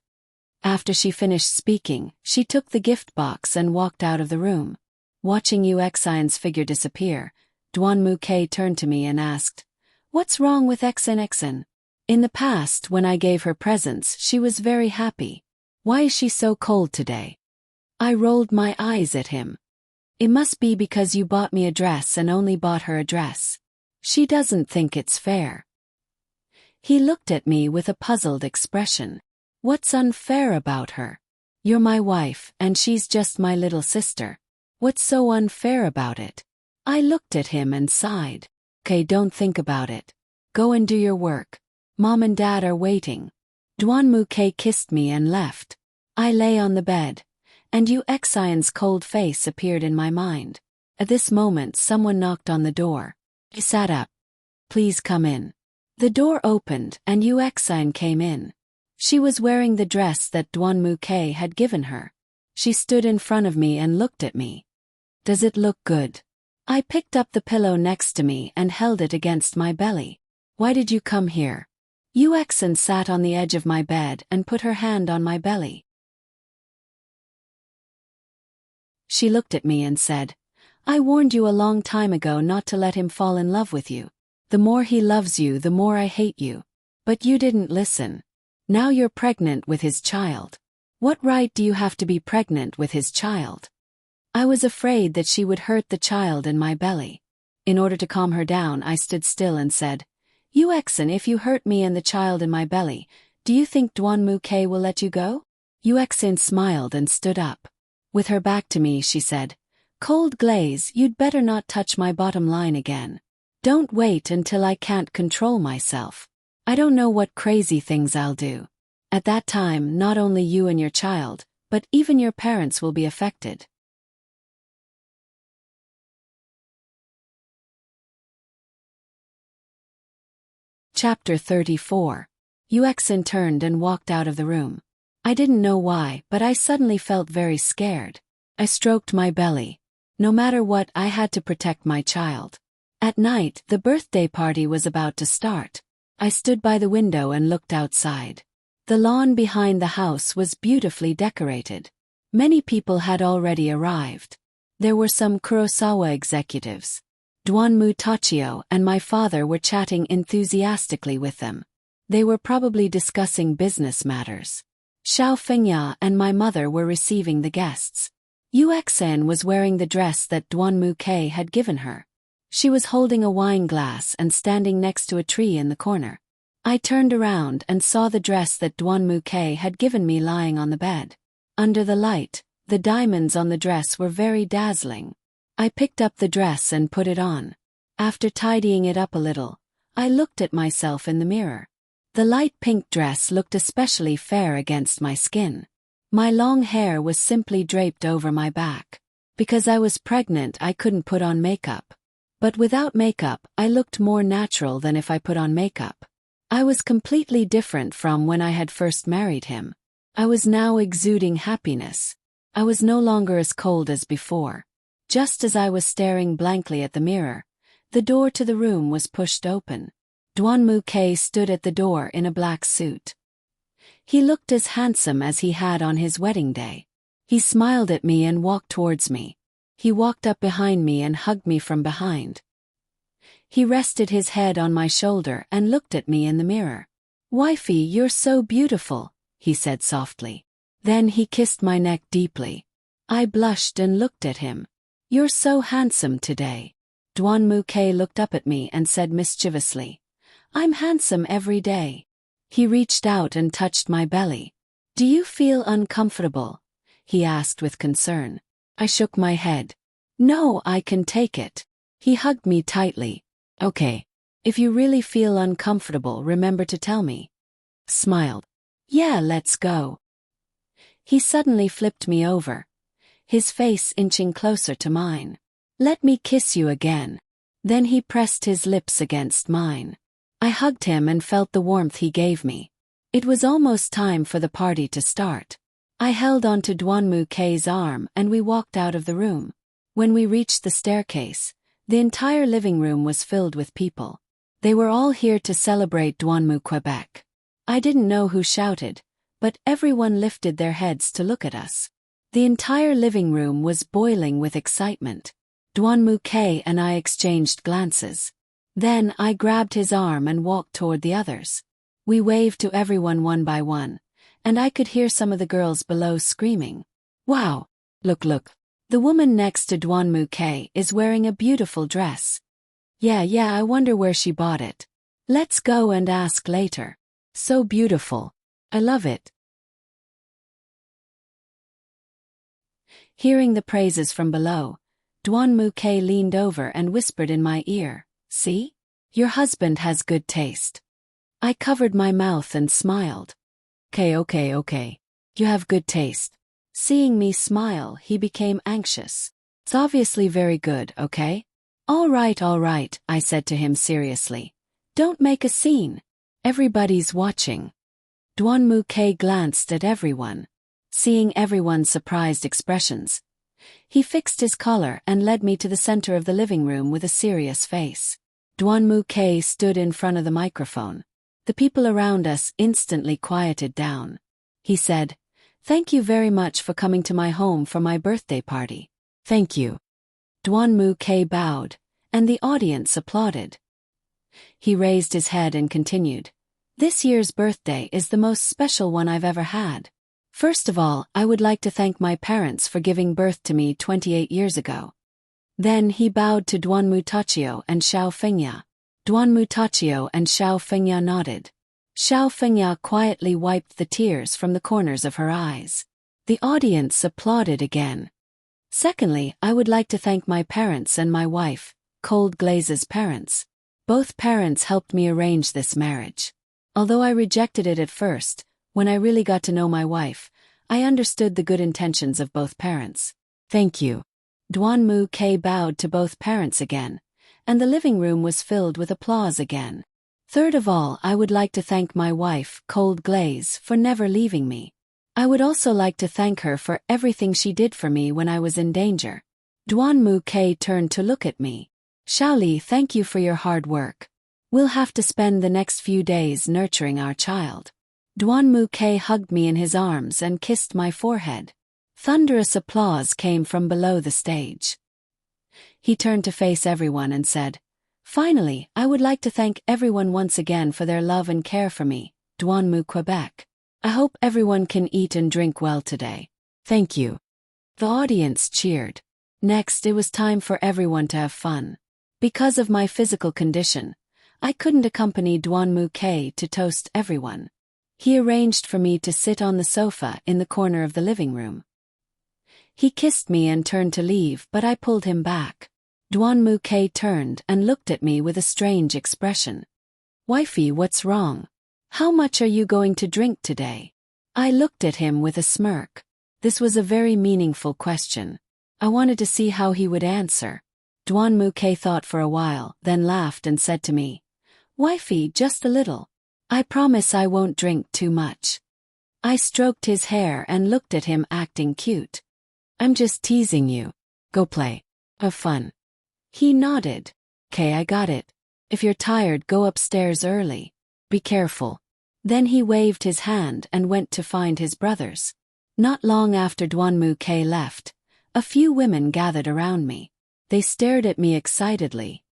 After she finished speaking, she took the gift box and walked out of the room. Watching Yuexin's figure disappear, Duanmu-K turned to me and asked, What's wrong with Yuexin? In the past, when I gave her presents, she was very happy. Why is she so cold today? I rolled my eyes at him. It must be because you bought me a dress and only bought her a dress. She doesn't think it's fair. He looked at me with a puzzled expression. What's unfair about her? You're my wife, and she's just my little sister. What's so unfair about it? I looked at him and sighed. Okay, don't think about it. Go and do your work. Mom and Dad are waiting. Duanmu-K kissed me and left. I lay on the bed, and Yuexin's cold face appeared in my mind. At this moment, someone knocked on the door. I sat up. Please come in. The door opened, and Yuexin came in. She was wearing the dress that Duanmu-K had given her. She stood in front of me and looked at me. Does it look good? I picked up the pillow next to me and held it against my belly. Why did you come here? Yuexin sat on the edge of my bed and put her hand on my belly. She looked at me and said, I warned you a long time ago not to let him fall in love with you. The more he loves you, the more I hate you. But you didn't listen. Now you're pregnant with his child. What right do you have to be pregnant with his child? I was afraid that she would hurt the child in my belly. In order to calm her down, I stood still and said, Yuexin, if you hurt me and the child in my belly, do you think Duanmu-K will let you go? Yuexin smiled and stood up. With her back to me, she said, Cold glaze, you'd better not touch my bottom line again. Don't wait until I can't control myself. I don't know what crazy things I'll do. At that time, not only you and your child, but even your parents will be affected. Chapter 34. Yuexin turned and walked out of the room. I didn't know why, but I suddenly felt very scared. I stroked my belly. No matter what, I had to protect my child. At night, the birthday party was about to start. I stood by the window and looked outside. The lawn behind the house was beautifully decorated. Many people had already arrived. There were some Kurosawa executives. Duanmu Tachio and my father were chatting enthusiastically with them. They were probably discussing business matters. Xiao Fengya and my mother were receiving the guests. Yuexin was wearing the dress that Duanmu Ke had given her. She was holding a wine glass and standing next to a tree in the corner. I turned around and saw the dress that Duanmu Ke had given me lying on the bed. Under the light, the diamonds on the dress were very dazzling. I picked up the dress and put it on. After tidying it up a little, I looked at myself in the mirror. The light pink dress looked especially fair against my skin. My long hair was simply draped over my back. Because I was pregnant, I couldn't put on makeup. But without makeup, I looked more natural than if I put on makeup. I was completely different from when I had first married him. I was now exuding happiness. I was no longer as cold as before. Just as I was staring blankly at the mirror, the door to the room was pushed open. Duanmu Ke stood at the door in a black suit. He looked as handsome as he had on his wedding day. He smiled at me and walked towards me. He walked up behind me and hugged me from behind. He rested his head on my shoulder and looked at me in the mirror. "Wifey, you're so beautiful," he said softly. Then he kissed my neck deeply. I blushed and looked at him. "You're so handsome today." Duanmu Ke looked up at me and said mischievously, "I'm handsome every day." He reached out and touched my belly. "Do you feel uncomfortable?" he asked with concern. I shook my head. "No, I can take it." He hugged me tightly. "Okay. If you really feel uncomfortable, remember to tell me." Smiled. "Yeah, let's go." He suddenly flipped me over, his face inching closer to mine. "Let me kiss you again." Then he pressed his lips against mine. I hugged him and felt the warmth he gave me. It was almost time for the party to start. I held onto Duanmu Ke's arm and we walked out of the room. When we reached the staircase, the entire living room was filled with people. They were all here to celebrate Duanmu Quebec. I didn't know who shouted, but everyone lifted their heads to look at us. The entire living room was boiling with excitement. Duanmu Ke and I exchanged glances. Then I grabbed his arm and walked toward the others. We waved to everyone one by one, and I could hear some of the girls below screaming. "Wow! Look! The woman next to Duanmu Ke is wearing a beautiful dress. Yeah, I wonder where she bought it. Let's go and ask later. So beautiful. I love it." Hearing the praises from below, Duanmu Ke leaned over and whispered in my ear, "See? Your husband has good taste." I covered my mouth and smiled. Okay. You have good taste." Seeing me smile, he became anxious. "It's obviously very good, okay?" All right, I said to him seriously. "Don't make a scene. Everybody's watching." Duanmu Ke glanced at everyone. Seeing everyone's surprised expressions, he fixed his collar and led me to the center of the living room with a serious face. Duanmu Ke stood in front of the microphone. The people around us instantly quieted down. He said, "Thank you very much for coming to my home for my birthday party." "Thank you." Duanmu Ke bowed, and the audience applauded. He raised his head and continued, "This year's birthday is the most special one I've ever had. First of all, I would like to thank my parents for giving birth to me 28 years ago." Then he bowed to Duanmu Tachio and Xiao Fengya. Duanmu Tachio and Xiao Fengya nodded. Xiao Fengya quietly wiped the tears from the corners of her eyes. The audience applauded again. Secondly, I would like to thank my parents and my wife, Cold Glaze's parents. Both parents helped me arrange this marriage. Although I rejected it at first, when I really got to know my wife, I understood the good intentions of both parents. Thank you. Duan Mu Ke bowed to both parents again, and the living room was filled with applause again. Third of all, I would like to thank my wife, Cold Glaze, for never leaving me. I would also like to thank her for everything she did for me when I was in danger. Duan Mu Ke turned to look at me. Shaoli, thank you for your hard work. We'll have to spend the next few days nurturing our child. Duan Mu Ke hugged me in his arms and kissed my forehead. Thunderous applause came from below the stage. He turned to face everyone and said, "Finally, I would like to thank everyone once again for their love and care for me, Duan Mu Quebec. I hope everyone can eat and drink well today. Thank you." The audience cheered. Next, it was time for everyone to have fun. Because of my physical condition, I couldn't accompany Duan Mu Ke to toast everyone. He arranged for me to sit on the sofa in the corner of the living room. He kissed me and turned to leave, but I pulled him back. Duan Mu Ke turned and looked at me with a strange expression. "Wifey, what's wrong? How much are you going to drink today?" I looked at him with a smirk. This was a very meaningful question. I wanted to see how he would answer. Duan Mu Ke thought for a while, then laughed and said to me, "Wifey, just a little. I promise I won't drink too much." I stroked his hair and looked at him acting cute. "I'm just teasing you. Go play. Have fun." He nodded. "Okay, I got it. If you're tired, go upstairs early. Be careful." Then he waved his hand and went to find his brothers. Not long after Duan Mu Ke left, a few women gathered around me. They stared at me excitedly.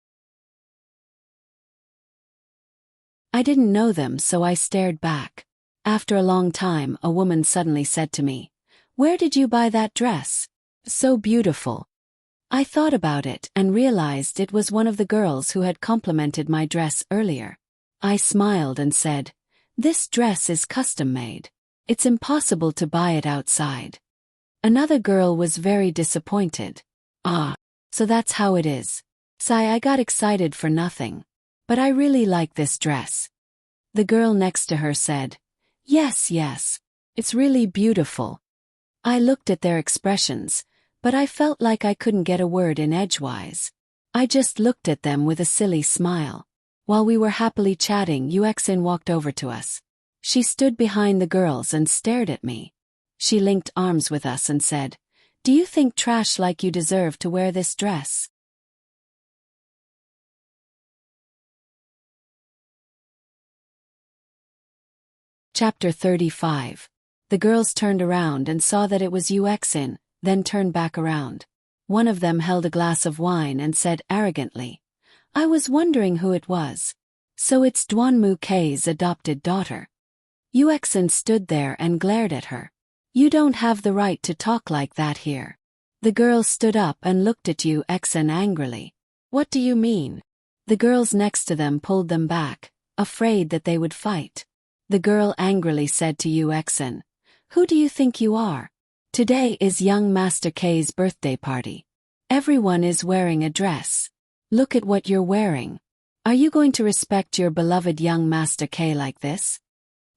I didn't know them, so I stared back. After a long time, a woman suddenly said to me, "Where did you buy that dress? So beautiful." I thought about it and realized it was one of the girls who had complimented my dress earlier. I smiled and said, "This dress is custom-made. It's impossible to buy it outside." Another girl was very disappointed. "Ah, so that's how it is. Sigh, I got excited for nothing. But I really like this dress." The girl next to her said, Yes, it's really beautiful." I looked at their expressions, but I felt like I couldn't get a word in edgewise. I just looked at them with a silly smile. While we were happily chatting, Yuexin walked over to us. She stood behind the girls and stared at me. She linked arms with us and said, "Do you think trash like you deserve to wear this dress?" Chapter 35. The girls turned around and saw that it was Yuexin, then turned back around. One of them held a glass of wine and said arrogantly, "I was wondering who it was. So it's Duan Mu Ke's adopted daughter." Yuexin stood there and glared at her. "You don't have the right to talk like that here." The girl stood up and looked at Yuexin angrily. "What do you mean?" The girls next to them pulled them back, afraid that they would fight. The girl angrily said to Yuexin, "Who do you think you are? Today is young Master K's birthday party. Everyone is wearing a dress. Look at what you're wearing. Are you going to respect your beloved young Master K like this?"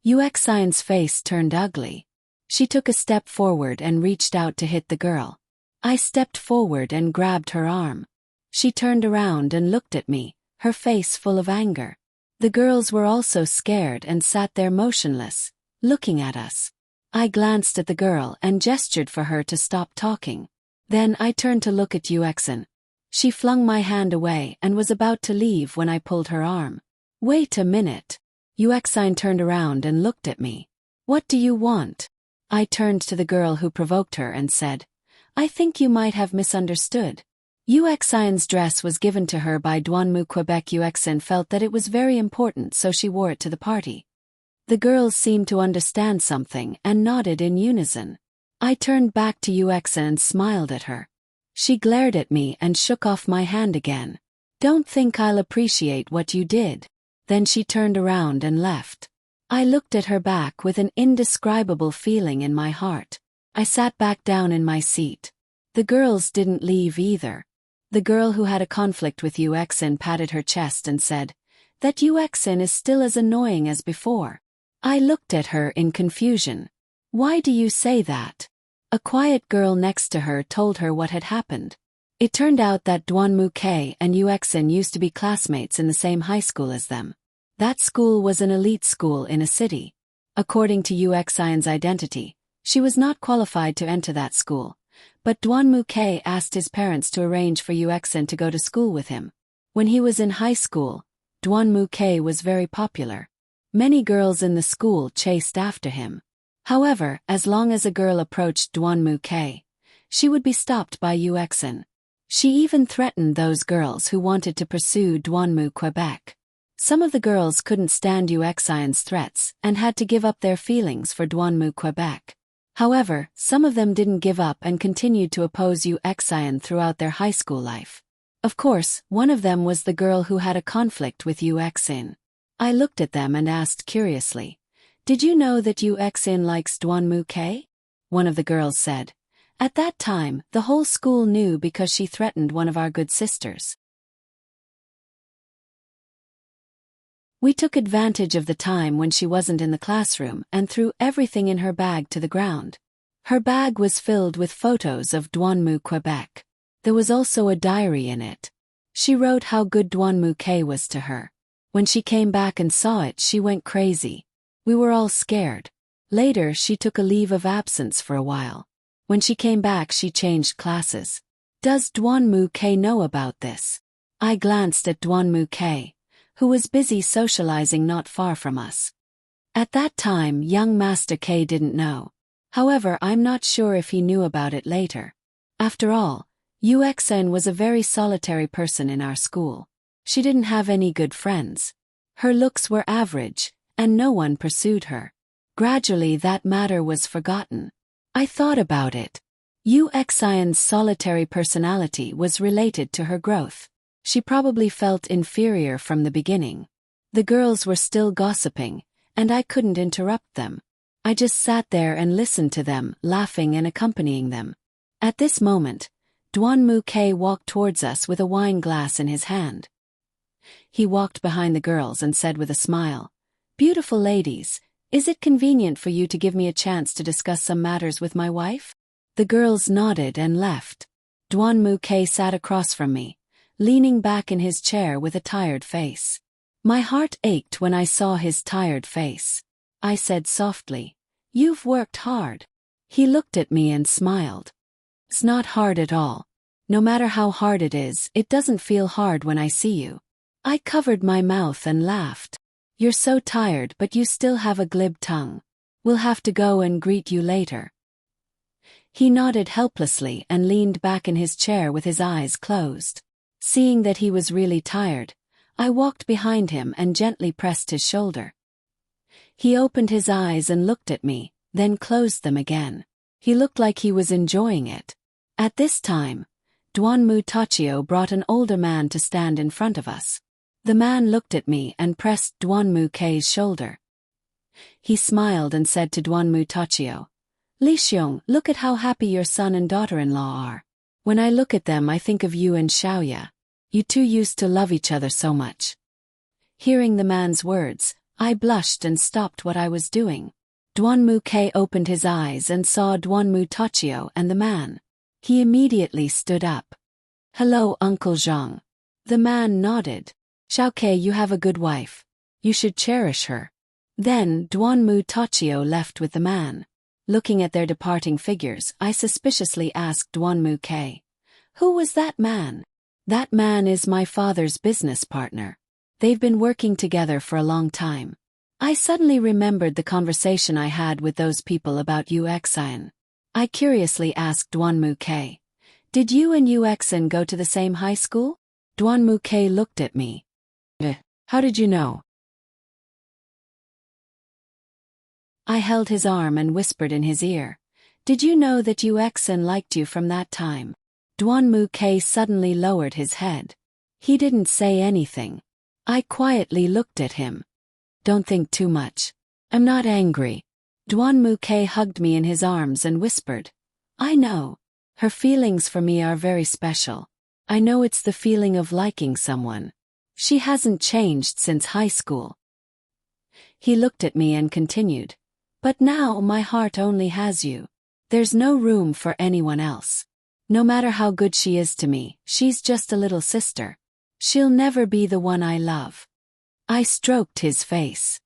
Yuexin's face turned ugly. She took a step forward and reached out to hit the girl. I stepped forward and grabbed her arm. She turned around and looked at me, her face full of anger. The girls were also scared and sat there motionless, looking at us. I glanced at the girl and gestured for her to stop talking. Then I turned to look at Yuexin. She flung my hand away and was about to leave when I pulled her arm. "Wait a minute." Yuexin turned around and looked at me. "What do you want?" I turned to the girl who provoked her and said, "I think you might have misunderstood. Yuexin's dress was given to her by Duan Mu Quebec. Yuexin felt that it was very important, so she wore it to the party." The girls seemed to understand something and nodded in unison. I turned back to Yuexin and smiled at her. She glared at me and shook off my hand again. "Don't think I'll appreciate what you did." Then she turned around and left. I looked at her back with an indescribable feeling in my heart. I sat back down in my seat. The girls didn't leave either. The girl who had a conflict with Uxin patted her chest and said, "That Uxin is still as annoying as before." I looked at her in confusion. "Why do you say that?" A quiet girl next to her told her what had happened. It turned out that Duanmuke and Uxin used to be classmates in the same high school as them. That school was an elite school in a city. According to Uxin's identity, she was not qualified to enter that school, but Duanmuke asked his parents to arrange for Uxin to go to school with him. When he was in high school, Duanmuke was very popular. Many girls in the school chased after him. However, as long as a girl approached Duanmuke, she would be stopped by Uxin. She even threatened those girls who wanted to pursue Duanmu Quebec. Some of the girls couldn't stand Uxin's threats and had to give up their feelings for Duanmu Quebec. However, some of them didn't give up and continued to oppose Uxin throughout their high school life. Of course, one of them was the girl who had a conflict with Uxin. I looked at them and asked curiously, "Did you know that Uxin likes Duanmuke?" One of the girls said, "At that time, the whole school knew because she threatened one of our good sisters." We took advantage of the time when she wasn't in the classroom and threw everything in her bag to the ground. Her bag was filled with photos of Duanmu Quebec. There was also a diary in it. She wrote how good Duanmuke was to her. When she came back and saw it, she went crazy. We were all scared. Later, she took a leave of absence for a while. When she came back, she changed classes. Does Duanmuke know about this? I glanced at Duanmuke, who was busy socializing not far from us. At that time, young Master K didn't know. However, I'm not sure if he knew about it later. After all, Uxin was a very solitary person in our school. She didn't have any good friends. Her looks were average, and no one pursued her. Gradually that matter was forgotten. I thought about it. Uxin's solitary personality was related to her growth. She probably felt inferior from the beginning. The girls were still gossiping, and I couldn't interrupt them. I just sat there and listened to them, laughing and accompanying them. At this moment, Duanmuke walked towards us with a wine glass in his hand. He walked behind the girls and said with a smile, "Beautiful ladies, is it convenient for you to give me a chance to discuss some matters with my wife?" The girls nodded and left. Duanmuke sat across from me, leaning back in his chair with a tired face. My heart ached when I saw his tired face. I said softly, "You've worked hard." He looked at me and smiled. "It's not hard at all. No matter how hard it is, it doesn't feel hard when I see you." I covered my mouth and laughed. "You're so tired, but you still have a glib tongue. We'll have to go and greet you later." He nodded helplessly and leaned back in his chair with his eyes closed. Seeing that he was really tired, I walked behind him and gently pressed his shoulder. He opened his eyes and looked at me, then closed them again. He looked like he was enjoying it. At this time, Duanmu Tachio brought an older man to stand in front of us. The man looked at me and pressed Duanmuke's shoulder. He smiled and said to Duanmu Tachio, "Li Xiong, look at how happy your son and daughter-in-law are. When I look at them, I think of you and Xiaoya. You two used to love each other so much." Hearing the man's words, I blushed and stopped what I was doing. Duanmuke opened his eyes and saw Duanmu Tachio and the man. He immediately stood up. "Hello, Uncle Zhang." The man nodded. "Xiaoke, you have a good wife. You should cherish her." Then Duanmu Tachio left with the man. Looking at their departing figures, I suspiciously asked Duanmuke, "Who was that man?" "That man is my father's business partner. They've been working together for a long time." I suddenly remembered the conversation I had with those people about Uxin. I curiously asked Duanmuke, "Did you and Uxin go to the same high school?" Duanmuke looked at me. How did you know?" I held his arm and whispered in his ear, "Did you know that Uxin liked you from that time?" Duanmuke suddenly lowered his head. He didn't say anything. I quietly looked at him. "Don't think too much. I'm not angry." Duanmuke hugged me in his arms and whispered, "I know. Her feelings for me are very special. I know it's the feeling of liking someone. She hasn't changed since high school. He looked at me and continued. But now my heart only has you. There's no room for anyone else. No matter how good she is to me, she's just a little sister. She'll never be the one I love. I stroked his face.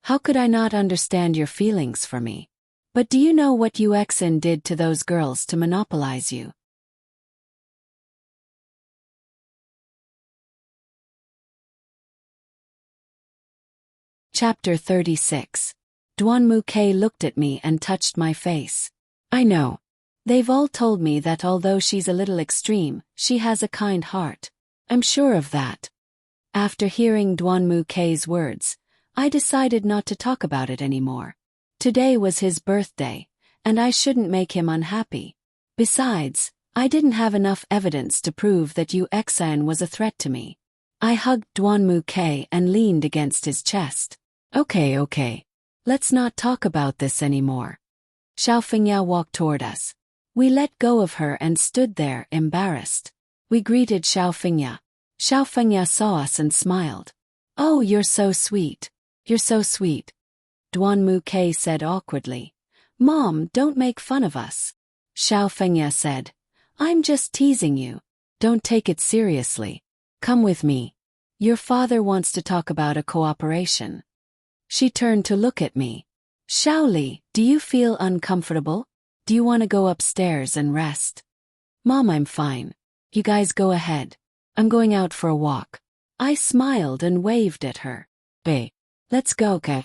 How could I not understand your feelings for me? But do you know what Yuexin did to those girls to monopolize you? Chapter 36. Duanmu-ke looked at me and touched my face. I know. They've all told me that although she's a little extreme, she has a kind heart. I'm sure of that. After hearing Duanmu-ke's words, I decided not to talk about it anymore. Today was his birthday, and I shouldn't make him unhappy. Besides, I didn't have enough evidence to prove that Yuexin was a threat to me. I hugged Duanmu-ke and leaned against his chest. Okay. Let's not talk about this anymore. Xiao Fengya walked toward us. We let go of her and stood there, embarrassed. We greeted Xiao Fengya. Xiao Fengya saw us and smiled. Oh, you're so sweet. You're so sweet. Duanmu-ke said awkwardly. Mom, don't make fun of us. Xiao Fengya said. I'm just teasing you. Don't take it seriously. Come with me. Your father wants to talk about a cooperation. She turned to look at me. Xiaoli, do you feel uncomfortable? Do you want to go upstairs and rest? Mom, I'm fine. You guys go ahead. I'm going out for a walk. I smiled and waved at her. Bae. Let's go, okay?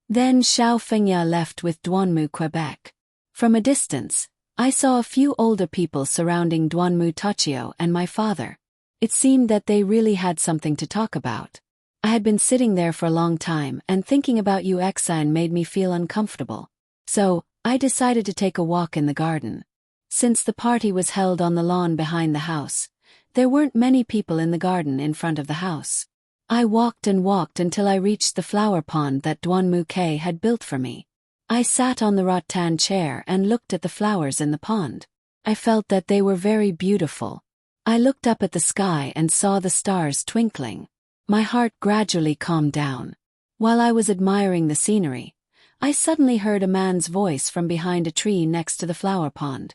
Then Xiao Fengya left with Duanmu Quebec. From a distance, I saw a few older people surrounding Duanmu Tachio and my father. It seemed that they really had something to talk about. I had been sitting there for a long time and thinking about Yuexin made me feel uncomfortable. So, I decided to take a walk in the garden. Since the party was held on the lawn behind the house, there weren't many people in the garden in front of the house. I walked and walked until I reached the flower pond that Duanmu-ke had built for me. I sat on the rattan chair and looked at the flowers in the pond. I felt that they were very beautiful. I looked up at the sky and saw the stars twinkling. My heart gradually calmed down. While I was admiring the scenery, I suddenly heard a man's voice from behind a tree next to the flower pond.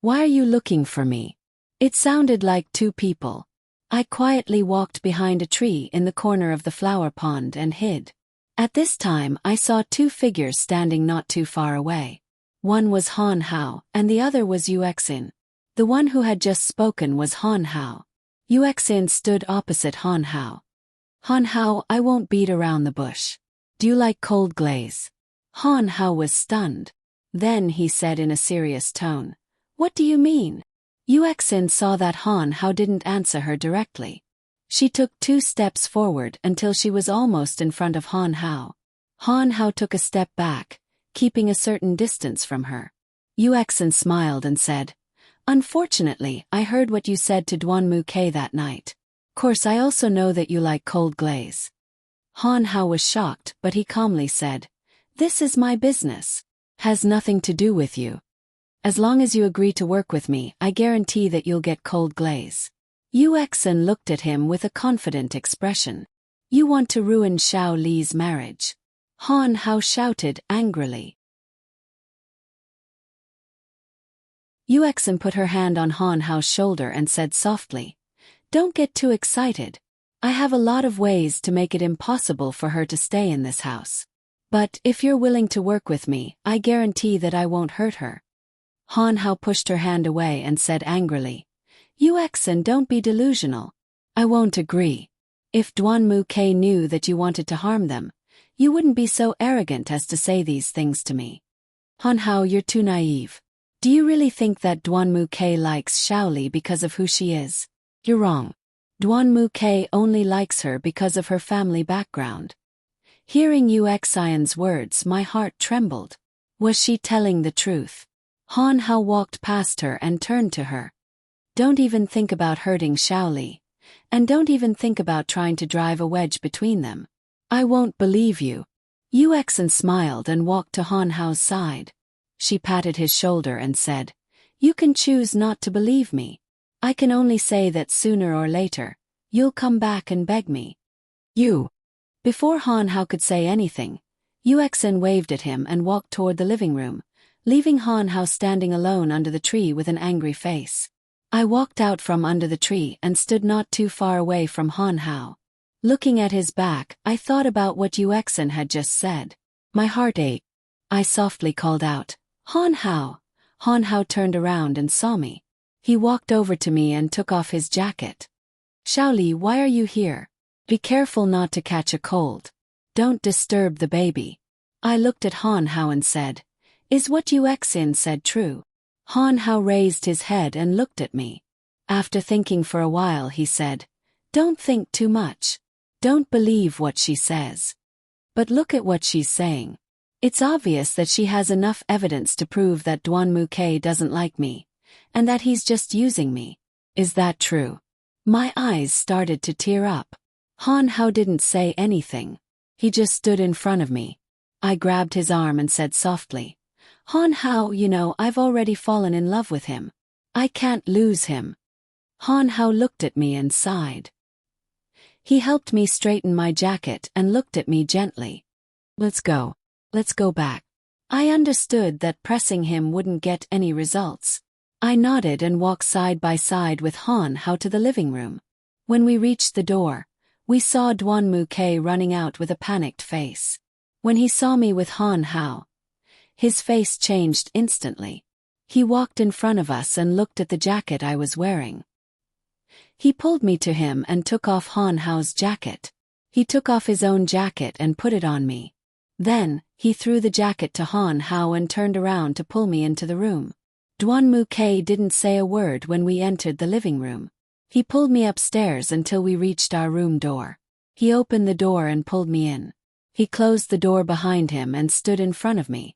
Why are you looking for me? It sounded like two people. I quietly walked behind a tree in the corner of the flower pond and hid. At this time I saw two figures standing not too far away. One was Han Hao and the other was Yuexin. The one who had just spoken was Han Hao. Yuexin stood opposite Han Hao. Han Hao, I won't beat around the bush. Do you like cold glaze? Han Hao was stunned. Then he said in a serious tone, What do you mean? Yuexin saw that Han Hao didn't answer her directly. She took 2 steps forward until she was almost in front of Han Hao. Han Hao took a step back, keeping a certain distance from her. Yuexin smiled and said, Unfortunately, I heard what you said to Duanmu-ke that night. Course I also know that you like cold glaze. Han Hao was shocked, but he calmly said, This is my business. Has nothing to do with you. As long as you agree to work with me, I guarantee that you'll get cold glaze. Yuexin looked at him with a confident expression. You want to ruin Xiao Li's marriage. Han Hao shouted angrily. Yuexin put her hand on Han Hao's shoulder and said softly, Don't get too excited. I have a lot of ways to make it impossible for her to stay in this house. But if you're willing to work with me, I guarantee that I won't hurt her. Han Hao pushed her hand away and said angrily, Yuexin, don't be delusional. I won't agree. If Duanmu-ke knew that you wanted to harm them, you wouldn't be so arrogant as to say these things to me. Han Hao, you're too naive. Do you really think that Duanmu-ke likes Xiaoli because of who she is? You're wrong. Duanmu-ke only likes her because of her family background. Hearing Yuexin's words, my heart trembled. Was she telling the truth? Han Hao walked past her and turned to her. Don't even think about hurting Xiaoli. And don't even think about trying to drive a wedge between them. I won't believe you. Yuexin smiled and walked to Han Hao's side. She patted his shoulder and said, You can choose not to believe me. I can only say that sooner or later, you'll come back and beg me. You. Before Han Hao could say anything, Yuexin waved at him and walked toward the living room, leaving Han Hao standing alone under the tree with an angry face. I walked out from under the tree and stood not too far away from Han Hao. Looking at his back, I thought about what Yuexin had just said. My heart ached. I softly called out, Han Hao. Han Hao turned around and saw me. He walked over to me and took off his jacket. Shaoli, why are you here? Be careful not to catch a cold. Don't disturb the baby. I looked at Han Hao and said, Is what Yuexin said true? Han Hao raised his head and looked at me. After thinking for a while he said, Don't think too much. Don't believe what she says. But look at what she's saying. It's obvious that she has enough evidence to prove that Duan Muke doesn't like me, and that he's just using me. Is that true? My eyes started to tear up. Han Hao didn't say anything. He just stood in front of me. I grabbed his arm and said softly, Han Hao, you know I've already fallen in love with him. I can't lose him. Han Hao looked at me and sighed. He helped me straighten my jacket and looked at me gently. Let's go. Let's go back. I understood that pressing him wouldn't get any results. I nodded and walked side by side with Han Hao to the living room. When we reached the door, we saw Duan Muke running out with a panicked face. When he saw me with Han Hao, his face changed instantly. He walked in front of us and looked at the jacket I was wearing. He pulled me to him and took off Han Hao's jacket. He took off his own jacket and put it on me. Then, he threw the jacket to Han Hao and turned around to pull me into the room. Duan Muke didn't say a word when we entered the living room. He pulled me upstairs until we reached our room door. He opened the door and pulled me in. He closed the door behind him and stood in front of me.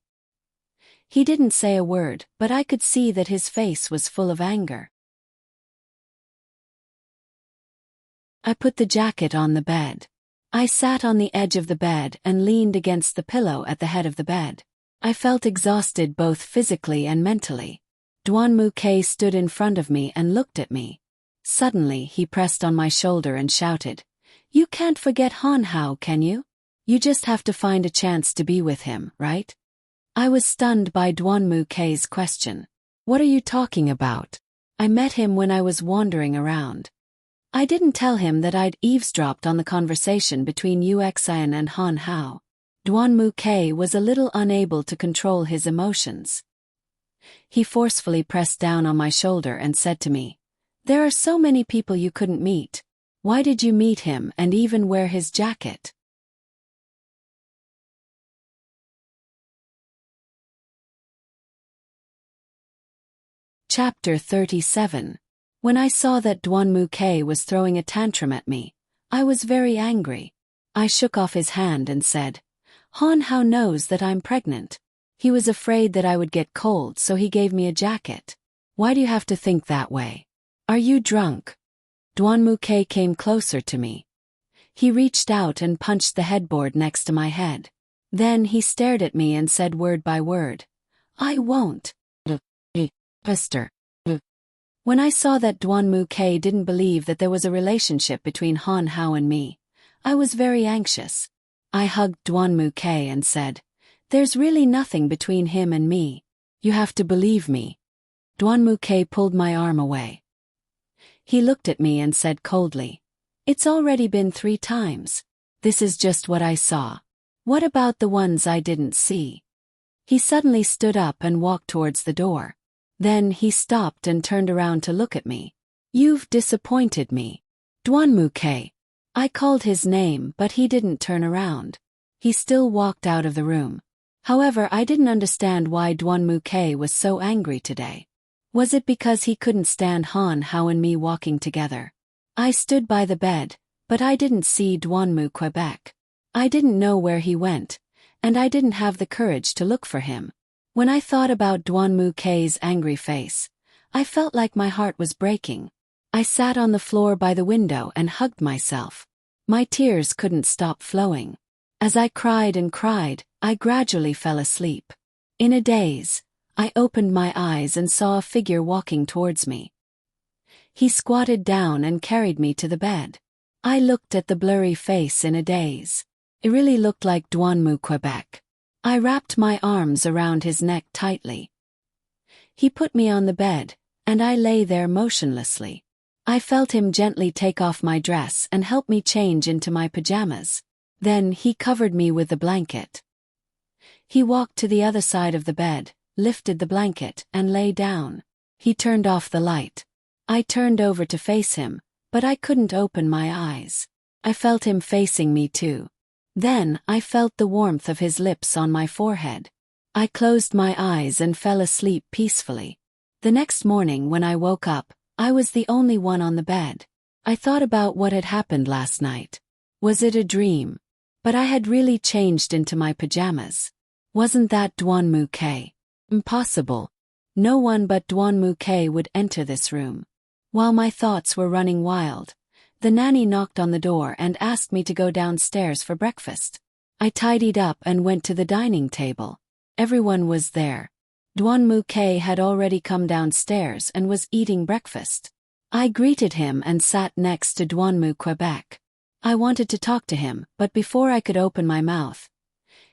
He didn't say a word, but I could see that his face was full of anger. I put the jacket on the bed. I sat on the edge of the bed and leaned against the pillow at the head of the bed. I felt exhausted both physically and mentally. Duan Muke stood in front of me and looked at me. Suddenly he pressed on my shoulder and shouted, You can't forget Han Hao, can you? You just have to find a chance to be with him, right? I was stunned by Duan Muke's question. What are you talking about? I met him when I was wandering around. I didn't tell him that I'd eavesdropped on the conversation between Yuexin and Han Hao. Duan Muke was a little unable to control his emotions. He forcefully pressed down on my shoulder and said to me, There are so many people you couldn't meet. Why did you meet him and even wear his jacket? Chapter 37. When I saw that Duan Muke was throwing a tantrum at me, I was very angry. I shook off his hand and said, Han Hao knows that I'm pregnant. He was afraid that I would get cold, so he gave me a jacket. Why do you have to think that way? Are you drunk? Duan Muke came closer to me. He reached out and punched the headboard next to my head. Then he stared at me and said word by word, I won't. Mister. When I saw that Duan Muke didn't believe that there was a relationship between Han Hao and me, I was very anxious. I hugged Duan Muke and said, There's really nothing between him and me. You have to believe me. Duan Muke pulled my arm away. He looked at me and said coldly, It's already been 3 times. This is just what I saw. What about the ones I didn't see? He suddenly stood up and walked towards the door. Then he stopped and turned around to look at me. You've disappointed me. Duan Muke. I called his name, but he didn't turn around. He still walked out of the room. However, I didn't understand why Duan Muke was so angry today. Was it because he couldn't stand Han Hao and me walking together? I stood by the bed, but I didn't see Duan Muke. I didn't know where he went, and I didn't have the courage to look for him. When I thought about Duan Muke's angry face, I felt like my heart was breaking. I sat on the floor by the window and hugged myself. My tears couldn't stop flowing. As I cried and cried, I gradually fell asleep. In a daze, I opened my eyes and saw a figure walking towards me. He squatted down and carried me to the bed. I looked at the blurry face in a daze. It really looked like Duanmu, Quebec. I wrapped my arms around his neck tightly. He put me on the bed, and I lay there motionlessly. I felt him gently take off my dress and help me change into my pajamas. Then he covered me with the blanket. He walked to the other side of the bed, lifted the blanket, and lay down. He turned off the light. I turned over to face him, but I couldn't open my eyes. I felt him facing me too. Then I felt the warmth of his lips on my forehead. I closed my eyes and fell asleep peacefully. The next morning when I woke up, I was the only one on the bed. I thought about what had happened last night. Was it a dream? But I had really changed into my pajamas. Wasn't that Duanmu K? Impossible. No one but Duanmu K would enter this room. While my thoughts were running wild, the nanny knocked on the door and asked me to go downstairs for breakfast. I tidied up and went to the dining table. Everyone was there. Duanmu K had already come downstairs and was eating breakfast. I greeted him and sat next to Duanmu Quebec. I wanted to talk to him, but before I could open my mouth,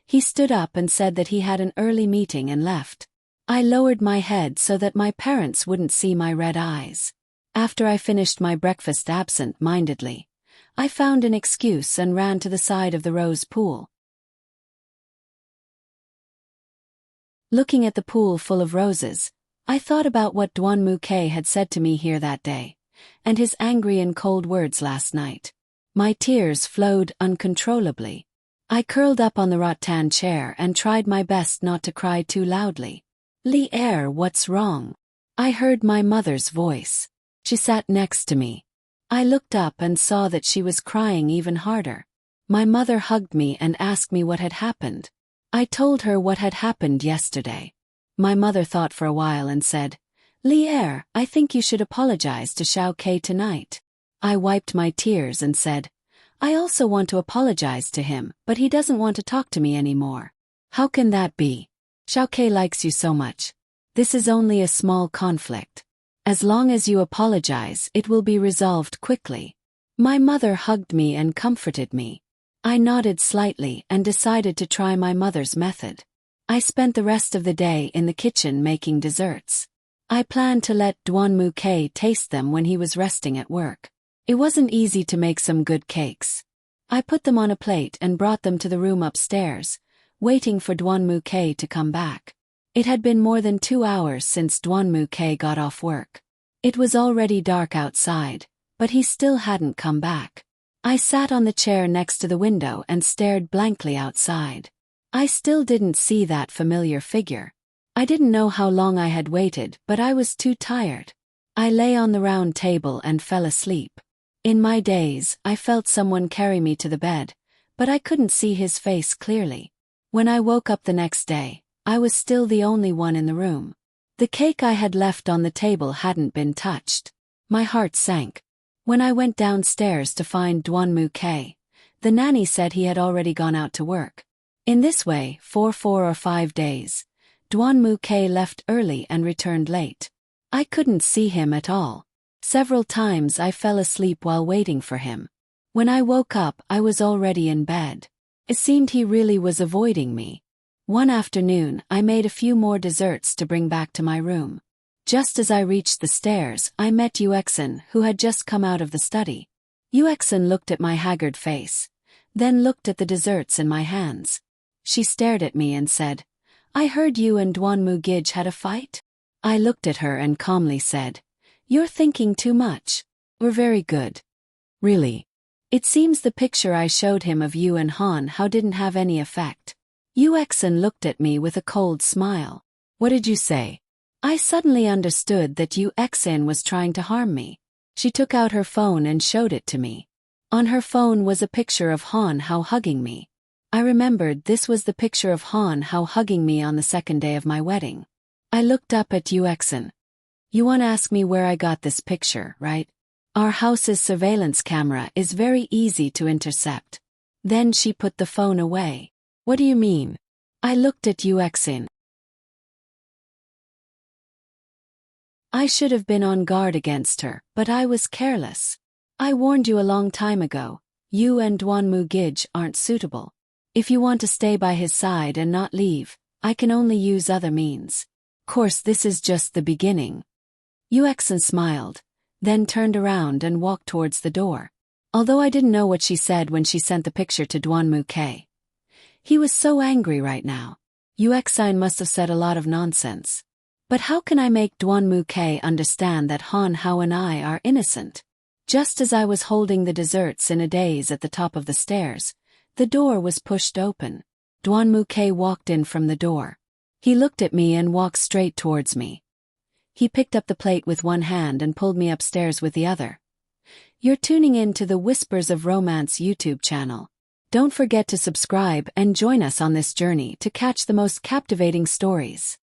he stood up and said that he had an early meeting and left. I lowered my head so that my parents wouldn't see my red eyes. After I finished my breakfast absent-mindedly, I found an excuse and ran to the side of the rose pool. Looking at the pool full of roses, I thought about what Duanmu K had said to me here that day, and his angry and cold words last night. My tears flowed uncontrollably. I curled up on the rattan chair and tried my best not to cry too loudly. "Lier, what's wrong?" I heard my mother's voice. She sat next to me. I looked up and saw that she was crying even harder. My mother hugged me and asked me what had happened. I told her what had happened yesterday. My mother thought for a while and said, "Lier, I think you should apologize to Xiao Ke tonight." I wiped my tears and said, "I also want to apologize to him, but he doesn't want to talk to me anymore." "How can that be? Xiao Ke likes you so much. This is only a small conflict. As long as you apologize, it will be resolved quickly." My mother hugged me and comforted me. I nodded slightly and decided to try my mother's method. I spent the rest of the day in the kitchen making desserts. I planned to let Duanmu K taste them when he was resting at work. It wasn't easy to make some good cakes. I put them on a plate and brought them to the room upstairs, waiting for Duanmu K to come back. It had been more than 2 hours since Duanmu K got off work. It was already dark outside, but he still hadn't come back. I sat on the chair next to the window and stared blankly outside. I still didn't see that familiar figure. I didn't know how long I had waited, but I was too tired. I lay on the round table and fell asleep. In my daze, I felt someone carry me to the bed, but I couldn't see his face clearly. When I woke up the next day, I was still the only one in the room. The cake I had left on the table hadn't been touched. My heart sank. When I went downstairs to find Duanmu K, the nanny said he had already gone out to work. In this way, for 4 or 5 days, Duanmu K left early and returned late. I couldn't see him at all. Several times I fell asleep while waiting for him. When I woke up, I was already in bed. It seemed he really was avoiding me. One afternoon, I made a few more desserts to bring back to my room. Just as I reached the stairs, I met Yuexin, who had just come out of the study. Yuexin looked at my haggard face, then looked at the desserts in my hands. She stared at me and said, "I heard you and Duanmu Gij had a fight?" I looked at her and calmly said, "You're thinking too much. We're very good." "Really?" It seems the picture I showed him of you and Han Hao didn't have any effect. Yuexin looked at me with a cold smile. "What did you say?" I suddenly understood that Yuexin was trying to harm me. She took out her phone and showed it to me. On her phone was a picture of Han Hao hugging me. I remembered this was the picture of Han Hao hugging me on the second day of my wedding. I looked up at Yuexin. "You want to ask me where I got this picture, right? Our house's surveillance camera is very easy to intercept." Then she put the phone away. "What do you mean?" I looked at Yuexin. I should have been on guard against her, but I was careless. I warned you a long time ago, you and Dwanmu Gij aren't suitable. If you want to stay by his side and not leave, I can only use other means. Course, this is just the beginning. Yuexin smiled, then turned around and walked towards the door. Although I didn't know what she said when she sent the picture to Dwanmu K. He was so angry right now. Yuexin must have said a lot of nonsense. But how can I make Dwanmu K understand that Han Hao and I are innocent? Just as I was holding the desserts in a daze at the top of the stairs, the door was pushed open. Dwanmu K walked in from the door. He looked at me and walked straight towards me. He picked up the plate with one hand and pulled me upstairs with the other. You're tuning in to the Whispers of Romance YouTube channel. Don't forget to subscribe and join us on this journey to catch the most captivating stories.